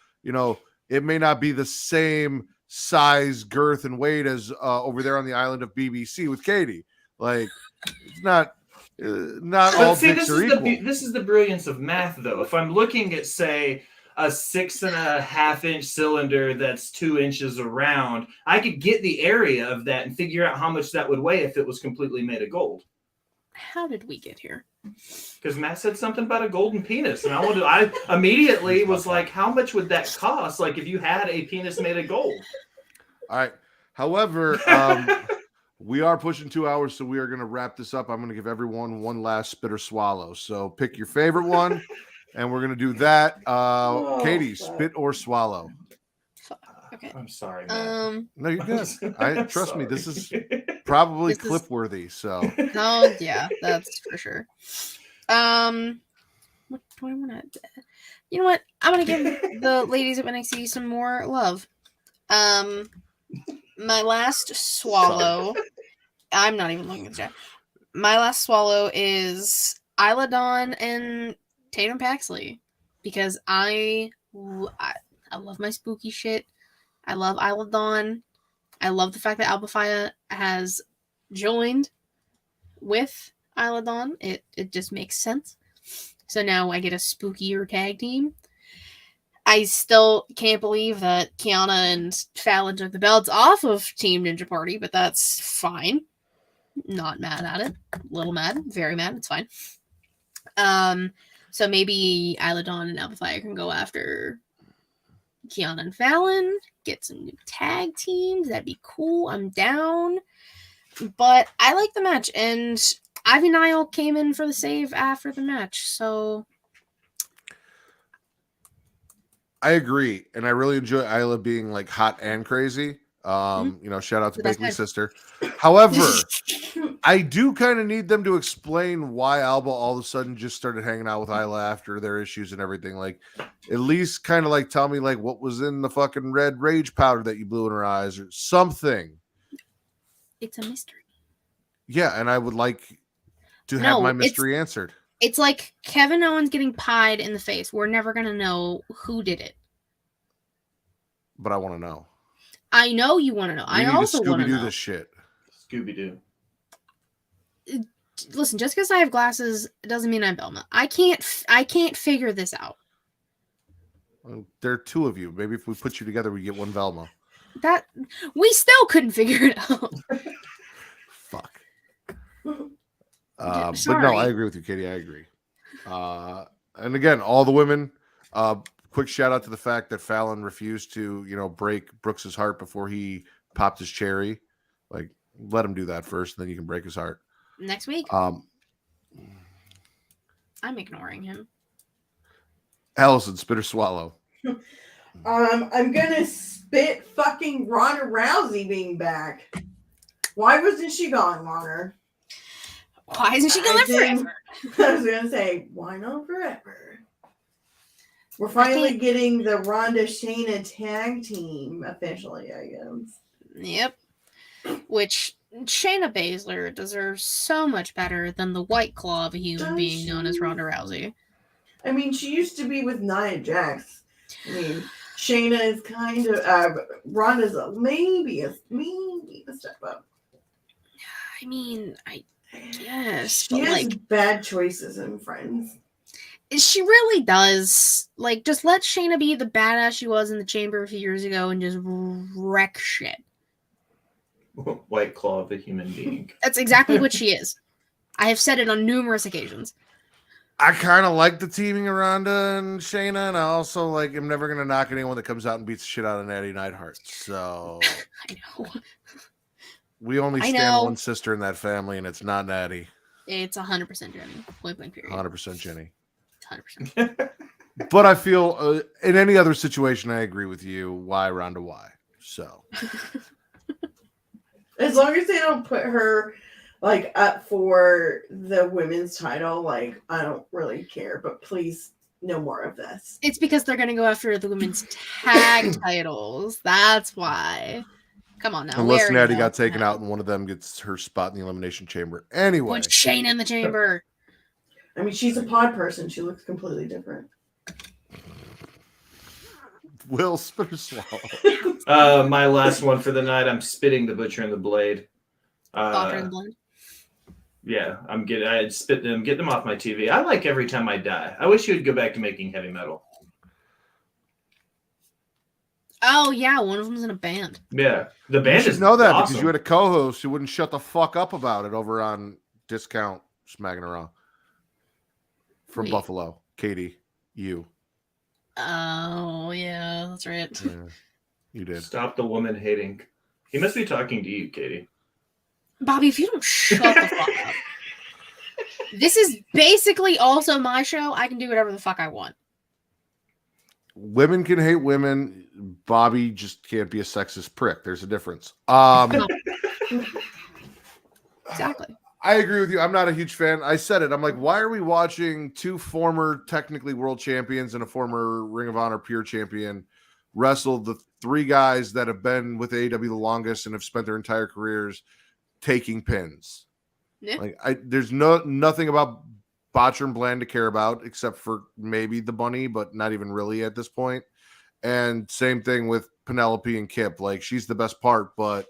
it may not be the same size, girth, and weight as over there on the island of BBC with Katie. Like, it's not all see, dicks are equal. this is the brilliance of math, though. If I'm looking at, say, a 6.5-inch cylinder that's 2 inches around, I could get the area of that and figure out how much that would weigh if it was completely made of gold. How did we get here? Because Matt said something about a golden penis, and I immediately was like, how much would that cost? Like, if you had a penis made of gold. All right. However, we are pushing 2 hours, so we are going to wrap this up. I'm going to give everyone one last spit or swallow. So pick your favorite one, and we're going to do that. Katie, spit or swallow? Okay. I'm sorry, Matt. No, you're good. Trust me, this is Sorry. probably This is- clip worthy. So Oh yeah, that's for sure. What do I want to? You know what? I'm gonna give the ladies of NXT some more love. My last swallow. I'm not even looking at the chat. My last swallow is Isla Dawn and Tatum Paxley because I love my spooky shit. I love Isla Dawn. I love the fact that Alba Fyre has joined with Isla Dawn. It just makes sense. So now I get a spookier tag team. I still can't believe that Kiana and Fallon took the belts off of Team Ninja Party, but that's fine. Not mad at it. A little mad. Very mad. It's fine. So maybe Isla Dawn and Alba Fyre can go after Kiana and Fallon. Get some new tag teams. That'd be cool. I'm down. But I like the match. And Ivy Nile came in for the save after the match. So I agree, and I really enjoy Isla being like hot and crazy. Shout out to Bakley's sister. However, I do kind of need them to explain why Alba all of a sudden just started hanging out with Isla after their issues and everything. Like, at least kind of like tell me like what was in the fucking red rage powder that you blew in her eyes or something. It's a mystery. Yeah, and I would like to have my mystery answered. It's like Kevin Owens getting pied in the face. We're never going to know who did it. But I want to know. I know you want to know. I also want to know. Scooby-Doo this shit. Scooby-Doo. Listen, just because I have glasses doesn't mean I'm Velma. I can't figure this out. Well, there are two of you. Maybe if we put you together, we get one Velma. That we still couldn't figure it out. Fuck. But no, I agree with you, Katie. I agree. And again, all the women. Quick shout out to the fact that Fallon refused to, break Brooks's heart before he popped his cherry. Like, let him do that first, and then you can break his heart. Next week. I'm ignoring him. Allison, spit or swallow. I'm gonna spit fucking Ronda Rousey being back. Why wasn't she gone longer? Why isn't she gone forever? I was gonna say, why not forever? We're finally getting the Ronda Shayna tag team officially, I guess. Yep. Which Shayna Baszler deserves so much better than the white claw of a human being known as Ronda Rousey. I mean, she used to be with Nia Jax. I mean, Shayna is kind of Ronda's maybe a step up. I mean, I guess she has bad choices in Friends. She really does. Like, just let Shayna be the badass she was in the Chamber a few years ago and just wreck shit. White claw of a human being. That's exactly what she is. I have said it on numerous occasions. I kind of like the teaming of Ronda and Shayna, and I also am never going to knock anyone that comes out and beats the shit out of Natty Neidhart. So I know. We only stand one sister in that family, and it's not Natty. It's 100% Jenny. Point blank period. 100% Jenny. 100%. But I feel in any other situation, I agree with you. Why Ronda? Why? So as long as they don't put her up for the women's title, I don't really care. But please, no more of this. It's because they're going to go after the women's tag titles. That's why. Come on now. Unless Natty got taken out and one of them gets her spot in the Elimination Chamber. Anyway. Put Shayna in the chamber. I mean, she's a pod person. She looks completely different. Will spit or swallow? My last one for the night. I'm spitting the Butcher and the Blade. Doctor and the Blade. Yeah, I'm getting them off my TV. I like Every Time I Die. I wish you would go back to making heavy metal. Oh yeah, one of them's in a band. Yeah, the band is know that awesome. because you had a co-host who wouldn't shut the fuck up about it over on Discount Smackin It Raw from Buffalo. Katie, you. Oh yeah, that's right. Yeah, you did. Stop the woman hating. He must be talking to you, Katie. Bobby, if you don't shut the fuck up. This is basically also my show. I can do whatever the fuck I want. Women can hate women. Bobby just can't be a sexist prick. There's a difference. Exactly. I agree with you. I'm not a huge fan. I said it. I'm like, why are we watching two former technically world champions and a former Ring of Honor pure champion wrestle the three guys that have been with AEW the longest and have spent their entire careers taking pins? Yeah. Like, there's nothing about Botcher and Bland to care about except for maybe the bunny, but not even really at this point. And same thing with Penelope and Kip. Like, she's the best part, but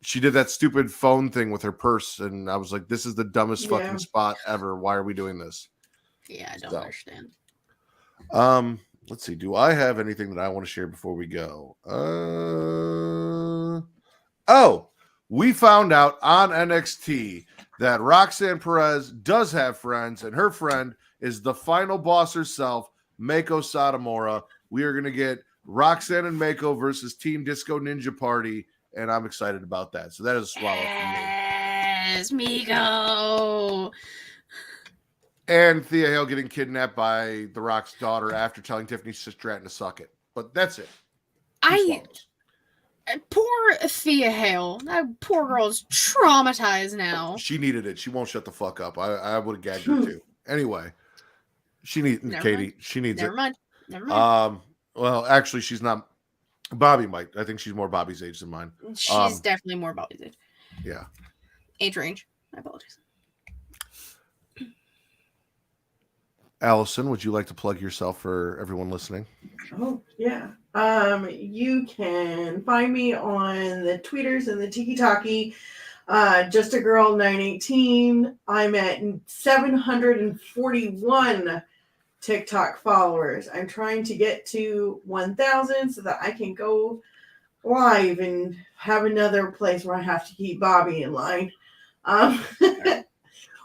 she did that stupid phone thing with her purse, and I was like, this is the dumbest fucking spot ever. Why are we doing this? Yeah, I don't understand. Let's see. Do I have anything that I want to share before we go? We found out on NXT that Roxanne Perez does have friends, and her friend is the final boss herself, Mako Satomura. We are going to get Roxanne and Mako versus Team Disco Ninja Party, and I'm excited about that. So that is a swallow for me. Yes, Miko. And Thea Hale getting kidnapped by The Rock's daughter after telling Tiffany Stratton to suck it. But that's it. Poor Thea Hale. That poor girl's traumatized now. She needed it. She won't shut the fuck up. I would have gagged her too. Anyway, she needs Katie. She needs Never it. mind. Well, actually, she's not. Bobby might. I think she's more Bobby's age than mine. She's definitely more Bobby's age. Yeah. Age range. I apologize. Allison, would you like to plug yourself for everyone listening? Oh, yeah. You can find me on the tweeters and the tiki-taki. Just a girl 918. I'm at 741 TikTok followers. I'm trying to get to 1,000 so that I can go live and have another place where I have to keep Bobby in line.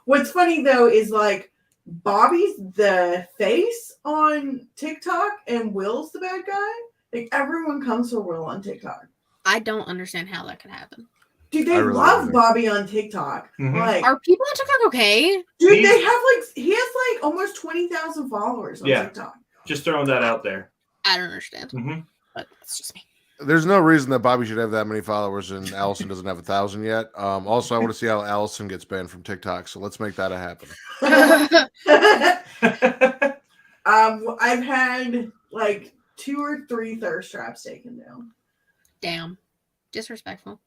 What's funny though is like Bobby's the face on TikTok and Will's the bad guy. Like everyone comes for Will on TikTok. I don't understand how that could happen. Dude, they really love Bobby on TikTok. Mm-hmm. Like, are people on TikTok okay? Dude, he has like almost 20,000 followers on TikTok. Just throwing that out there. I don't understand. Mm-hmm. But it's just me. There's no reason that Bobby should have that many followers and Allison doesn't have 1,000 yet. Also, I want to see how Allison gets banned from TikTok, so let's make that happen. I've had like 2 or 3 thirst traps taken down. Damn. Disrespectful.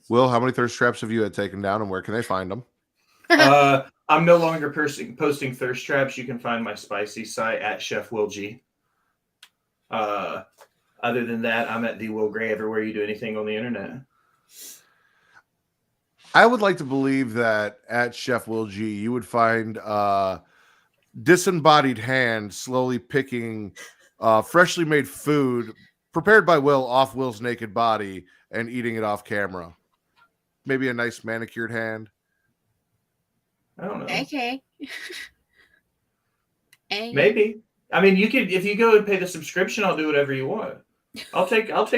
Will, how many thirst traps have you had taken down, and where can they find them? I'm no longer posting thirst traps. You can find my spicy site at Chef Will G. Other than that, I'm at the Will Gray everywhere you do anything on the internet. I would like to believe that at Chef Will G, you would find disembodied hand slowly picking freshly made food prepared by Will off Will's naked body and eating it off camera. Maybe a nice manicured hand. I don't know. Okay. Maybe. I mean, you could if you go and pay the subscription, I'll do whatever you want. I'll take I'm what's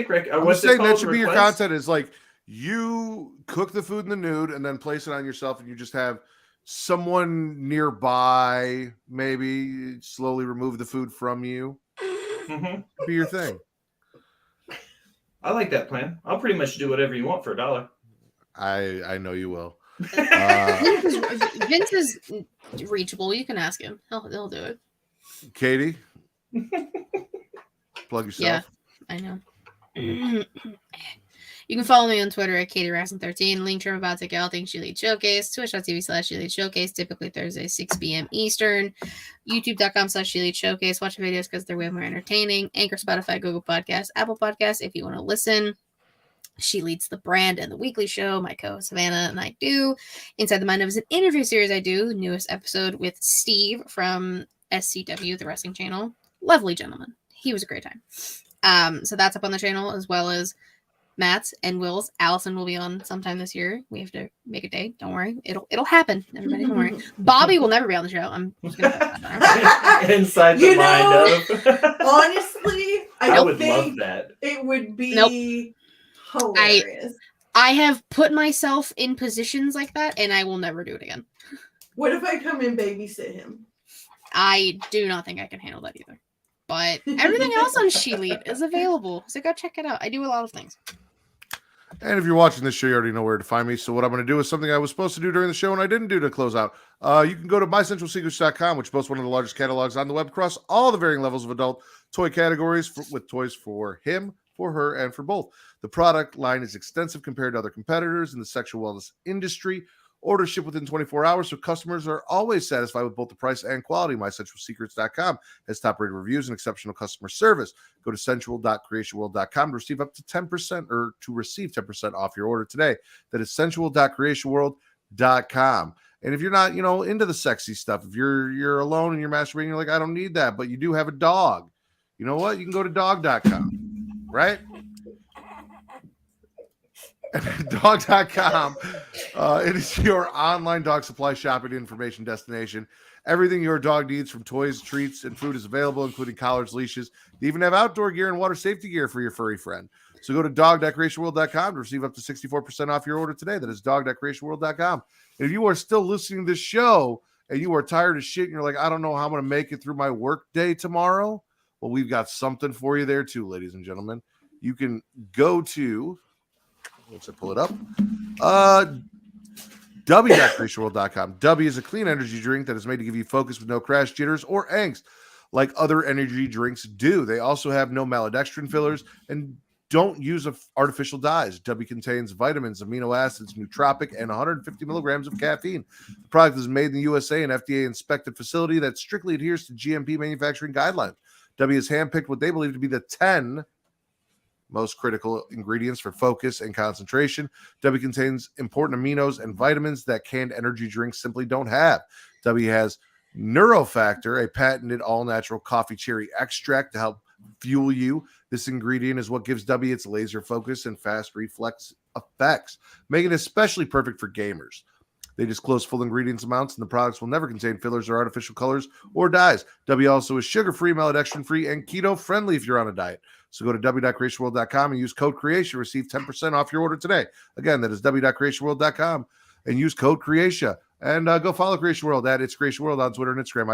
saying it called? that should be your content. Is like you cook the food in the nude and then place it on yourself, and you just have someone nearby maybe slowly remove the food from you. Mm-hmm. Be your thing. I like that plan. I'll pretty much do whatever you want for $1. I know you will. Vince is reachable. You can ask him. He'll do it. Katie, plug yourself. Yeah, I know. You can follow me on Twitter at KatieRaxon13. Link to about to get all things She Leads Showcase. Twitch.tv/She Leads Showcase. Typically Thursday, 6 p.m. Eastern. YouTube.com/She Leads Showcase. Watch the videos because they're way more entertaining. Anchor, Spotify, Google Podcasts, Apple Podcasts. If you want to listen. She leads the brand and the weekly show. My co-host Savannah and I do. Inside the Mind of is an interview series I do. Newest episode with Steve from SCW, the wrestling channel. Lovely gentleman. He was a great time. So that's up on the channel as well as Matt's and Will's. Allison will be on sometime this year. We have to make a date. Don't worry. It'll happen. Everybody, don't worry. Bobby will never be on the show. I'm just gonna inside the mind of. Honestly, I would love that. It would be hilarious. I have put myself in positions like that, and I will never do it again. What if I come and babysit him? I do not think I can handle that either. But everything else on She Lead is available, so go check it out. I do a lot of things. And if you're watching this show, you already know where to find me. So what I'm going to do is something I was supposed to do during the show and I didn't do to close out. You can go to mycentralsecrets.com, which boasts one of the largest catalogs on the web across all the varying levels of adult toy categories with toys for him, for her, and for both. The product line is extensive compared to other competitors in the sexual wellness industry. Orders ship within 24 hours, so customers are always satisfied with both the price and quality. MyCentralSecrets.com has top-rated reviews and exceptional customer service. Go to sensual.creationworld.com to receive up to 10% or to receive 10% off your order today. That is sensual.creationworld.com. And if you're not, into the sexy stuff, if you're alone and you're masturbating, you're like, I don't need that, but you do have a dog. You know what? You can go to dog.com, right? Dog.com. It is your online dog supply shopping information destination. Everything your dog needs, from toys, treats, and food, is available, including collars, leashes. They even have outdoor gear and water safety gear for your furry friend. So go to dog.creationworld.com to receive up to 64% off your order today. That is dog.creationworld.com. And if you are still listening to this show and you are tired of shit and you're like, I don't know how I'm going to make it through my work day tomorrow, well, we've got something for you there too, ladies and gentlemen. You can go to... Once I pull it up, w.creationworld.com. W is a clean energy drink that is made to give you focus with no crash, jitters, or angst like other energy drinks do. They also have no maltodextrin fillers and don't use artificial dyes. W contains vitamins, amino acids, nootropic, and 150 milligrams of caffeine. The product is made in the USA, an FDA-inspected facility that strictly adheres to GMP manufacturing guidelines. W has handpicked what they believe to be the 10 most critical ingredients for focus and concentration. W contains important aminos and vitamins that canned energy drinks simply don't have. W has Neurofactor, a patented all-natural coffee cherry extract to help fuel you. This ingredient is what gives W its laser focus and fast reflex effects, making it especially perfect for gamers. They disclose full ingredients amounts, and the products will never contain fillers or artificial colors or dyes. W also is sugar-free, maltodextrin-free, and keto-friendly if you're on a diet. So go to w.creationworld.com and use code CREATION to receive 10% off your order today. Again, that is w.creationworld.com and use code CREATION. And go follow Creation World at It's Creation World on Twitter and Instagram,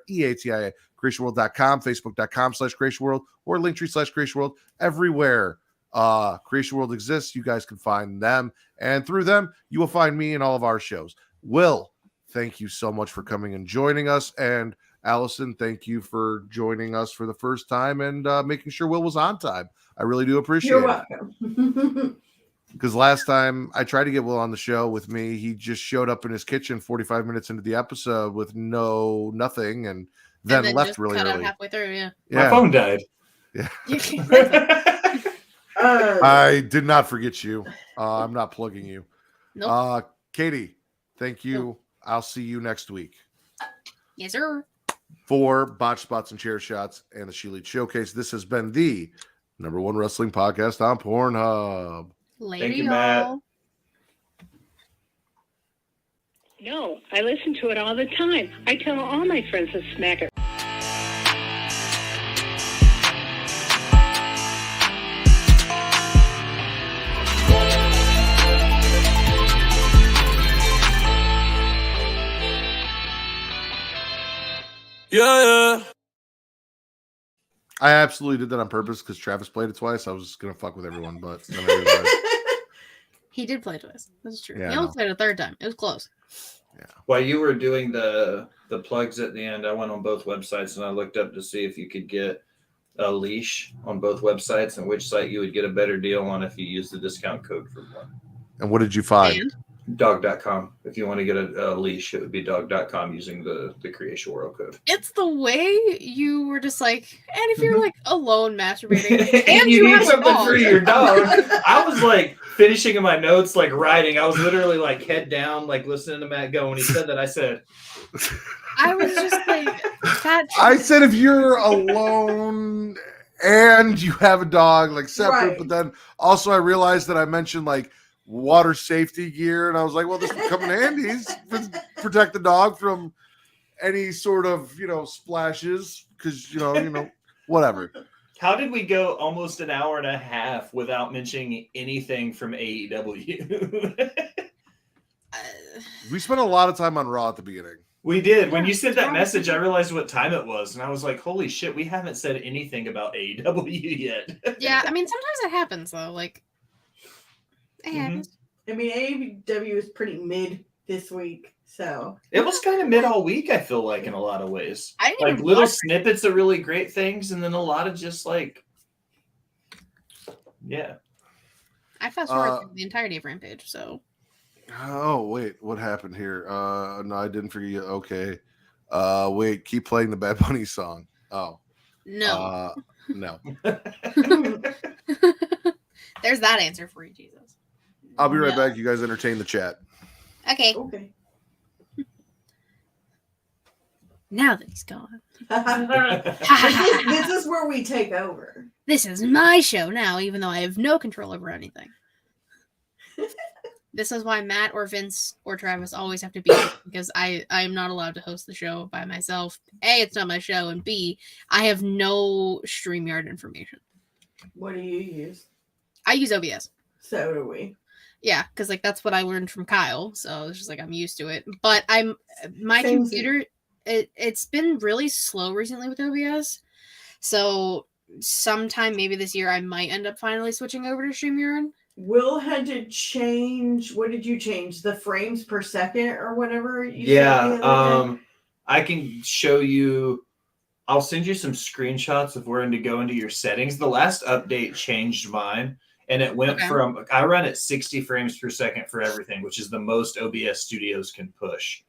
ITSCREATIA, creationworld.com, facebook.com/Creation World, or linktree/Creation World. Everywhere Creation World exists, you guys can find them. And through them, you will find me and all of our shows. Will, thank you so much for coming and joining us. And Allison, thank you for joining us for the first time and making sure Will was on time. I really do appreciate it. You're welcome. Because last time I tried to get Will on the show with me, he just showed up in his kitchen 45 minutes into the episode with nothing and then left really cut early. Out halfway through, yeah. My phone died. Yeah. Uh, I did not forget you. I'm not plugging you. Nope. Katie, thank you. Nope. I'll see you next week Yes, sir. for Botch Spots and Chair Shots and the She Lead Showcase. This has been the #1 wrestling podcast on Pornhub. Later, Thank you, Matt. y'all. No, I listen to it all the time. I tell all my friends to smack it. Yeah. I absolutely did that on purpose because Travis played it twice. I was just going to fuck with everyone, but then I realized. He did play twice. That's true. Yeah, He I almost know. played a third time. It was close. While you were doing the plugs at the end, I went on both websites and I looked up to see if you could get a leash on both websites and which site you would get a better deal on if you use the discount code for one. And what did you find? And Dog.com. If you want to get a leash, it would be dog.com using the Creation World code. it's the way you were just like, and if you're like alone masturbating and you need have a something dog. for your dog. I was like finishing in my notes, like writing. I was literally like head down, like listening to Matt go. When he said that, I said, I was just like, that. I said if you're alone and you have a dog, like separate, Right. but then also I realized that I mentioned like water safety gear, and I was like, well, this would come in handy to protect the dog from any sort of splashes, because whatever. how did we go almost an hour and a half without mentioning anything from AEW? We spent a lot of time on Raw at the beginning. We did. When you sent that message, I realized what time it was, and I was like, holy shit, we haven't said anything about AEW yet. Yeah, I mean, sometimes it happens though. Like, It happens. I mean, AEW is pretty mid this week, so It was kind of mid all week, I feel like, in a lot of ways. I didn't Like even little watch- snippets of really great things, and then a lot of just like, yeah. I fast forward through the entirety of Rampage, so. Oh wait, what happened here? No, I didn't forget. Okay, wait, keep playing the Bad Bunny song. Oh No. no. There's that answer for you, Jesus. I'll be right No. back. You guys entertain the chat. Okay. okay. Now that he's gone. This is where we take over. This is my show now, even though I have no control over anything. This is why Matt or Vince or Travis always have to be here, because I am not allowed to host the show by myself. A, it's not my show, and B, I have no StreamYard information. What do you use? I use OBS. So do we. Yeah, because like that's what I learned from Kyle, so it's just like I'm used to it. But my Same computer, it's been really slow recently with OBS, so sometime maybe this year I might end up finally switching over to StreamYard. Will had to change. What did you change? The frames per second or whatever? You said Yeah, the other day? I can show you. I'll send you some screenshots of where to go into your settings. The last update changed mine, and it went from I run at 60 frames per second for everything, which is the most OBS studios can push.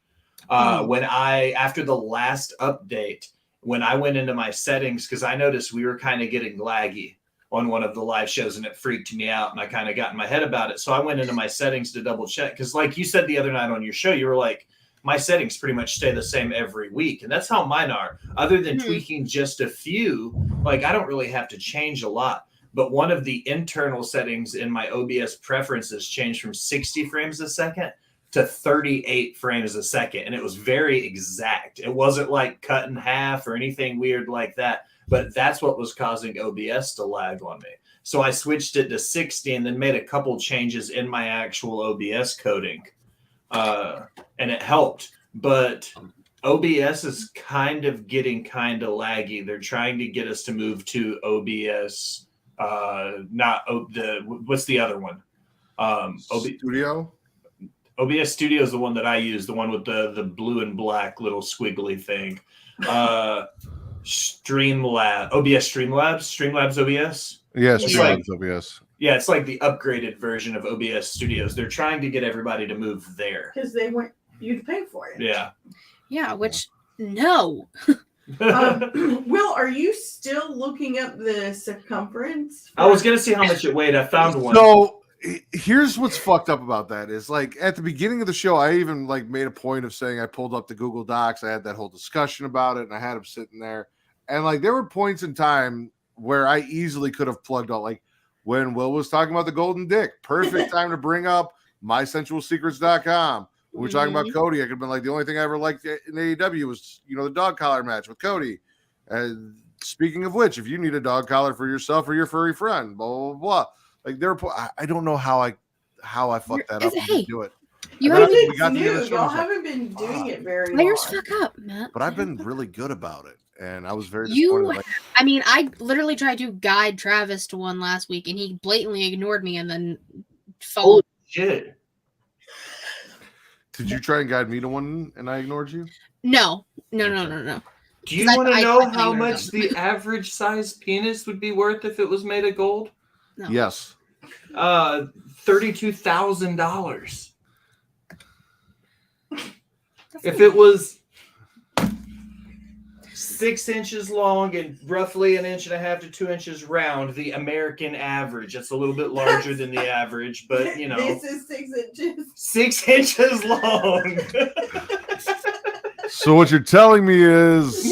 When after the last update, when I went into my settings, because I noticed we were kind of getting laggy on one of the live shows, and it freaked me out, and I kind of got in my head about it. So I went into my settings to double check, because like you said the other night on your show, you were like, my settings pretty much stay the same every week, and that's how mine are. Other than tweaking just a few, like I don't really have to change a lot. But one of the internal settings in my OBS preferences changed from 60 frames a second to 38 frames a second, and it was very exact. It wasn't like cut in half or anything weird like that. But that's what was causing OBS to lag on me. So I switched it to 60 and then made a couple changes in my actual OBS coding. And it helped. But OBS is kind of getting kind of laggy. They're trying to get us to move to OBS. What's the other one? Studio? OBS Studio is the one that I use, the one with the blue and black little squiggly thing. Streamlabs OBS. Yeah, It's Streamlabs OBS. Yeah, it's like the upgraded version of OBS Studios. They're trying to get everybody to move there. Because they want you to pay for it. Yeah. Yeah, which no. Will, are you still looking up the circumference? I was gonna see how much it weighed. I found one. So here's what's fucked up about that is like at the beginning of the show, I even like made a point of saying I pulled up the Google Docs. I had that whole discussion about it, and I had them sitting there. And like there were points in time where I easily could have plugged out, like when Will was talking about the golden dick. Perfect time to bring up mysensualsecrets.com. When we're talking about Cody, I could have been like, the only thing I ever liked in AEW was, the dog collar match with Cody. And speaking of which, if you need a dog collar for yourself or your furry friend, blah, blah, blah. Like I don't know how I fucked that up. Hey, do it. You haven't y'all haven't been doing it very long. Players fuck up, Matt. But I've been really good about it. And I was very disappointed. I mean, I literally tried to guide Travis to one last week, and he blatantly ignored me and then followed. Oh, shit. Did you try and guide me to one and I ignored you? No. Do you want to know how much the average size penis would be worth if it was made of gold? No. Yes. $32,000. If it was 6 inches long and roughly 1.5 to 2 inches round, the American average. It's a little bit larger than the average, but This is 6 inches. 6 inches long. So what you're telling me is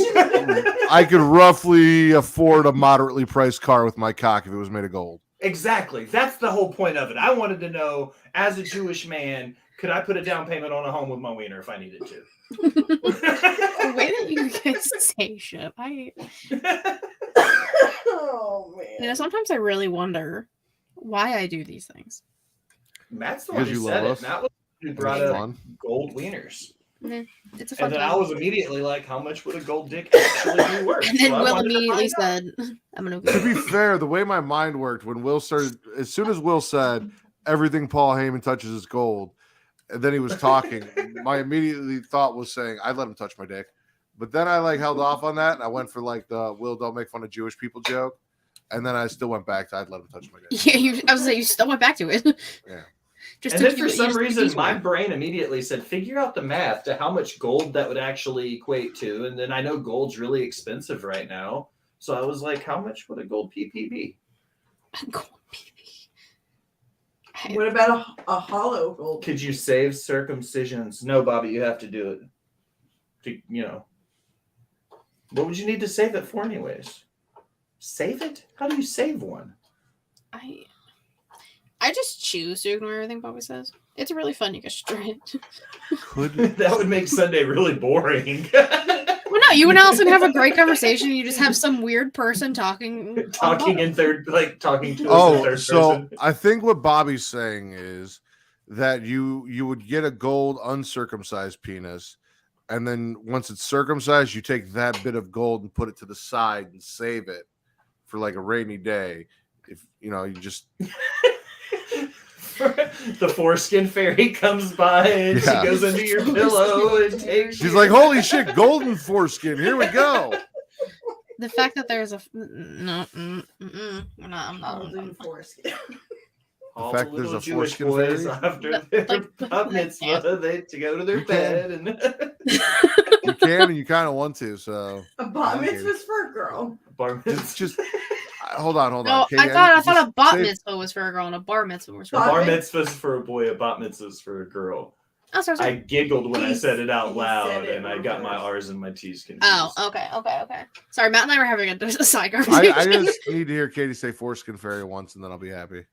I could roughly afford a moderately priced car with my cock if it was made of gold. Exactly. That's the whole point of it. I wanted to know, as a Jewish man, could I put a down payment on a home with my wiener if I needed to? The way that you guys say shit, Oh man. Sometimes I really wonder why I do these things. Matt's the one who said it. Matt was the one who brought up gold wieners. It's a fun and then time. I was immediately like, how much would a gold dick actually be worth? And then Will immediately said, I'm going To be fair, the way my mind worked when Will started, as soon as Will said, everything Paul Heyman touches is gold. And then he was talking. My immediately thought was saying, I'd let him touch my dick. But then I like held off on that and I went for like the Will don't make fun of Jewish people joke. And then I still went back to I'd let him touch my dick. Yeah, I was like, you still went back to it. Yeah. Just And to then for keep it- some just to reason, keep my it. brain immediately said, figure out the math to how much gold that would actually equate to. And then I know gold's really expensive right now. So I was like, how much would a gold PP be? Gold PP. What about a hollow gold? Could you save circumcisions? No, Bobby, you have to do it. What would you need to save it for anyways? Save it? How do you save one? I just choose to ignore everything Bobby says. It's really fun. You get straight. That would make Sunday really boring. Well, no, you and Allison have a great conversation. You just have some weird person talking talking in third, like talking to us in Oh, third so person. I think what Bobby's saying is that you would get a gold uncircumcised penis, and then once it's circumcised, you take that bit of gold and put it to the side and save it for like a rainy day. If you just The foreskin fairy comes by and Yeah. she goes under your pillow and takes. she's like, holy shit, golden foreskin. Here we go. The fact that there's a no, I'm not. Golden foreskin. All The the fact there's little a Jewish foreskin boys fairy? after their Like- bat mitzvah, they to go to their You bed and You can and you kind of want to. So A bat mitzvah's for a girl. bar just hold on. No, Katie, I need- thought just a bat say- mitzvah was for a girl and a bar mitzvah was for A a Bat boy. bar mitzvah's for a boy, a bat mitzvah's for a girl. Oh, sorry. I giggled when I said it out He loud, said it and I got my reversed. R's and my T's confused. Oh, okay. Sorry, Matt and I were having a side I conversation. just need to hear Katie say foreskin fairy once, and then I'll be happy.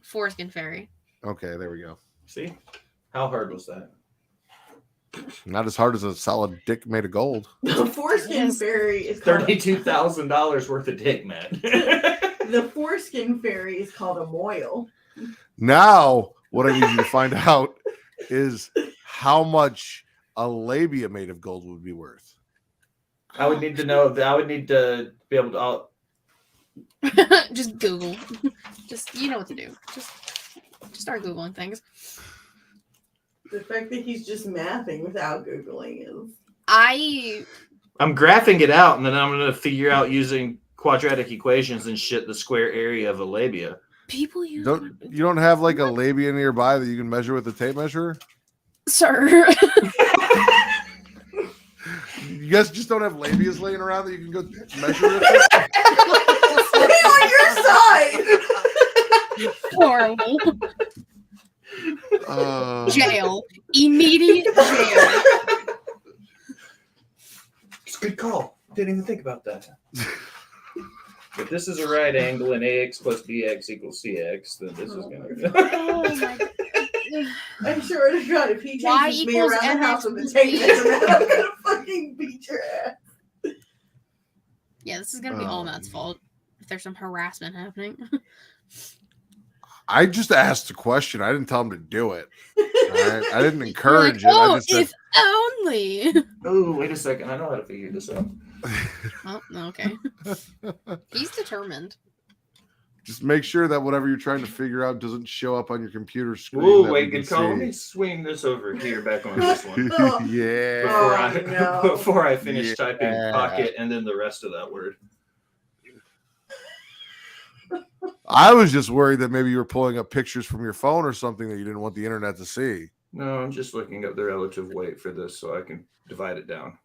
Foreskin fairy. Okay, there we go. See, how hard was that? Not as hard as a solid dick made of gold. The foreskin fairy is called $32,000 worth of dick, man. the foreskin fairy is called a moil. Now, what I need you to find out is how much a labia made of gold would be worth. I would need to know. I would need to be able to. Just Google. Just you know what to do. Just start Googling things. The fact that he's just mathing without Googling is. I'm graphing it out, and then I'm going to figure out using quadratic equations and shit the square area of a labia. People use You don't have like a labia nearby that you can measure with a tape measure? Sir. You guys just don't have labias laying around that you can go measure it? Stay on your side. Horrible. Jail. Immediate jail. It's a good call. Didn't even think about that. If this is a right angle and ax plus bx equals cx, then this is going to. Oh my god. I'm sure to God, if he Y chases me equals around the house MX with a tape measurement, I'm gonna fucking beat your ass. Yeah, this is gonna be all Matt's fault if there's some harassment happening. I just asked a question. I didn't tell him to do it. All right? I didn't You're encourage like, it. I oh, just said, if only. Oh, wait a second. I know how to figure this out. Oh, okay. He's determined. just make sure that whatever you're trying to figure out doesn't show up on your computer screen. Whoa, that wait, we good can call. Let see. me swing this over here back on this one. Yeah. Oh, no. Before I finish Yeah. typing pocket and then the rest of that word. I was just worried that maybe you were pulling up pictures from your phone or something that you didn't want the internet to see. No, I'm just looking up the relative weight for this so I can divide it down.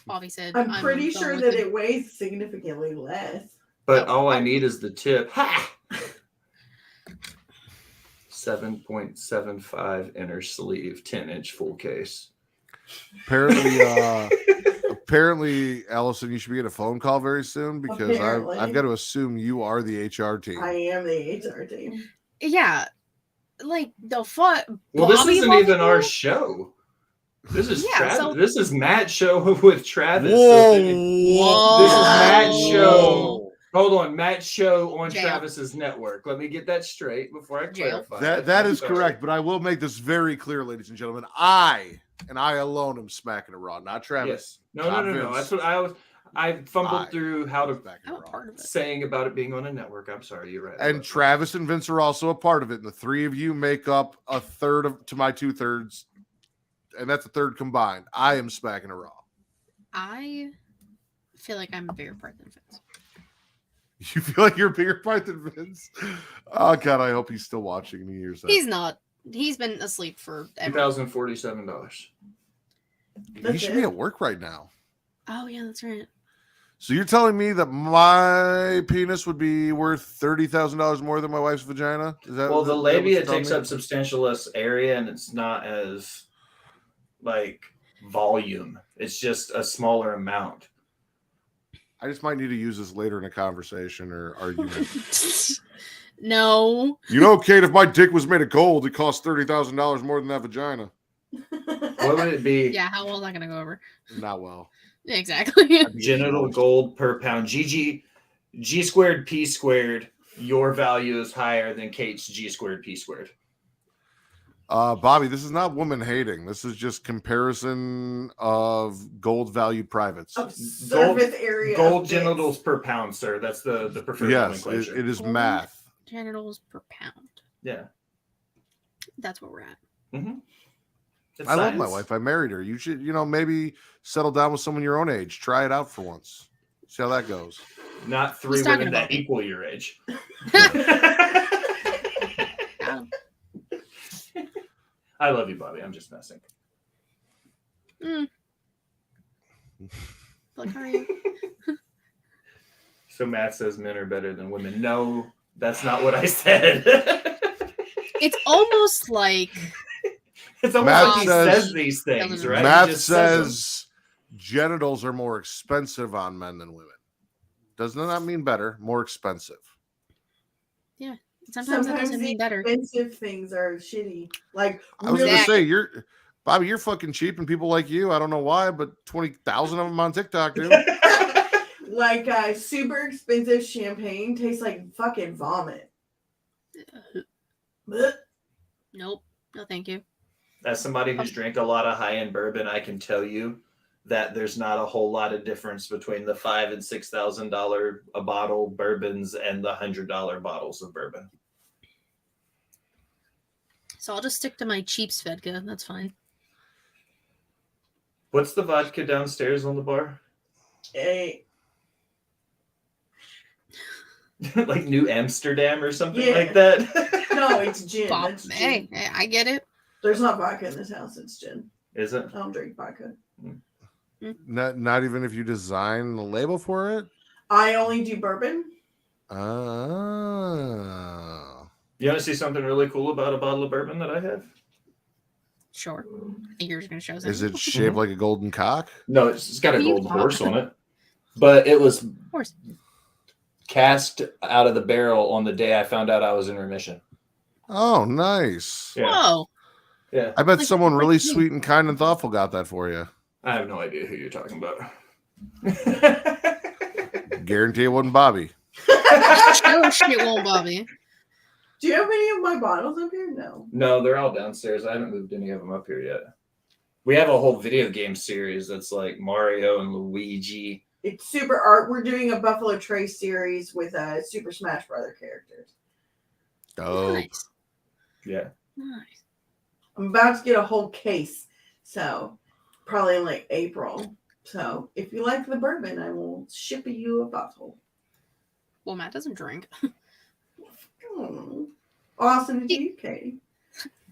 Bobby said, I'm pretty done sure with that it. it weighs significantly less. But all I need is the tip. Ha! 7.75 inner sleeve, 10-inch full case. Apparently, Allison, you should be getting a phone call very soon because Apparently. I've got to assume you are the HR team. I am the HR team. Yeah. Like the fuck. Well, this Bobby isn't Bobby even our Bobby? show. This is Yeah, Travis. so- This is Matt's show with Travis. Whoa! So this is Matt's show. Hold on, Matt's show on Jail. Travis's network. Let me get that straight before I Jail. clarify. That I'm is sorry. correct, but I will make this very clear, ladies and gentlemen. I alone am smacking it raw, not Travis. Yes. No. Not That's Vince. what I was. I fumbled through how to Smackin' I'm It a Raw. part of it. saying about it being on a network. I'm sorry, you're right. And Travis and Vince are also a part of it. And the three of you make up a third to my 2/3. And that's a third combined. I am Smackin' It Raw. I feel like I'm a bigger part than Vince. You feel like you're a bigger part than Vince? Oh, God, I hope he's still watching and he hears that. He's not. He's been asleep for $2,047. He should be at work right now. Oh, yeah, that's right. So you're telling me that my penis would be worth $30,000 more than my wife's vagina? Is that Well, the is that what labia you're telling takes me? up substantial less area, and it's not as like volume. It's just a smaller amount. I just might need to use this later in a conversation or argument. No. You know, Kate, if my dick was made of gold, it costs $30,000 more than that vagina. What would it be? Yeah, how well is that going to go over? Not well. Exactly. Genital gold per pound. G squared P squared. Your value is higher than Kate's G squared P squared. Bobby, this is not woman hating. This is just comparison of gold value privates. Of surface area. Gold of genitals bits. per pound, sir. That's the preferred Yes, nomenclature. it is Gold math. genitals per pound. Yeah. That's where we're at. Mm-hmm. I love my wife. I married her. You should, maybe settle down with someone your own age. Try it out for once. See how that goes. Not three Who's talking women that about me? equal your age. I love you, Bobby. I'm just messing. Like, how are you? So Matt says men are better than women. No, that's not what I said. It's almost like It's almost Matt like he says- says these things, right? He Math just says genitals are more expensive on men than women. Doesn't that mean better? More expensive. sometimes that doesn't mean better. Expensive things are shitty. Like I was really, gonna say Bobby, you're fucking cheap, and people like you, I don't know why, but 20,000 of them on TikTok, dude. like super expensive champagne tastes like fucking vomit. Blech. Nope. No, thank you. As somebody who's drank a lot of high-end bourbon, I can tell you that there's not a whole lot of difference between the $5,000 and $6,000 a bottle bourbons and the $100 bottles of bourbon. So I'll just stick to my cheap Svedka. That's fine. What's the vodka downstairs on the bar? Hey, Like New Amsterdam or something Yeah. like that? no, it's gin. Bob, That's hey, gin. I get it. There's not vodka in this house. It's gin. Is it? I don't drink vodka. Not even if you design the label for it. I only do bourbon. Oh. You want to see something really cool about a bottle of bourbon that I have? Sure. I think you're just going to show something. Is it shaped like a golden cock? No, it's got a What are you golden talking horse on it. But it was Horse. cast out of the barrel on the day I found out I was in remission. Oh, nice. Yeah. Whoa. Yeah. I bet Like- someone like really me. sweet and kind and thoughtful got that for you. I have no idea who you're talking about. Guarantee it wasn't Bobby. Sure shit won't, Bobby. Do you have any of my bottles up here? No. No, they're all downstairs. I haven't moved any of them up here yet. We have a whole video game series that's like Mario and Luigi. It's super art. We're doing a Buffalo Trace series with Super Smash Brother characters. Dope. Nice. Yeah. Nice. I'm about to get a whole case, so probably in like April. So if you like the bourbon, I will ship you a bottle. Well, Matt doesn't drink. Awesome to you, Katie.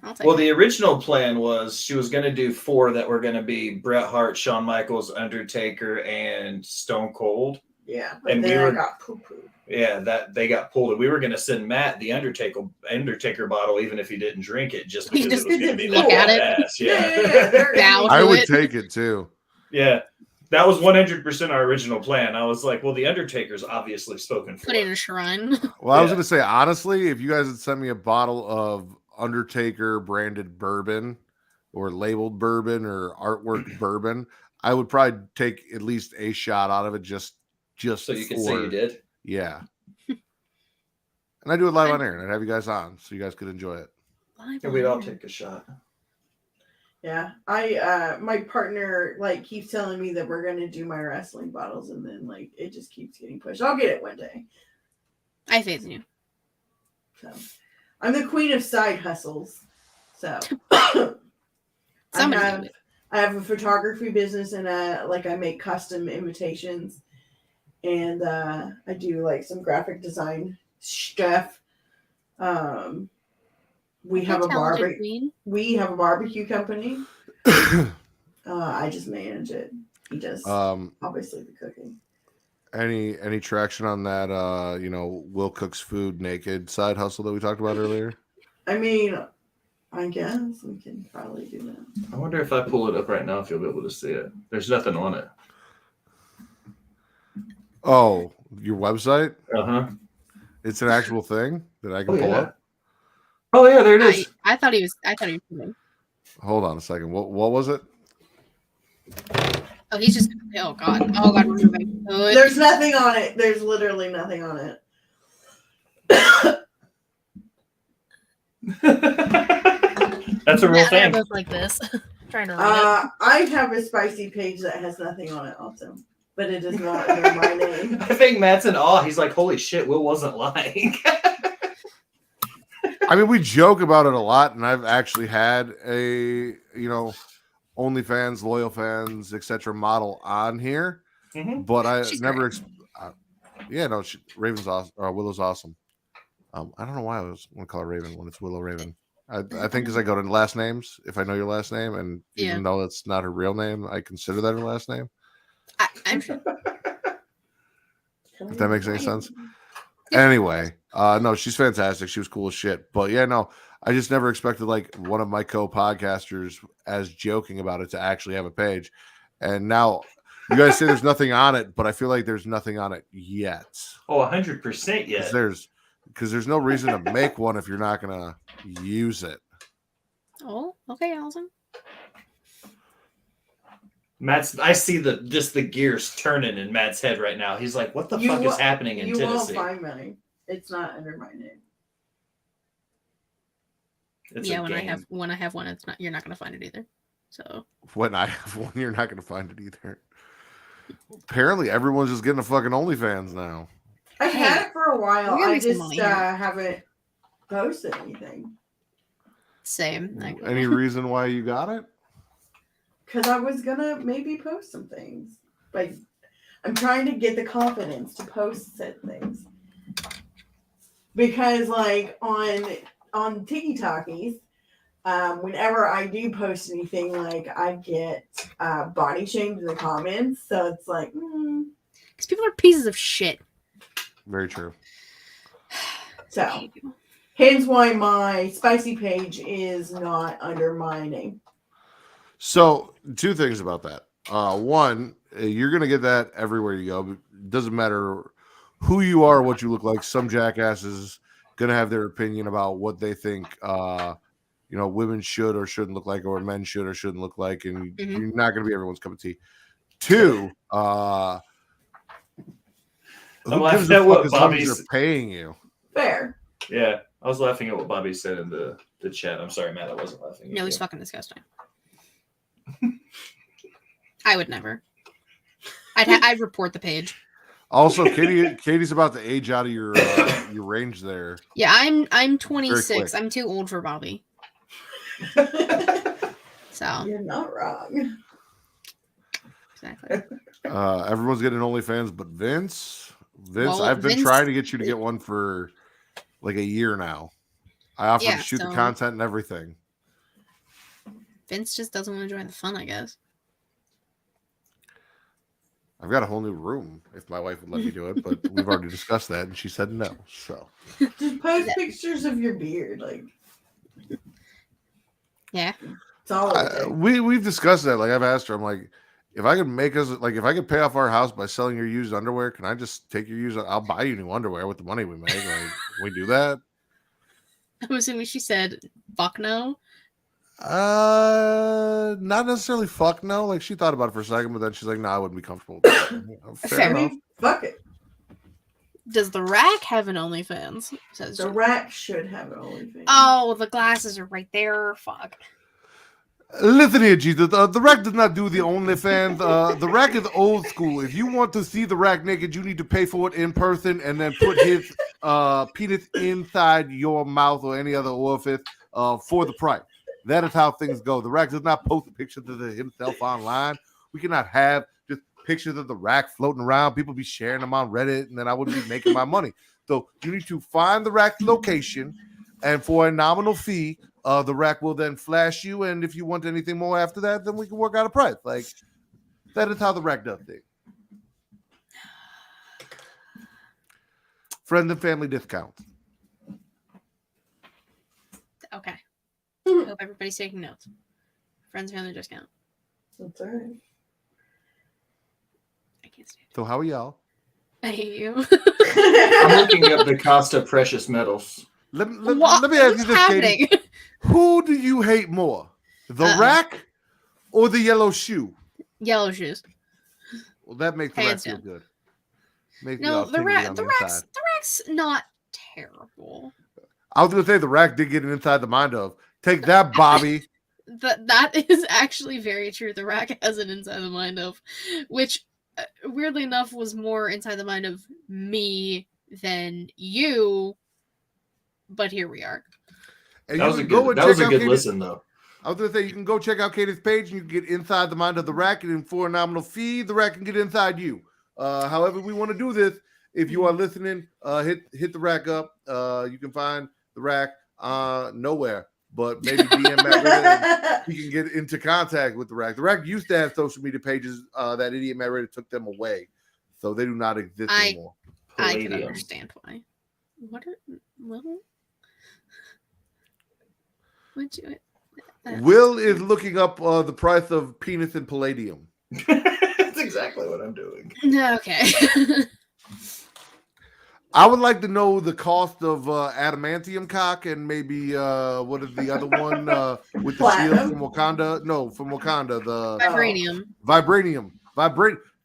I'll take Well, it. the original plan was she was going to do 4 that were going to be Bret Hart, Shawn Michaels, Undertaker, and Stone Cold. Yeah, but And then we I were- got poo-poo. Yeah, that they got pulled. And we were going to send Matt the Undertaker bottle, even if he didn't drink it, just He because just it was going to be look at it. badass. Yeah, they're- Bow I to would it. take it too. Yeah, that was 100% our original plan. I was like, well, the Undertaker's obviously spoken for. Put it in a shrine. Well, I was Yeah. going to say, honestly, if you guys had sent me a bottle of Undertaker branded bourbon or labeled bourbon or artwork bourbon, I would probably take at least a shot out of it just So you can say you did. Yeah. And I do it live on air and I'd have you guys on so you guys could enjoy it. Live And we'd on all air. take a shot. Yeah, I my partner like keeps telling me that we're gonna do my wrestling bottles, and then like it just keeps getting pushed. I'll get it one day. I faith in you. So I'm the queen of side hustles. So Somebody do it. I have a photography business, and I make custom invitations, and I do like some graphic design stuff. We have a barbecue. We have a barbecue company. I just manage it. He does obviously the cooking. Any traction on that? Will Cook's Food Naked side hustle that we talked about earlier? I mean, I guess we can probably do that. I wonder if I pull it up right now if you'll be able to see it. There's nothing on it. Oh, your website? Uh-huh. It's an actual thing that I can pull up? Oh yeah, there it is. I thought he was kidding. Hold on a second. What was it? Oh, he's just. Oh god. Oh god. We're moving. There's nothing on it. There's literally nothing on it. That's a real thing. Both like this. Trying to read it. I have a spicy page that has nothing on it also, but it is not under my name. I think Matt's in awe. He's like, "Holy shit, Will wasn't lying." I mean, we joke about it a lot, and I've actually had a OnlyFans, loyal fans, etc. model on here, but I She's never. Raven's awesome. Willow's awesome. I don't know why I was going to call her Raven when it's Willow Raven. I think because I go to last names. If I know your last name, and even though it's not her real name, I consider that her last name. I'm sure. If that makes any sense. Anyway, no, she's fantastic. She was cool as shit. But yeah, no, I just never expected like one of my co-podcasters, as joking about it, to actually have a page. And now you guys say there's nothing on it, but I feel like there's nothing on it yet. Oh, 100% yet. Because there's no reason to make one if you're not gonna use it. Oh, okay, Allison. I see the gears turning in Matt's head right now. He's like, "What the fuck is happening in Tennessee?" You won't find mine. It's not under my name. When I have one, it's not. You're not gonna find it either. So when I have one, you're not gonna find it either. Apparently, everyone's just getting a fucking OnlyFans now. I've had it for a while. I just haven't posted anything. Same. Any reason why you got it? Because I was gonna maybe post some things. Like I'm trying to get the confidence to post said things. Because like on TikTokies, whenever I do post anything, like I get body shamed in the comments. So it's like because people are pieces of shit. Very true. So hence why my spicy page is not under my name. So, two things about that. One, you're going to get that everywhere you go. It doesn't matter who you are, what you look like. Some jackass is going to have their opinion about what they think, women should or shouldn't look like, or men should or shouldn't look like, and you're not going to be everyone's cup of tea. Two, I'm laughing at what Bobby's paying you. Fair. Yeah, I was laughing at what Bobby said in the chat. I'm sorry, Matt. I wasn't laughing. No, he's fucking disgusting. I would never. I'd report the page. Also, Katie's about to age out of your range there. Yeah, I'm 26. I'm too old for Bobby. So you're not wrong. Exactly. Everyone's getting OnlyFans, but Vince, I've been trying to get you to get one for like a year now. I offered to shoot the content and everything. Vince just doesn't want to join the fun, I guess. I've got a whole new room if my wife would let me do it, but we've already discussed that, and she said no. So just post pictures of your beard, like. Yeah. It's all we've discussed that. Like I've asked her, I'm like, if I could pay off our house by selling your used underwear, can I just take your used? I'll buy you new underwear with the money we make. Like, can we do that? I'm assuming she said, "Fuck no." Not necessarily fuck no. Like she thought about it for a second, but then she's like, "No, I wouldn't be comfortable with that." Fair enough. Fuck it. Does the rack have an OnlyFans? Says the rack should have an OnlyFans. Oh, the glasses are right there. Fuck. Listen here, Jesus. The Rack does not do the OnlyFans. The Rack is old school. If you want to see the Rack naked, you need to pay for it in person and then put his penis inside your mouth or any other orifice for the price. That is how things go. The Rack does not post pictures of himself online. We cannot have just pictures of the Rack floating around. People be sharing them on Reddit, and then I wouldn't be making my money. So you need to find the Rack's location, and for a nominal fee, the Rack will then flash you, and if you want anything more after that, then we can work out a price. Like, that is how the Rack does things. Friends and family discounts. Okay. I hope everybody's taking notes. Friends, family discount. That's all right. I can't stand So how are y'all? it. I hate you. I'm looking up the cost of precious metals. Let me ask you this, happening? Katie. Who do you hate more? The Rack or the yellow shoe? Yellow shoes. Well, that makes the Rack Hands feel down. good. Makes No, me the Rack's Rack's not terrible. I was gonna say the Rack did get it inside the mind of. Take that, Bobby. That is actually very true. The Rack has an inside the mind of, which weirdly enough was more inside the mind of me than you. But here we are. And That was a good listen, though. I was gonna say you can go check out Katie's page and you can get inside the mind of the Rack, and for a nominal fee, the Rack can get inside you. However, we want to do this. If you are listening, hit the Rack up. You can find the Rack nowhere, but maybe DM Matt Ritter, and he can get into contact with the Rack. The Rack used to have social media pages. That idiot Matt Ritter took them away, so they do not exist anymore. I can understand why. What you? Will is looking up the price of penis and palladium. That's exactly what I'm doing. Okay. I would like to know the cost of adamantium cock and maybe what is the other one with the shield from Wakanda? No, from Wakanda. The Vibranium.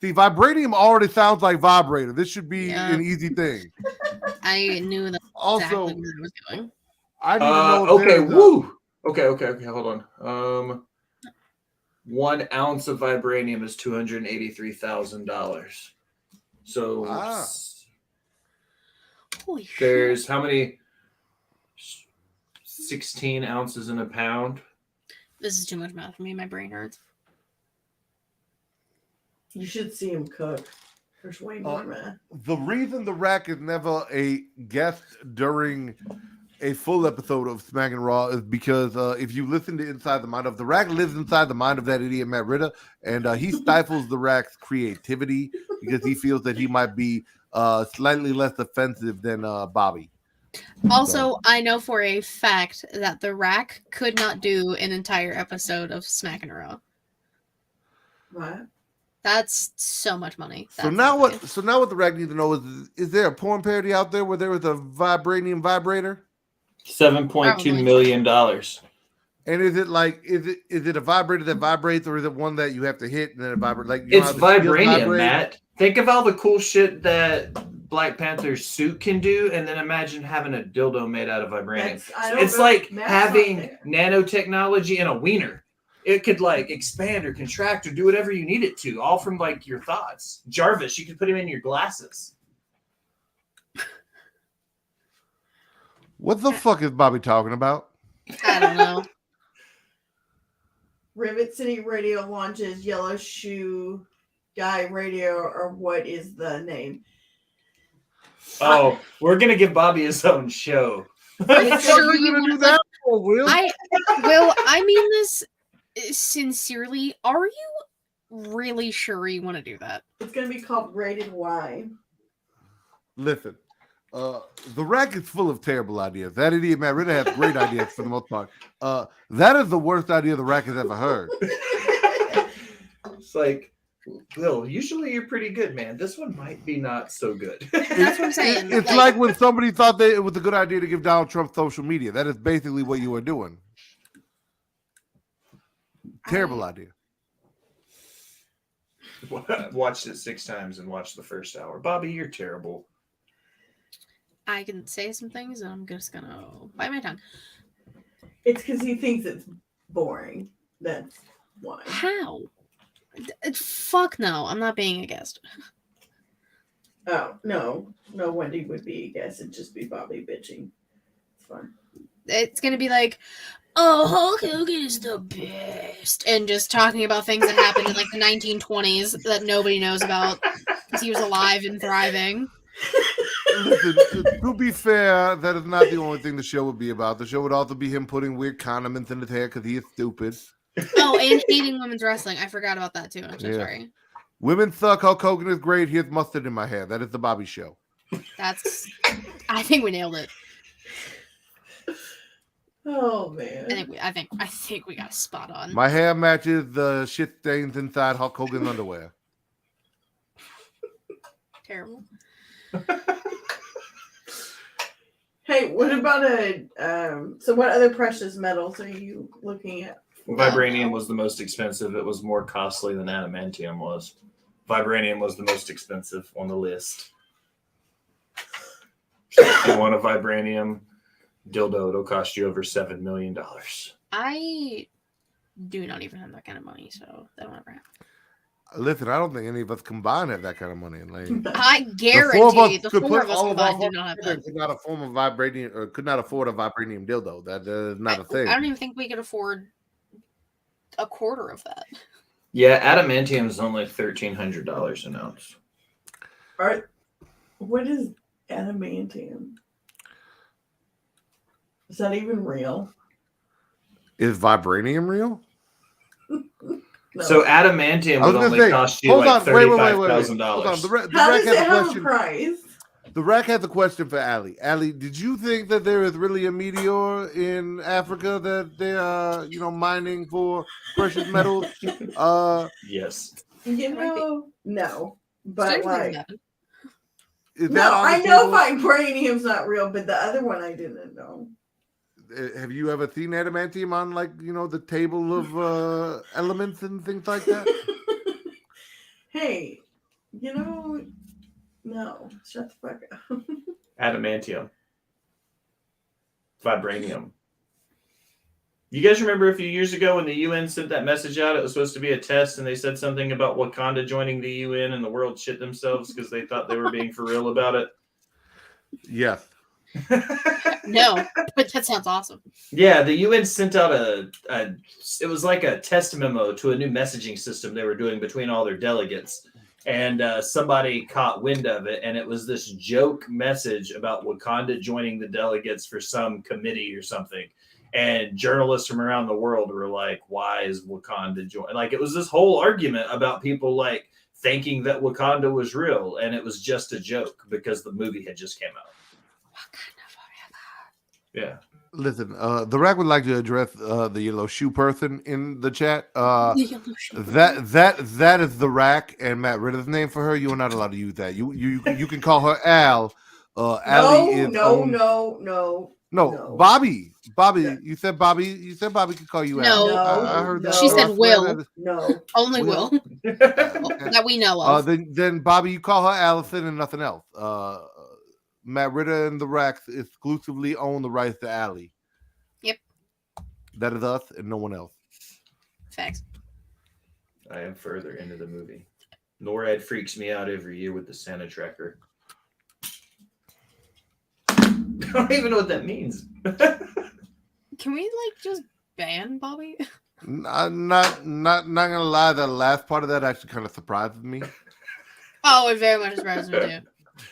See, vibranium already sounds like vibrator. This should be an easy thing. I knew that. Also, exactly where I was going. I need to know. Okay, woo. Okay. Hold on. 1 ounce of vibranium is $283,000. So Holy there's shit. how many? 16 ounces in a pound. This is too much math for me. My brain hurts. You should see him cook. There's way more math. The reason the Rack is never a guest during a full episode of Smackin' Raw is because if you listen to Inside the Mind of the Rack, lives inside the mind of that idiot Matt Ritter, and he stifles the Rack's creativity because he feels that he might be slightly less offensive than Bobby. Also, I know for a fact that the Rack could not do an entire episode of Smackin' It Raw. What? That's so much money. So now what the Rack needs to know is there a porn parody out there where there was a vibranium vibrator? $7.2 million. And is it a vibrator that vibrates, or is it one that you have to hit and then it vibrates? Like it's vibranium, Matt. Think of all the cool shit that Black Panther's suit can do, and then imagine having a dildo made out of vibranium. It's like having nanotechnology in a wiener. It could like expand or contract or do whatever you need it to, all from like your thoughts. Jarvis, you could put him in your glasses. What the fuck is Bobby talking about? I don't know. Rivet City Radio launches Yellow Shoe Guy Radio, or what is the name? Oh, we're gonna give Bobby his own show. I'm sure you gonna do that for, Will? I mean this sincerely. Are you really sure you want to do that? It's gonna be called Rated Y. Listen, the Rack is full of terrible ideas. That idiot Matt Ritter has great ideas for the most part. That is the worst idea the Rack has ever heard. It's like, Bill, usually you're pretty good, man. This one might be not so good. That's what I'm saying. It's like when somebody thought that it was a good idea to give Donald Trump social media. That is basically what you were doing. Terrible idea. Watched it 6 times and watched the first hour. Bobby, you're terrible. I can say some things and I'm just gonna bite my tongue. It's because he thinks it's boring. That's why. How? Fuck no, I'm not being a guest. Oh, no. No, Wendy would be a guest. It'd just be Bobby bitching. It's fine. It's gonna be like, oh, Hulk Hogan is the best, and just talking about things that happened in like the 1920s that nobody knows about because he was alive and thriving. Listen, to be fair, that is not the only thing the show would be about. The show would also be him putting weird condiments in his hair because he is stupid. Oh, and hating women's wrestling. I forgot about that too. I'm so sorry. Women suck. Hulk Hogan is great. Here's mustard in my hair. That is the Bobby Show. I think we nailed it. Oh man. I think we got a spot on. My hair matches the shit stains inside Hulk Hogan's underwear. Terrible. Hey, what about so what other precious metals are you looking at? Vibranium was the most expensive. It was more costly than adamantium was. Vibranium was the most expensive on the list. If you want a vibranium dildo, it'll cost you over $7 million. I do not even have that kind of money, so that'll never happen. Listen, I don't think any of us combined have that kind of money. Like, I guarantee the four of us all of our combined do not have that. could not afford a vibranium, or could not afford a vibranium dildo. That is not a thing. I don't even think we could afford a quarter of that. Yeah, adamantium is only $1,300 an ounce. All right. What is adamantium? Is that even real? Is vibranium real? No. So adamantium would only cost you like $35,000. Hold on. How does it have a price? The Rack has a question for Ali. Ali, did you think that there is really a meteor in Africa that they are, mining for precious metals? Yes. No. But like, is no, that on the I know table? vibranium's not real, but the other one I didn't know. Have you ever seen adamantium on the table of elements and things like that? Hey, no. Shut the fuck up. Adamantium. Vibranium. You guys remember a few years ago when the UN sent that message out? It was supposed to be a test, and they said something about Wakanda joining the UN, and the world shit themselves because they thought they were being for real about it. Yes. No, but that sounds awesome. Yeah, the UN sent out it was like a test memo to a new messaging system they were doing between all their delegates. And somebody caught wind of it, and it was this joke message about Wakanda joining the delegates for some committee or something. And journalists from around the world were like, why is Wakanda joining? Like, it was this whole argument about people like thinking that Wakanda was real, and it was just a joke because the movie had just came out. Yeah. Listen, the Rack would like to address the yellow shoe person in the chat. That is the Rack and Matt Ritter's name for her. You are not allowed to use that. You can call her Al. No, Bobby. Yeah. You said Bobby could call you Al. No, I heard that. She said Will. No, only Will. That we know of. Then Bobby, you call her Allison and nothing else. Matt Ritter and the Racks exclusively own the rights to Allie. Yep. That is us and no one else. Facts. I am further into the movie. NORAD freaks me out every year with the Santa tracker. I don't even know what that means. Can we just ban Bobby? Not gonna lie, the last part of that actually kind of surprised me. Oh, it very much surprised me too.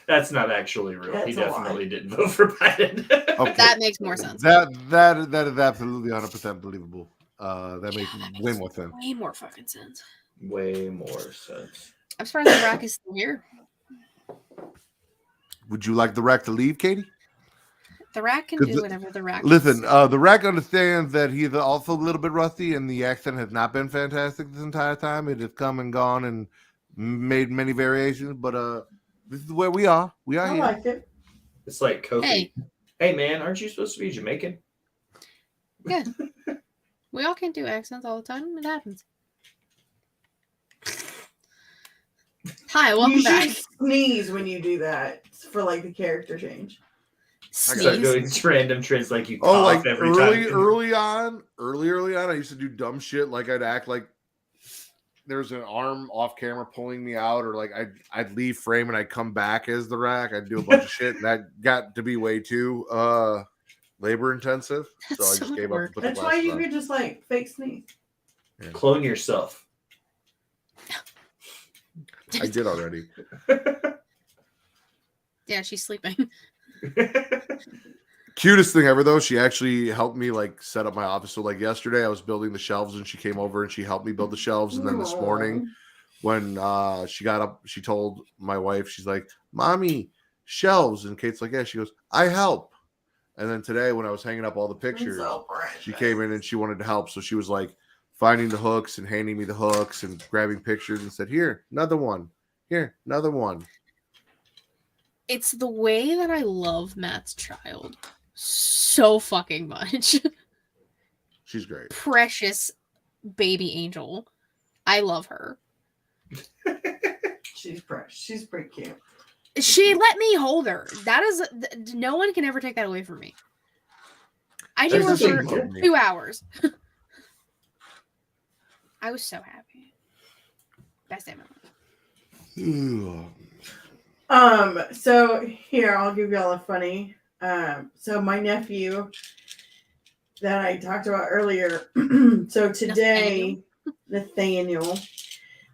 That's not actually real. He definitely didn't vote for Biden. Okay. That makes more sense. That is absolutely 100% believable. That makes way more sense. Way more fucking sense. Way more sense. I'm surprised the Rack is still here. Would you like the Rack to leave, Katie? The Rack can do whatever the Rack Listen, the Rack understands that he's also a little bit rusty and the accent has not been fantastic this entire time. It has come and gone and made many variations, but this is where we are. We are here. I like it. It's like Kofi. Hey, man, aren't you supposed to be Jamaican? Yeah. We all can't do accents all the time. It happens. Hi, welcome back. You should sneeze when you do that for the character change. Start doing random trends like you cough Oh, like every time. early on, I used to do dumb shit. Like I'd act like there's an arm off camera pulling me out, or like I'd leave frame and I'd come back as the rack. I'd do a bunch of shit, and that got to be way too labor intensive. That's So I so just much gave up work. and put the That's why glasses you on. could just like fake sneeze. Clone yourself. I did already. Yeah, she's sleeping. Cutest thing ever though, she actually helped me like set up my office. So like yesterday I was building the shelves and she came over and she helped me build the shelves. And then this morning when she got up, she told my wife, she's like, "Mommy, shelves." And Kate's like, "Yeah." She goes, "I help." And then today when I was hanging up all the pictures, she came in and she wanted to help. So she was like finding the hooks and handing me the hooks and grabbing pictures and said, "Here, another one. Here, another one." It's the way that I love Matt's child so fucking much. She's great. Precious baby angel. I love her. She's fresh. She's pretty cute. She let me hold her. That is, no one can ever take that away from me. I did That's her the for thing. 2 hours. I was so happy. Best day of my life. So here, I'll give y'all a funny. So my nephew that I talked about earlier. So today, Nathaniel.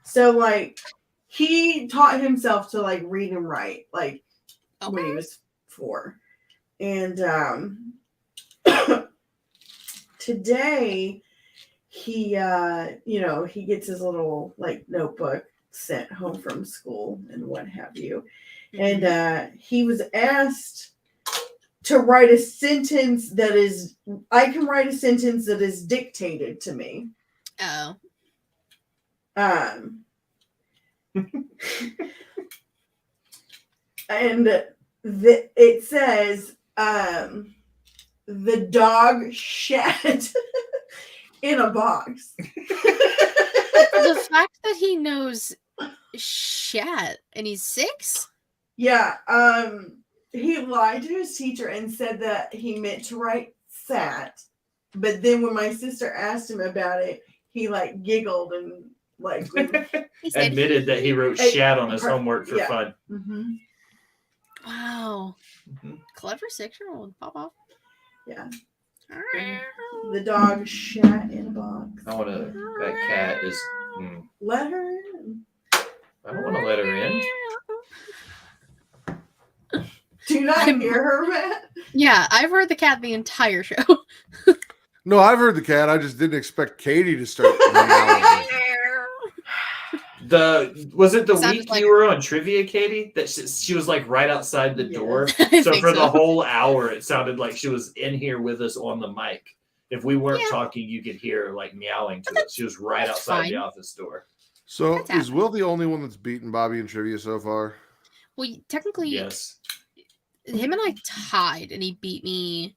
So like, he taught himself to like read and write like when he was 4, and today he he gets his little like notebook sent home from school and what have you. And he was asked to write a sentence that is, I can write a sentence that is dictated to me. Oh. And it says, the dog shat in a box. The fact that he knows shat and he's 6? Yeah. He lied to his teacher and said that he meant to write sat. But then when my sister asked him about it, he like giggled and like admitted that he wrote shat on his homework for fun. Mm-hmm. Wow. Mm-hmm. Clever 6-year-old. Pop off. Yeah. The dog shat in a box. I want to. That cat is. Let her in. I don't want to let her in. Do you not hear her, Matt? Yeah, I've heard the cat the entire show. No, I've heard the cat. I just didn't expect Katie to start. Was it the Sounded week like you were on trivia, Katie? That she was like right outside the door. I So think for so. the whole hour, it sounded like she was in here with us on the mic. If we weren't talking, you could hear her like meowing to us. She was right outside the office door. So is Will the only one that's beaten Bobby in trivia so far? Well, technically, yes. Him and I tied, and he beat me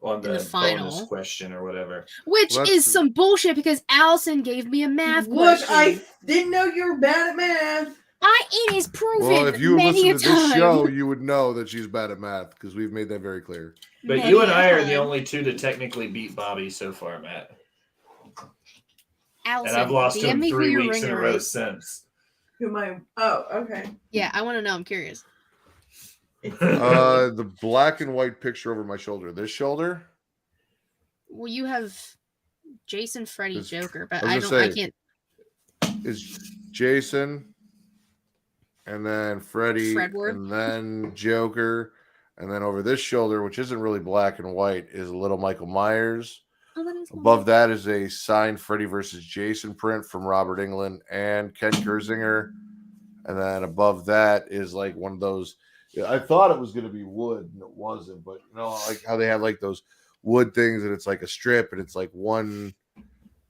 on the final bonus question or whatever. Which is some bullshit because Allison gave me a math question. I didn't know you were bad at math. It is proven. Well, if you many listen to this time. show, you would know that she's bad at math because we've made that very clear. But you and I are the only two to technically beat Bobby so far, Matt. Allison, and I've lost him 3 weeks in a row is. since. Who am I? Oh, okay. Yeah, I want to know. I'm curious. The black and white picture over my shoulder. This shoulder? Well, you have Jason, Freddy, Joker, but I can't. It's Jason, and then Freddy, Fredward. and then Joker, and then over this shoulder, which isn't really black and white, is a little Michael Myers. Above that is a signed Freddy versus Jason print from Robert Englund and Ken Kersinger. And then above that is like one of those. I thought it was going to be wood, and it wasn't. But you know, like how they have like those wood things, and it's like a strip, and it's like one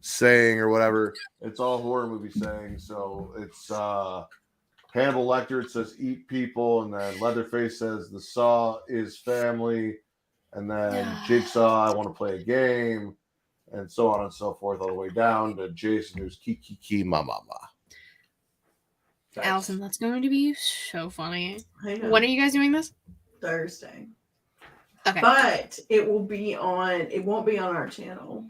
saying or whatever. It's all horror movie sayings. So it's Hannibal Lecter. It says "eat people," and then Leatherface says "the Saw is family." And then Jigsaw, I want to play a game, and so on and so forth, all the way down to Jason, who's Kiki Ma Ma Ma. Allison, that's going to be so funny. I know. When are you guys doing this? Thursday. Okay. but it will be on. It won't be on our channel.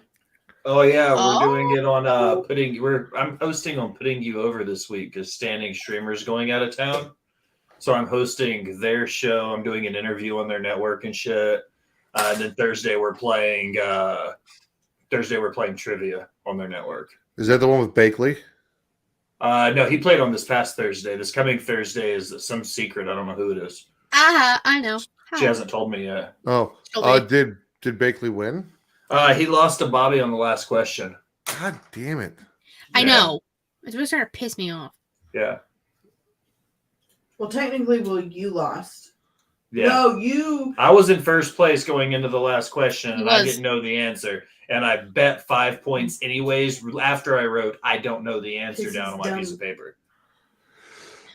Oh yeah, we're doing Oh. it on I'm hosting on Putting You Over this week because Standing Streamer's going out of town. So I'm hosting their show. I'm doing an interview on their network and shit. And then Thursday we're playing trivia on their network. Is that the one with Bakley? No, he played on this past Thursday. This coming Thursday is some secret. I don't know who it is. I know. She hasn't told me yet. Oh, She'll be. did Bakley win? He lost to Bobby on the last question. God damn it! I know. It's really starting to piss me off. Yeah. Well, technically, you lost. Yeah. No, you. I was in first place going into the last question, He and I was. didn't know the answer. And I bet 5 points anyways after I wrote, I don't know the answer This down is on my dumb. piece of paper.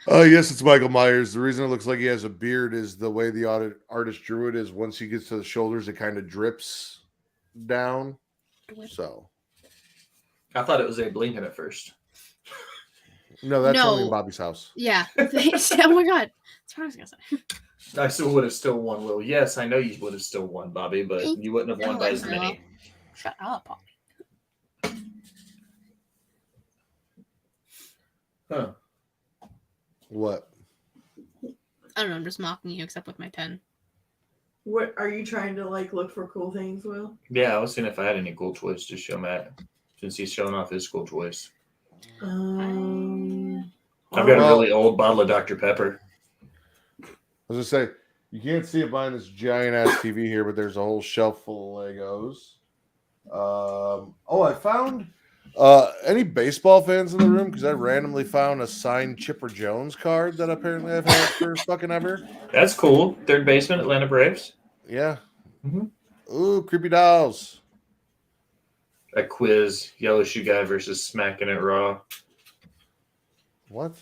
Yes, it's Michael Myers. The reason it looks like he has a beard is the way the artist drew it. Is once he gets to the shoulders, it kind of drips down. So I thought it was Abe Lincoln at first. no, that's only in No. Bobby's house. Yeah. Oh my god. That's what I was gonna say. I still would have still won, Will. Yes, I know you would have still won, Bobby, but you wouldn't have won by as many. Shut up. Huh. What? I don't know. I'm just mocking you, except with my pen. What are you trying to look for cool things, Will? Yeah, I was seeing if I had any cool toys to show Matt, since he's showing off his cool toys. I've got a really old bottle of Dr. Pepper. I was gonna say you can't see it behind this giant ass TV here, but there's a whole shelf full of Legos. I found any baseball fans in the room because I randomly found a signed Chipper Jones card that apparently I've had for fucking ever. That's cool. Third baseman, Atlanta Braves. Yeah. Mhm. Ooh, creepy dolls. A quiz, Yellow Shoe Guy versus Smackin It Raw. What?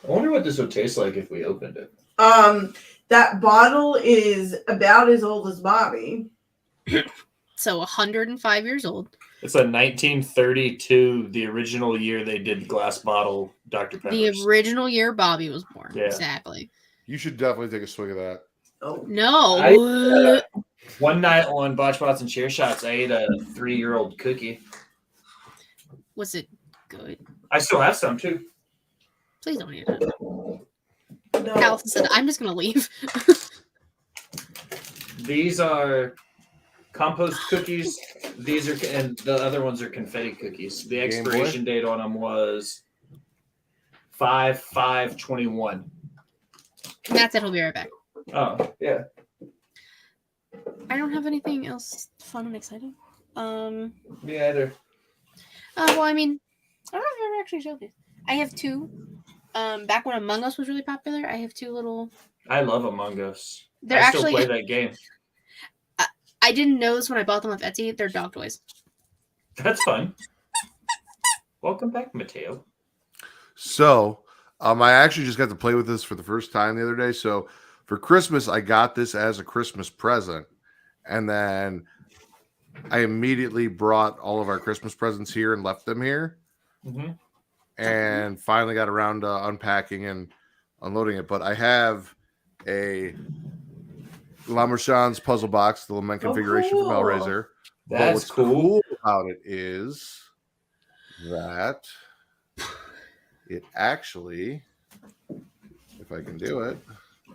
I wonder what this would taste like if we opened it. That bottle is about as old as Bobby. So 105 years old. It's a 1932, the original year they did glass bottle Dr. Peppers. The original year Bobby was born. Yeah. Exactly. You should definitely take a swig of that. Oh, No. One night on Botch Bots and Chair Shots, I ate a 3-year-old cookie. Was it good? I still have some too. Please don't eat it. no. Allison said, I'm just going to leave. These are compost cookies. These are, and the other ones are confetti cookies. The expiration date on them was 5/5/21. That's it. He'll be right back. Oh, yeah. I don't have anything else fun and exciting. Me either. Well, I mean, I don't know if I've ever actually showed these. I have two. Back when Among Us was really popular, I have two little. I love Among Us. They're I actually. still play that game. I didn't know this when I bought them off Etsy. They're dog toys. That's fun. Welcome back, Mateo. So, I actually just got to play with this for the first time the other day. So, for Christmas, I got this as a Christmas present, and then I immediately brought all of our Christmas presents here and left them here, Mm-hmm. and finally got around to unpacking and unloading it. But I have a La Merchant's puzzle box, the Lament configuration cool. from Hellraiser. But That's what's cool. about it is that it actually, if I can do it,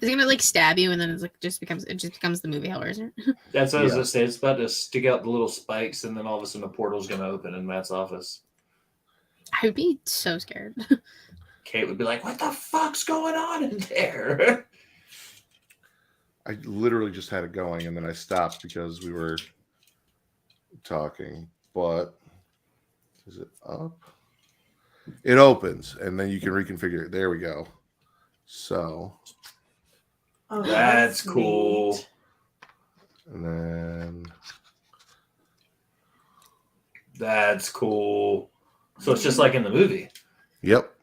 Is it gonna like stab you and then it's like just becomes the movie Hellraiser? That's what I was Yeah. going to say. It's about to stick out the little spikes, and then all of a sudden a portal's going to open in Matt's office. I would be so scared. Kate would be like, "What the fuck's going on in there?" I literally just had it going and then I stopped because we were talking. But is it up? It opens and then you can reconfigure it. There we go. So, Oh, That's cool. neat. and then That's cool. So it's just like in the movie. yep.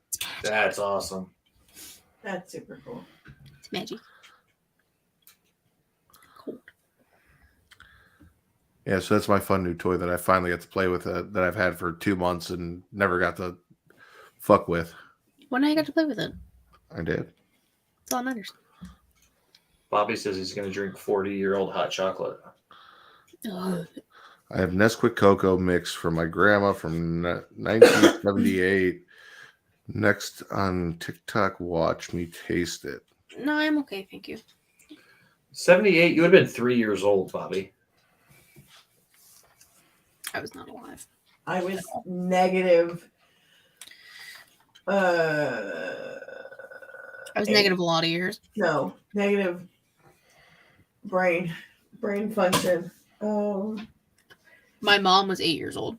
That's awesome. That's super cool. It's magic. Cool. Yeah, so that's my fun new toy that I finally got to play with that I've had for 2 months and never got to fuck with. When I got to play with it, I did. that's all that matters. Bobby says he's going to drink 40-year-old hot chocolate. Ugh. I have Nesquik cocoa mix from my grandma from 1978. Next on TikTok, watch me taste it. No, I'm okay, thank you. 78, you would have been 3 years old, Bobby. I was not alive. I was negative. I was negative a lot of years. No, negative brain function. My mom was 8 years old.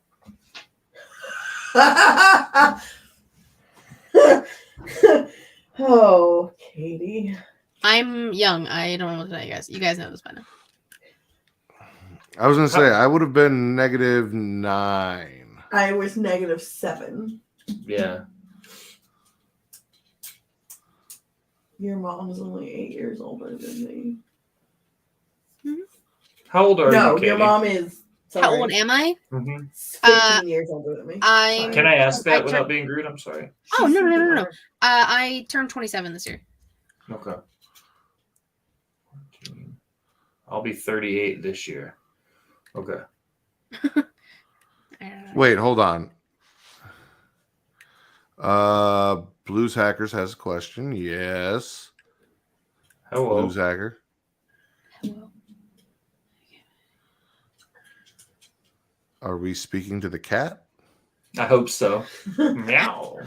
Oh, Katie. I'm young. I don't know what to tell you guys. You guys know this by now. I was going to say, I would have been -9. I was -7. Yeah. Your mom is only 8 years older than me. How old are you, No, Katie? your mom is. How old am I? 15 years older than me. Can I ask that I without turned- being rude? I'm sorry. Oh, no. I turned 27 this year. Okay. I'll be 38 this year. Okay. Wait, hold on. Blues Hackers has a question. Yes. Hello. Blues Hacker. Hello. Are we speaking to the cat? I hope so. Meow.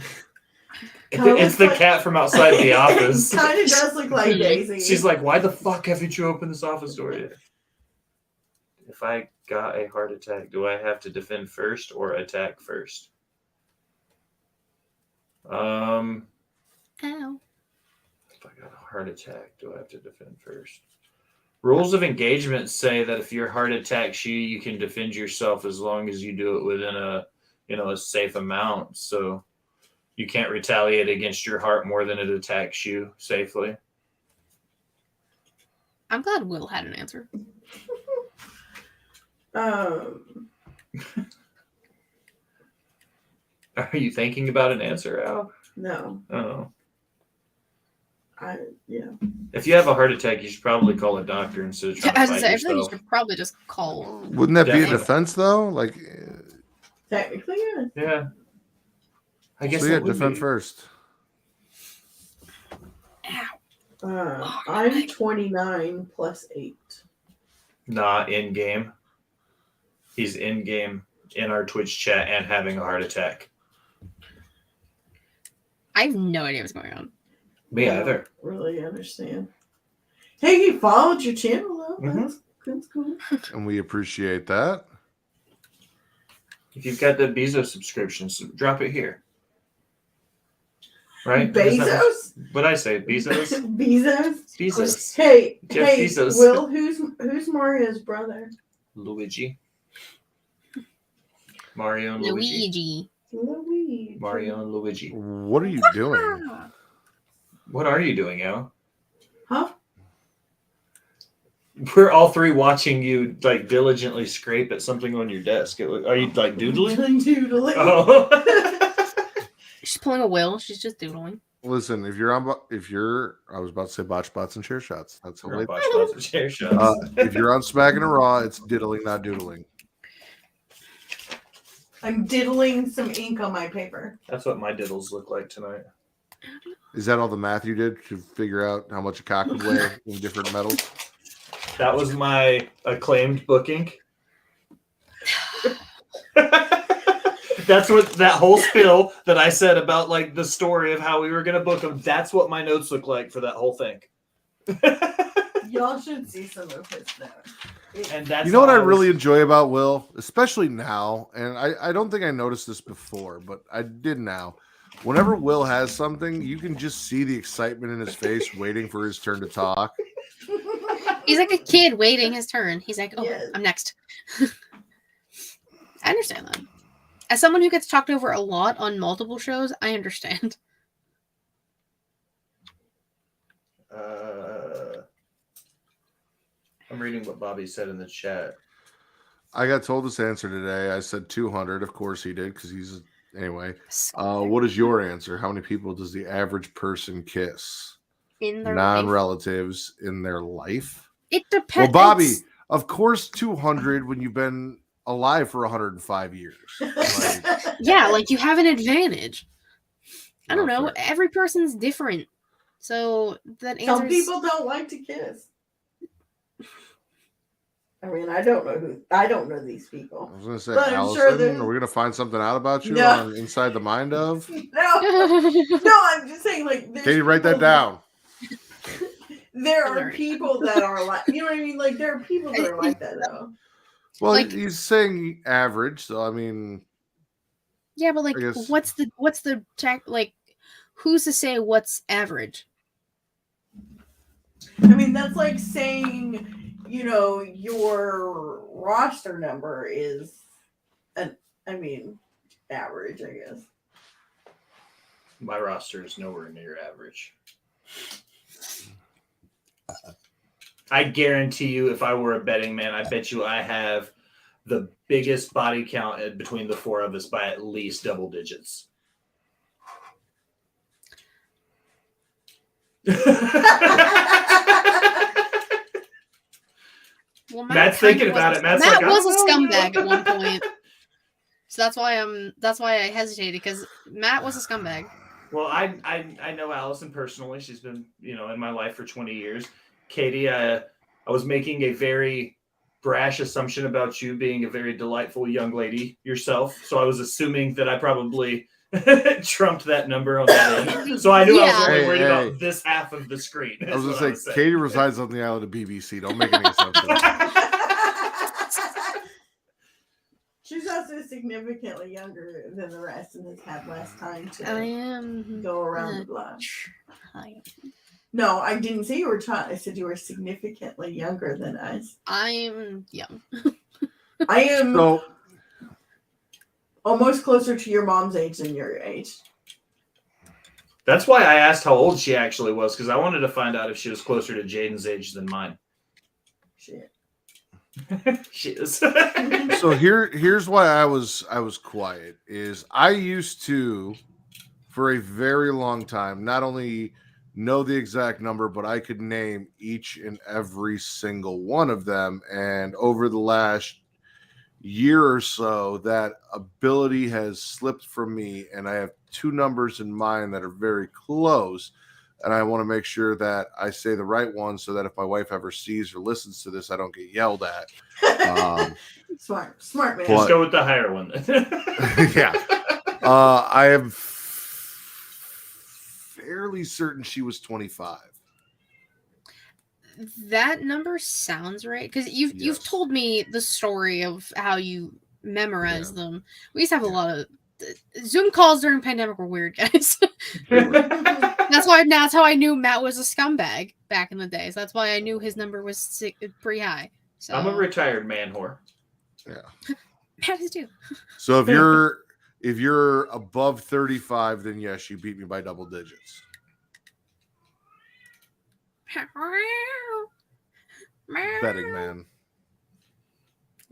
Kinda It's the looks like- cat from outside the office. Kind of does look like Daisy. She's like, why the fuck haven't you opened this office door yet? If I got a heart attack, do I have to defend first or attack first? Ow. If I got a heart attack, do I have to defend first? Rules of engagement say that if your heart attacks you, you can defend yourself as long as you do it within a safe amount. So you can't retaliate against your heart more than it attacks you safely. I'm glad Will had an answer. Are you thinking about an answer, Al? No. Oh. Yeah. If you have a heart attack, you should probably call a doctor instead of trying to As I fight say, I feel like you yourself. should probably just call. Wouldn't that be a Definitely. defense, though? Like, Technically, yeah. Yeah. I guess so yeah, that would defend be. first. I'm 29 plus 8. Not in game. He's in game in our Twitch chat and having a heart attack. I have no idea what's going on. Me I don't either. really understand. Hey, he followed your channel though. Mhm. That's cool. And we appreciate that. If you've got the Bezos subscription, so drop it here. Right? Bezos? What I say? Bezos? Bezos? Bezos. Hey, Jeff hey, Bezos. Will, who's Mario's brother? Luigi. Mario and Luigi. Luigi. Mario and Luigi. What are you doing? What are you doing, Al? Huh? We're all three watching you like diligently scrape at something on your desk. Are you like doodling? Doodling. Oh. She's pulling a Will. She's just doodling. Listen, I was about to say botch bots and chair shots. That's how We're late. watch lots of chair shots. If you're on Smackin It Raw, it's diddling, not doodling. I'm diddling some ink on my paper. That's what my diddles look like tonight. Is that all the math you did to figure out how much a cock would weigh in different metals? That was my acclaimed book ink. That's what that whole spiel that I said about like the story of how we were gonna book them. That's what my notes look like for that whole thing. Y'all should see some of his notes. And that's You know what how I was- really enjoy about Will, especially now, and I don't think I noticed this before, but I did now. Whenever Will has something, you can just see the excitement in his face waiting for his turn to talk. He's like a kid waiting his turn. He's like, oh, Yes. I'm next. I understand that. As someone who gets talked over a lot on multiple shows, I understand. I'm reading what Bobby said in the chat. I got told this answer today. I said 200. Of course he did, because he's anyway. What is your answer? How many people does the average person kiss? in their life. non-relatives in their life. It Well, depends. Bobby, of course, 200 when you've been alive for 105 years. Like, Yeah, like you have an advantage. I don't not know. fair. Every person's different. So that Some answers. people don't like to kiss. I mean, I don't know these I people. was gonna say, But I'm Allison, sure there's- are we gonna find something out about you No. on Inside the Mind of? No, I'm just saying, like, there's Katie, write that people down. There I'm are already- people that are like, you know what I mean? Like, there are people that are like that, though. Well, Like- he's saying average, so I mean, Yeah, but like, I guess- what's the check? Like, who's to say what's average? I mean, that's like saying, you know, your roster number is, average, I guess. My roster is nowhere near average. I guarantee you, if I were a betting man, I bet you I have the biggest body count between the four of us by at least double digits. Well, Matt's kind of thinking about was- it. Matt's Matt like, I was a don't know. scumbag at one point. So that's why I hesitated, because Matt was a scumbag. Well, I know Allison personally. She's been, in my life for 20 years. Katie, I was making a very brash assumption about you being a very delightful young lady yourself. So I was assuming that I probably trumped that number on that end. So I knew I was Yeah. only worried Hey. about this half of the screen. I was is gonna what say, Katie resides on the island of BBC. Don't make any assumptions. She's also significantly younger than the rest and has had less time I to am. go around the block. I No, I didn't say you were tall. I said you were significantly younger than us. I'm young. I am So, almost closer to your mom's age than your age. That's why I asked how old she actually was, because I wanted to find out if she was closer to Jaden's age than mine. Shit. She is. so here's why I was quiet. Is I used to, for a very long time, not only know the exact number, but I could name each and every single one of them. And over the last year or so, that ability has slipped from me, and I have two numbers in mind that are very close. And I want to make sure that I say the right one so that if my wife ever sees or listens to this, I don't get yelled at. Smart man. Just go with the higher one then. Yeah. I am fairly certain she was 25. That number sounds right, because you've Yes. told me the story of how you memorize them. We used to have a lot of Zoom calls during pandemic were weird, guys. That's how I knew Matt was a scumbag back in the day. So that's why I knew his number was pretty high. So I'm a retired man whore. Matt is too. So if you're above 35, then yes, you beat me by double digits. Betting man.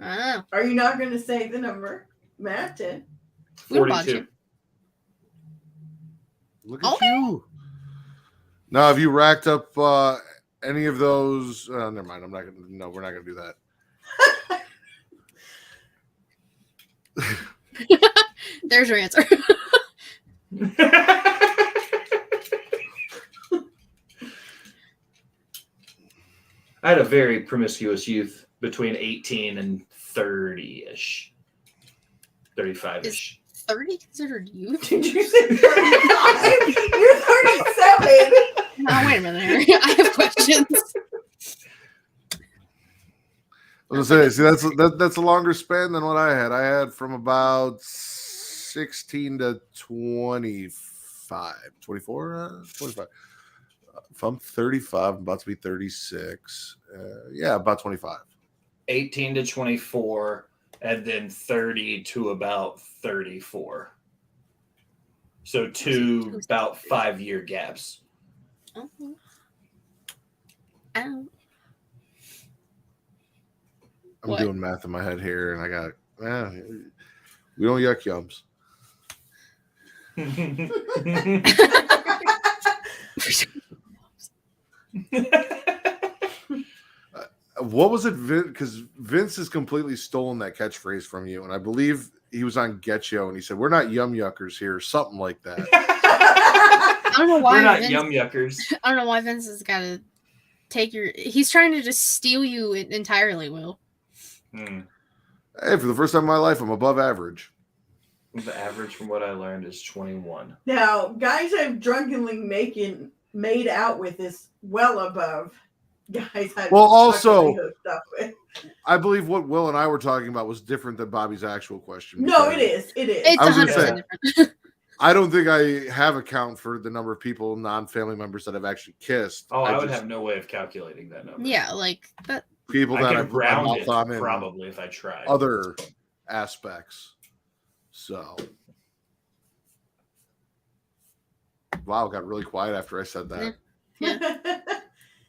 Oh, Are you not going to say the number? Matt did. we don't bother 42. you. Look at Okay. you. Now, have you racked up any of those? Never mind. No, we're not gonna do that. There's your answer. I had a very promiscuous youth between 18 and 30-ish. 35-ish. 30 considered youth? Did you say 35? You're 37. No, wait a minute here. I have questions. I was gonna say, see, that's a longer span than what I had. I had from about 16 to 25, 24, 25. If I'm 35, I'm about to be 36. Yeah, about 25. 18 to 24, and then 30 to about 34. So two about 5-year gaps. Oh. Ow. I'm What? doing math in my head here, and I got, we don't yuck yums. What was it, Vince? Because Vince has completely stolen that catchphrase from you, and I believe he was on Get Yo, and he said, "We're not yum yuckers here," something like that. I don't know why We're not Vince, yum yuckers. I don't know why Vince has got to take your. He's trying to just steal you entirely, Will. Hey, for the first time in my life, I'm above average. The average from what I learned is 21. Now, guys I've drunkenly made out with is well above guys I've also, hooked up with. I believe what Will and I were talking about was different than Bobby's actual question. No, it is. It is. It's I was 100% gonna say, different. I don't think I have a count for the number of people, non-family members that I've actually kissed. Oh, I would have no way of calculating that number. Yeah, like that. people I that I could put my round mouth it on in probably if I tried. other aspects. So, wow, it got really quiet after I said that. Yeah.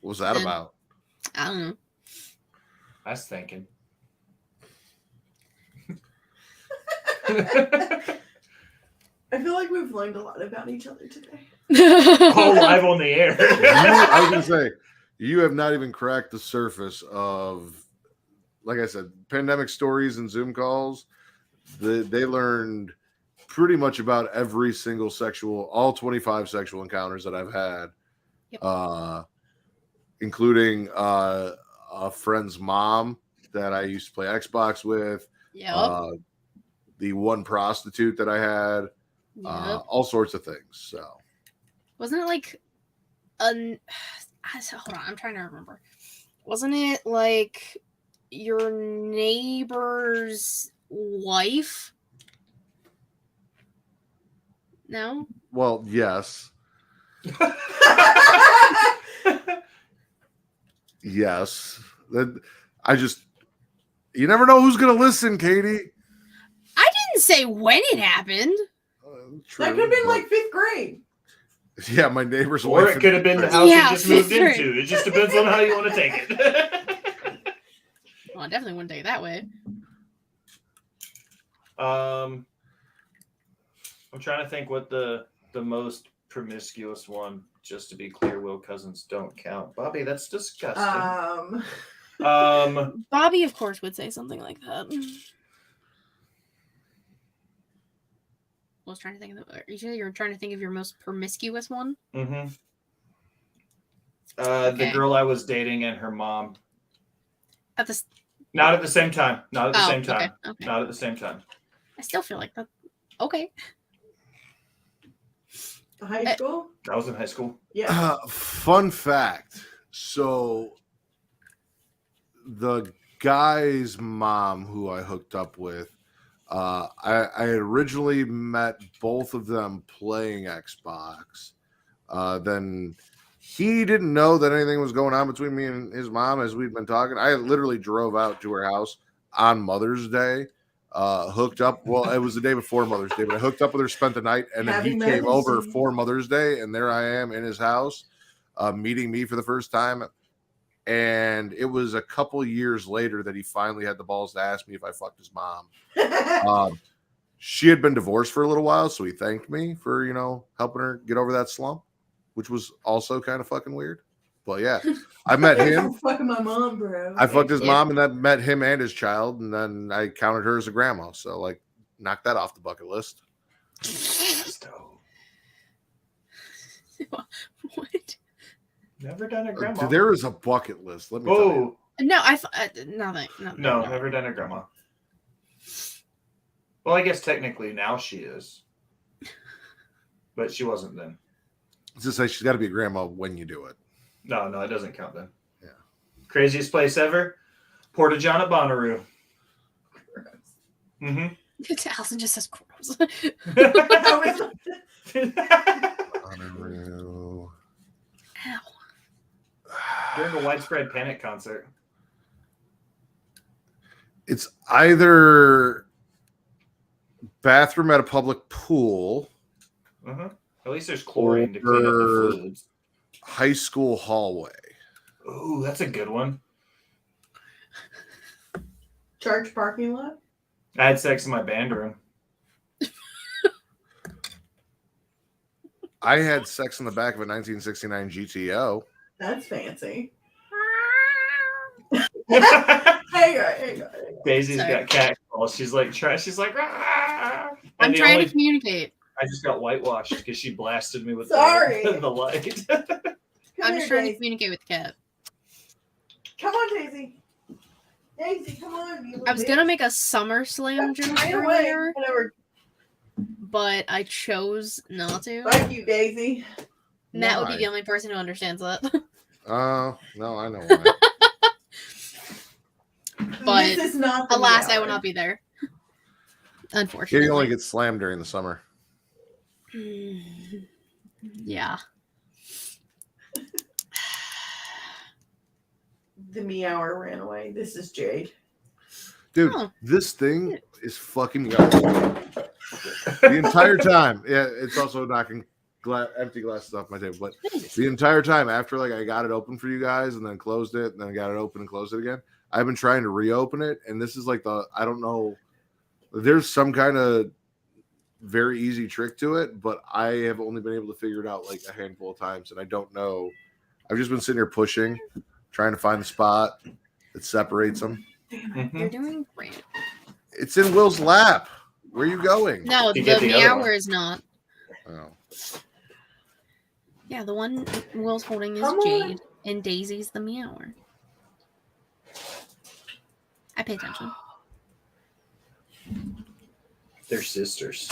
What was that Yeah. about? I don't know. I was thinking. I feel like we've learned a lot about each other today. Oh, live on the air. I was going to say, you have not even cracked the surface of, like I said, pandemic stories and Zoom calls. They learned pretty much about every single all 25 sexual encounters that I've had, Yep. Including a friend's mom that I used to play Xbox with, Yep. the one prostitute that I had, Yep. all sorts of things. So, Wasn't it like hold on, I'm trying to remember. Wasn't it like your neighbor's wife? No? well, yes. Yes. You never know who's going to listen, Katie. I didn't say when it happened. True, That could have been but- like 5th grade. Yeah, my neighbor's Or wife. it could have been the house Yeah, you just moved fifth into. It just depends on how you want to take it. Well, I definitely wouldn't take it that way. I'm trying to think what the most promiscuous one. Just to be clear, Will Cousins don't count. Bobby, that's disgusting. Bobby, of course, would say something like that. I was trying to think of you're trying to think of your most promiscuous one? Mm-hmm. Okay. The girl I was dating and her mom. Not at the same time. Not at the same time. Okay. Not at the same time. I still feel like that. Okay. High school? I was in high school. Yeah. Fun fact. So, the guy's mom who I hooked up with, I originally met both of them playing Xbox. Then he didn't know that anything was going on between me and his mom as we'd been talking. I literally drove out to her house on Mother's Day, hooked up. Well, it was the day before Mother's Day, but I hooked up with her, spent the night, and then he came over for Mother's Day, and there I am in his house, meeting me for the first time. And it was a couple years later that he finally had the balls to ask me if I fucked his mom. She had been divorced for a little while, so he thanked me for, helping her get over that slump, which was also kind of fucking weird. But yeah, I met him. Fucking my mom, bro. I fucked his mom, and then met him and his child, and then I counted her as a grandma. So, knock that off the bucket list. What? Never done a grandma. There is a bucket list. Let me tell you. No, nothing. No, never done a grandma. Well, I guess technically now she is, but she wasn't then. It's just like she's got to be a grandma when you do it. No, it doesn't count then. Yeah. Craziest place ever, Porta John at Bonnaroo. Mm-hmm. Allison just says gross. Bonnaroo. Ow. During a widespread panic concert. It's either bathroom at a public pool, At least there's chlorine to clean up the fluids. High school hallway. Ooh, that's a good one. Church parking lot? I had sex in my band room. I had sex in the back of a 1969 GTO. That's fancy. Hang on. Daisy's Sorry. got cat calls. She's like, she's like, "Ah." And I'm the trying only- to communicate. I just got whitewashed because she blasted me with Sorry. the light. I'm just trying to Daisy. communicate with the cat. Come on, Daisy. Daisy, come on. You I was gonna make a SummerSlam joke Right away. earlier, Whatever. but I chose not to. Fuck you, Daisy. Matt would be Why? the only person who understands that. No, I know why. But this is not the alas, I hour. will not be there. Yeah, Unfortunately. you only get slammed during the summer. Yeah. The me hour ran away. This is Jade. Dude, Oh. this thing is fucking me up. The entire time. Yeah, it's also knocking empty glasses off my table. But the entire time after like I got it open for you guys and then closed it and then got it open and closed it again, I've been trying to reopen it. And this is like I don't know. There's some kind of very easy trick to it, but I have only been able to figure it out like a handful of times. And I don't know. I've just been sitting here pushing, trying to find the spot that separates them. You're doing great. It's in Will's lap. Where are you going? No, You the get the other meower one. is not. Oh. Yeah, the one Will's holding is Come on. Jade, and Daisy's the meower. I pay attention. They're sisters.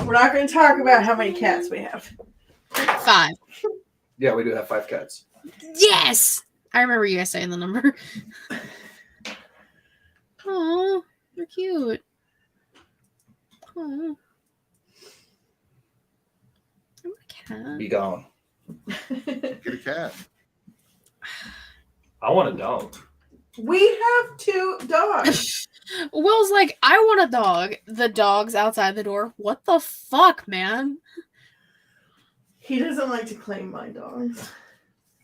We're not going to talk about how many cats we have. 5. Yeah, we do have 5 cats. Yes! I remember you guys saying the number. Oh, they're cute. Oh. I'm a cat. Be gone. Get a cat. I want a dog. We have 2 dogs. Will's like, I want a dog. The dog's outside the door. What the fuck, man? He doesn't like to claim my dogs.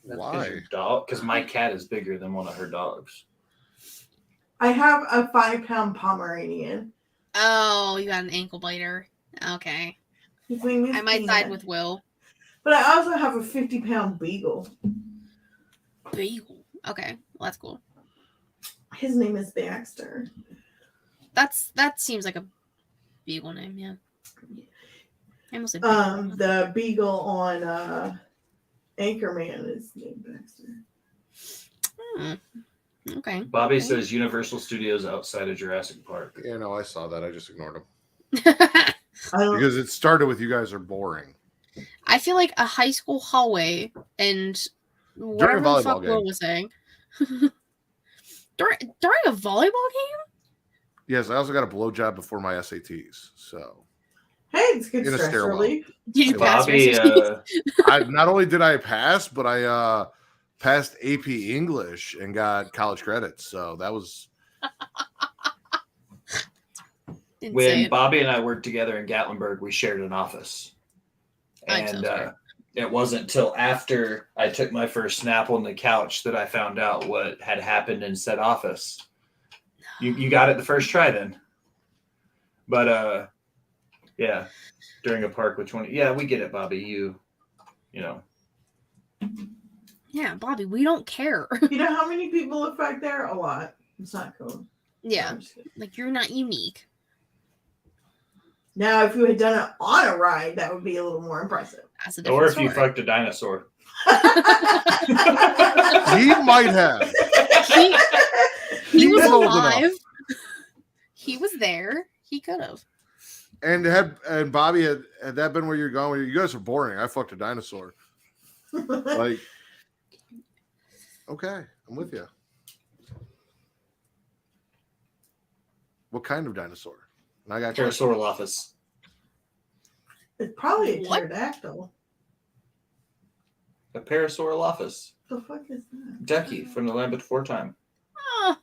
Why? Because my cat is bigger than one of her dogs. I have a 5-pound Pomeranian. Oh, you got an ankle biter. Okay. His name is I might Peanut. side with Will. But I also have a 50-pound beagle. Beagle. Okay, well, that's cool. His name is Baxter. That seems like a beagle name, yeah. I almost said beagle. The beagle on Anchorman is named Baxter. Okay. Bobby okay. says Universal Studios outside of Jurassic Park. Yeah, no, I saw that. I just ignored him. I don't. Because it started with you guys are boring. I feel like a high school hallway and whatever the volleyball fuck Will game. was saying. during a volleyball game? Yes, I also got a blowjob before my SATs. So Hey, it's good In a stress stairwell. relief. Did you pass Bobby, your I not only did I pass, but I passed AP English and got college credits. So that was Didn't say when it. Bobby and I worked together in Gatlinburg, we shared an office. I'm so And sorry. it wasn't until after I took my first snap on the couch that I found out what had happened in said office. You got it the first try then. But yeah, during a park with 20. Yeah, we get it, Bobby. You know. Yeah, Bobby, we don't care. You know how many people look back there? A lot. It's not cool. Yeah, I'm just kidding. like you're not unique. Now, if you had done it on a ride, that would be a little more impressive. That's a different Or if you story. fucked a dinosaur. he might have. He was He's old enough. alive. He was there. He could have. And Bobby had that been where you're going? You guys are boring. I fucked a dinosaur. Like, okay, I'm with you. What kind of dinosaur? And I got Pterosaurolophus. It's probably a What? pterodactyl. A Parasaurolophus. The fuck is that? Ducky from the Land Before Time. Oh,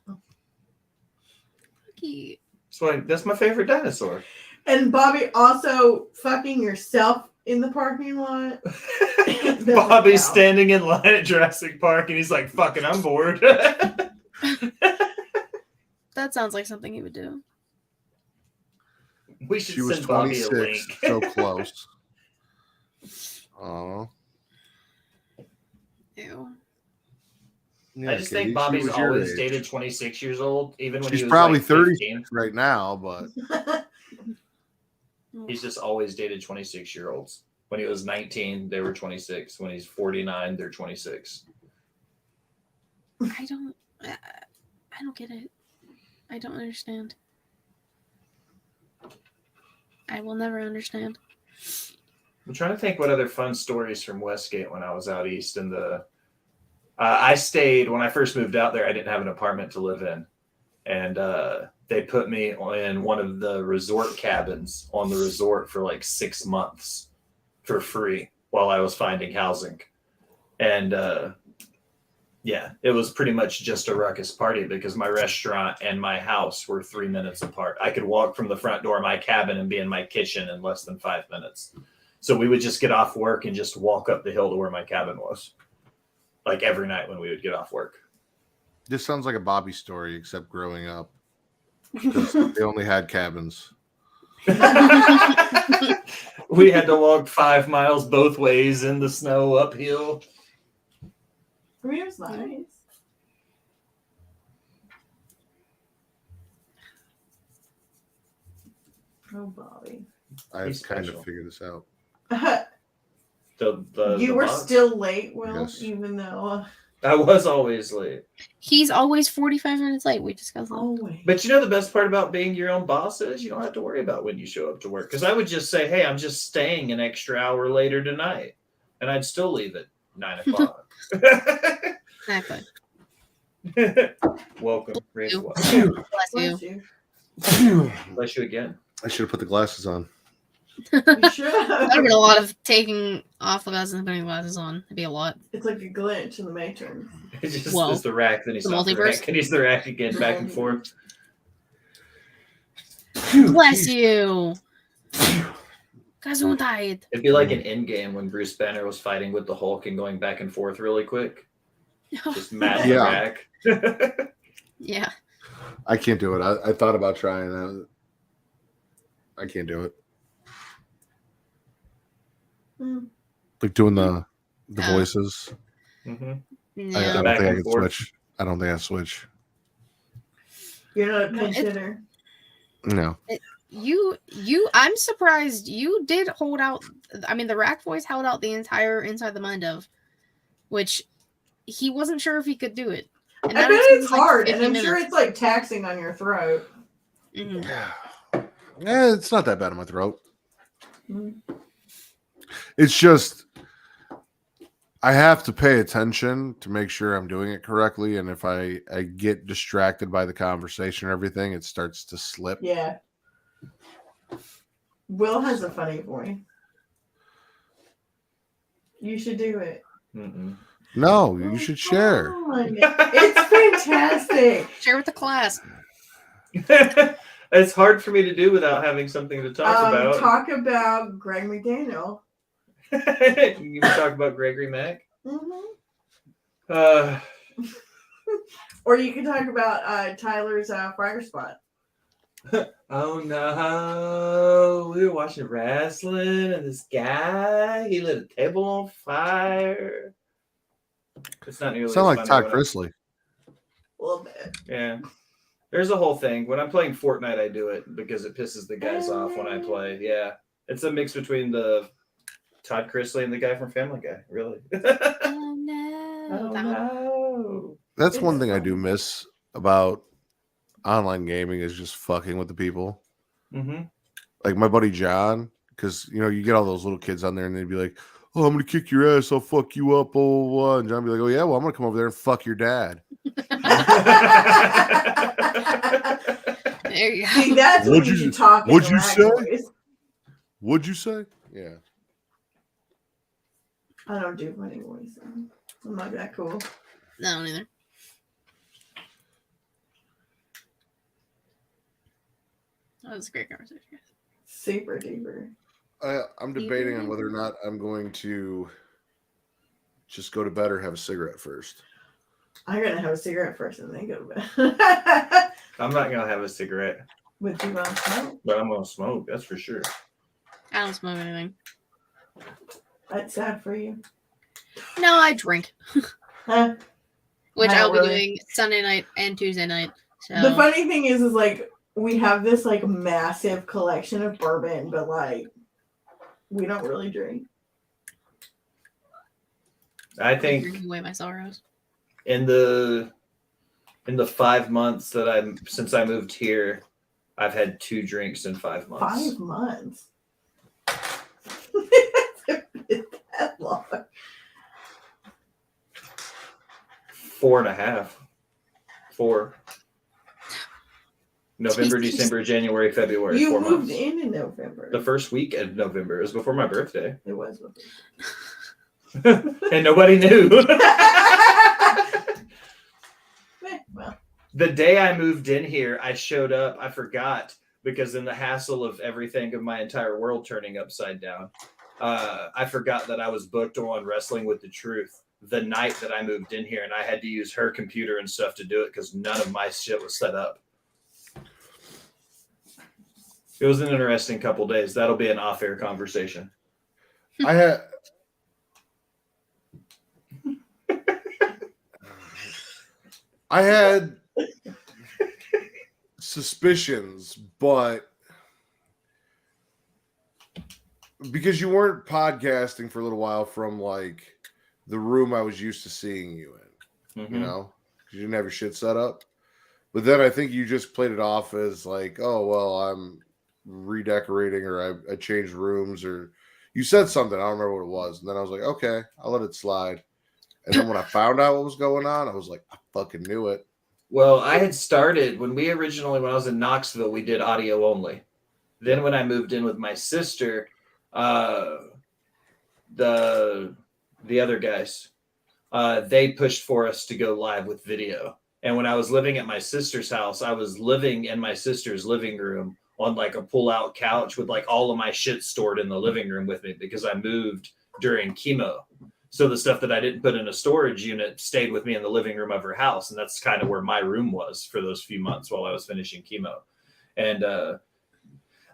cute. That's my favorite dinosaur. And Bobby also fucking yourself in the parking lot. Bobby's count. standing in line at Jurassic Park and he's like, fucking, I'm bored. That sounds like something he would do. We should She was send Bobby a 26, link. so close. Oh, Ew. Yeah, I just Katie, think she Bobby's was your always age. dated 26 years old, even when She's he was probably like 30 15. right now, but He's just always dated 26-year-olds. When he was 19, they were 26. When he's 49, they're 26. I don't get it. I don't understand. I will never understand. I'm trying to think what other fun stories from Westgate when I was out east. In the I stayed when I first moved out there. I didn't have an apartment to live in, and they put me in one of the resort cabins on the resort for like 6 months for free while I was finding housing. And yeah, it was pretty much just a ruckus party because my restaurant and my house were 3 minutes apart. I could walk from the front door of my cabin and be in my kitchen in less than 5 minutes. So we would just get off work and just walk up the hill to where my cabin was. Like every night when we would get off work. this sounds like a Bobby story, except growing up. Because they only had cabins. We had to walk 5 miles both ways in the snow uphill. I mean, it was nice. Oh, Bobby. I've He's kind special. of figured this out. You were box. still late, Will, Yes. even though I was always late. He's always 45 minutes late. We discussed that. always. But you know the best part about being your own boss is you don't have to worry about when you show up to work. Because I would just say, hey, I'm just staying an extra hour later tonight. And I'd still leave at 9 o'clock. Exactly. Welcome. Raise you. what? Bless you. Bless you. Bless you again. I should have put the glasses on. You should That would have have. been a lot of taking off the glasses and putting the glasses on. It'd be a lot. It's like a glitch in the Matrix. It's just Well, it's the rack, then he's the off the multiverse. rack, and he's the rack again, back and forth. Bless you. Gesundheit. It'd be like an end game when Bruce Banner was fighting with the Hulk and going back and forth really quick. Just mad Yeah. rack. Yeah. I can't do it. I thought about trying that. I can't do it. Hmm. Like doing the Oh. voices. Mm-hmm. I Yeah. don't Back think I and can forth. switch. I don't think I switch. You're not a No, pinch it's- hitter. No. You I'm surprised you did hold out. I mean, the rack voice held out the entire Inside the Mind of, which he wasn't sure if he could do it. I And that bet took it's like hard, and 50 I'm sure minutes. it's like taxing on your throat. Mhm. Yeah, it's not that bad in my throat. Mm. It's just I have to pay attention to make sure I'm doing it correctly. And if I get distracted by the conversation or everything, it starts to slip. Yeah. Will has a funny voice. You should do it. Mm-mm. No, you should share. Oh my God. It's fantastic. Share with the class. It's hard for me to do without having something to talk about. Talk about Greg McDaniel. You can talk about Gregory Mack. Mm-hmm. Uh, Or you can talk about Tyler's Fryer Spot. oh no, we were watching wrestling and this guy, he lit a table on fire. It's not nearly Sound as like funny Todd when Chrisley. A little bit. Yeah. There's a whole thing. When I'm playing Fortnite, I do it because it pisses the guys off when I play. Yeah. It's a mix between the Todd Chrisley and the guy from Family Guy, really. Oh no. Oh, That one. no. That's It's one thing I do fun. miss about online gaming is just fucking with the people. Mm-hmm. Like my buddy John, because you get all those little kids on there and they'd be like, "Oh, I'm gonna kick your ass, I'll fuck you up, blah, blah, blah." And John would be like, "Oh yeah, well I'm gonna come over there and fuck your dad." There you See, go. that's when What'd you you- should talk in what'd the you rack say? voice. What'd you say? Yeah. I don't do funny voices. I'm not that cool. No, neither. That was a great conversation. Super duper. I'm debating on whether or not I'm going to just go to bed or have a cigarette first. I'm gonna have a cigarette first and then go to bed. I'm not going to have a cigarette, Would you want to smoke? but I'm going to smoke. That's for sure. I don't smoke anything. That's sad for you. No, I drink, Huh? which I I'll don't be really. doing Sunday night and Tuesday night. So The funny thing is like we have this like massive collection of bourbon, but like we don't really drink. I I'm think drinking away my sorrows. in the 5 months that since I moved here, I've had 2 drinks in 5 months. 5 months. That long. 4.5. 4. November, Jesus. December, January, February. You 4 moved months. in November. The first week of November. It was before my birthday. It was. And nobody knew. Well, The day I moved in here, I showed up. I forgot because in the hassle of everything of my entire world turning upside down, I forgot that I was booked on Wrestling with the Truth the night that I moved in here, and I had to use her computer and stuff to do it because none of my shit was set up. It was an interesting couple days. That'll be an off-air conversation. I had suspicions, but because you weren't podcasting for a little while from like the room I was used to seeing you in, Mm-hmm. you know, because you didn't have your shit set up. But then I think you just played it off as like, oh, well, I'm redecorating or I changed rooms or you said something. I don't remember what it was. And then I was like, okay, I'll let it slide. And then when I found out what was going on, I was like, I fucking knew it. Well, I had started when I was in Knoxville, we did audio only. Then when I moved in with my sister, the other guys, they pushed for us to go live with video. And when I was living at my sister's house, I was living in my sister's living room on like a pull-out couch with like all of my shit stored in the living room with me because I moved during chemo. So the stuff that I didn't put in a storage unit stayed with me in the living room of her house. And that's kind of where my room was for those few months while I was finishing chemo. And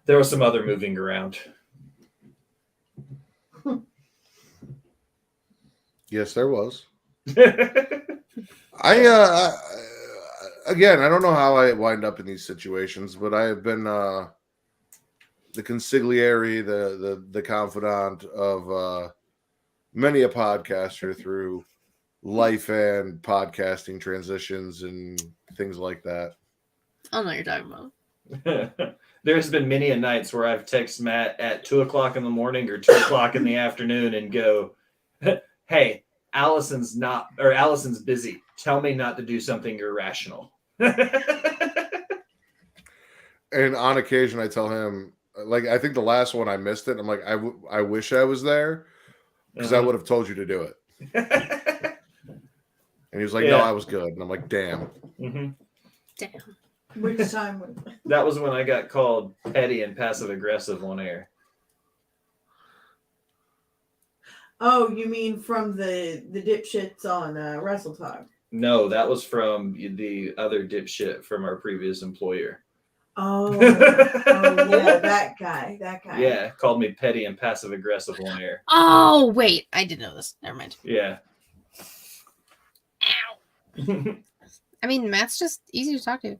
there was some other moving around. Yes, there was. Again, I don't know how I wind up in these situations, but I have been the consigliere, the confidant of many a podcaster through life and podcasting transitions and things like that. I don't know what you're talking about. There's been many a nights where I've texted Matt at 2:00 in the morning or 2:00 in the afternoon and go, hey, Allison's busy. Tell me not to do something irrational. And on occasion, I tell him, like, I think the last one I missed it. I'm like, I wish I was there because I would have told you to do it. And he was like, no, I was good. And I'm like, damn. Mm-hmm. Damn. which time? That was when I got called petty and passive aggressive on air. Oh, you mean from the dipshits on Wrestle Talk? No, that was from the other dipshit from our previous employer. Oh, yeah, that guy. Yeah, called me petty and passive aggressive on air. Oh, wait. I didn't know this. Never mind. Yeah. Ow. I mean, Matt's just easy to talk to.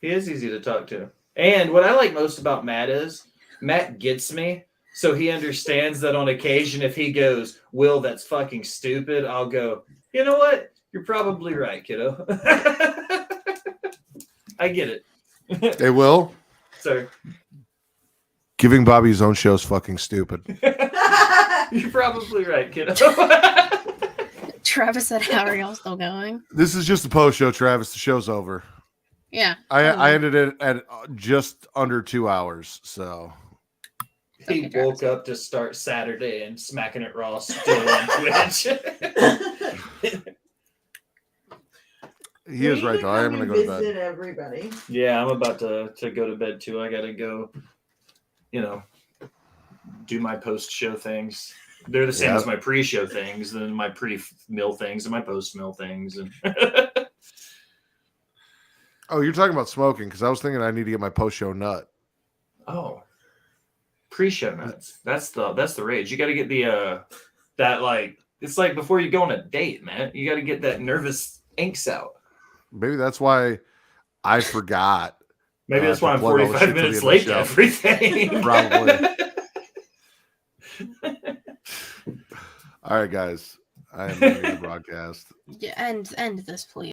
He is easy to talk to. And what I like most about Matt is Matt gets me. So he understands that on occasion, if he goes, Will, that's fucking stupid, I'll go, you know what? You're probably right, kiddo. I get it. Hey, Will? Sir. Giving Bobby his own show is fucking stupid. You're probably right, kiddo. Travis said, how are y'all still going? This is just a post show, Travis. The show's over. Yeah. I ended it at just under 2 hours, so... He woke up to start Saturday and Smackin It Raw still on Twitch. He is right, though. I am going to go to bed. Visit everybody. Yeah, I'm about to go to bed, too. I got to go, do my post-show things. They're the same as my pre-show things, and my pre-mill things, and my post-mill things. And Oh, you're talking about smoking, because I was thinking I need to get my post-show nut. Oh. Pre-show nuts. That's the rage. You got to get the It's like before you go on a date, man. You got to get that nervous angst out. Maybe that's why I forgot. Maybe that's why I'm to plug all the 45 shit to the minutes end of the late to show. everything. Probably. All right, guys. I am ending the broadcast. Yeah, end this, please.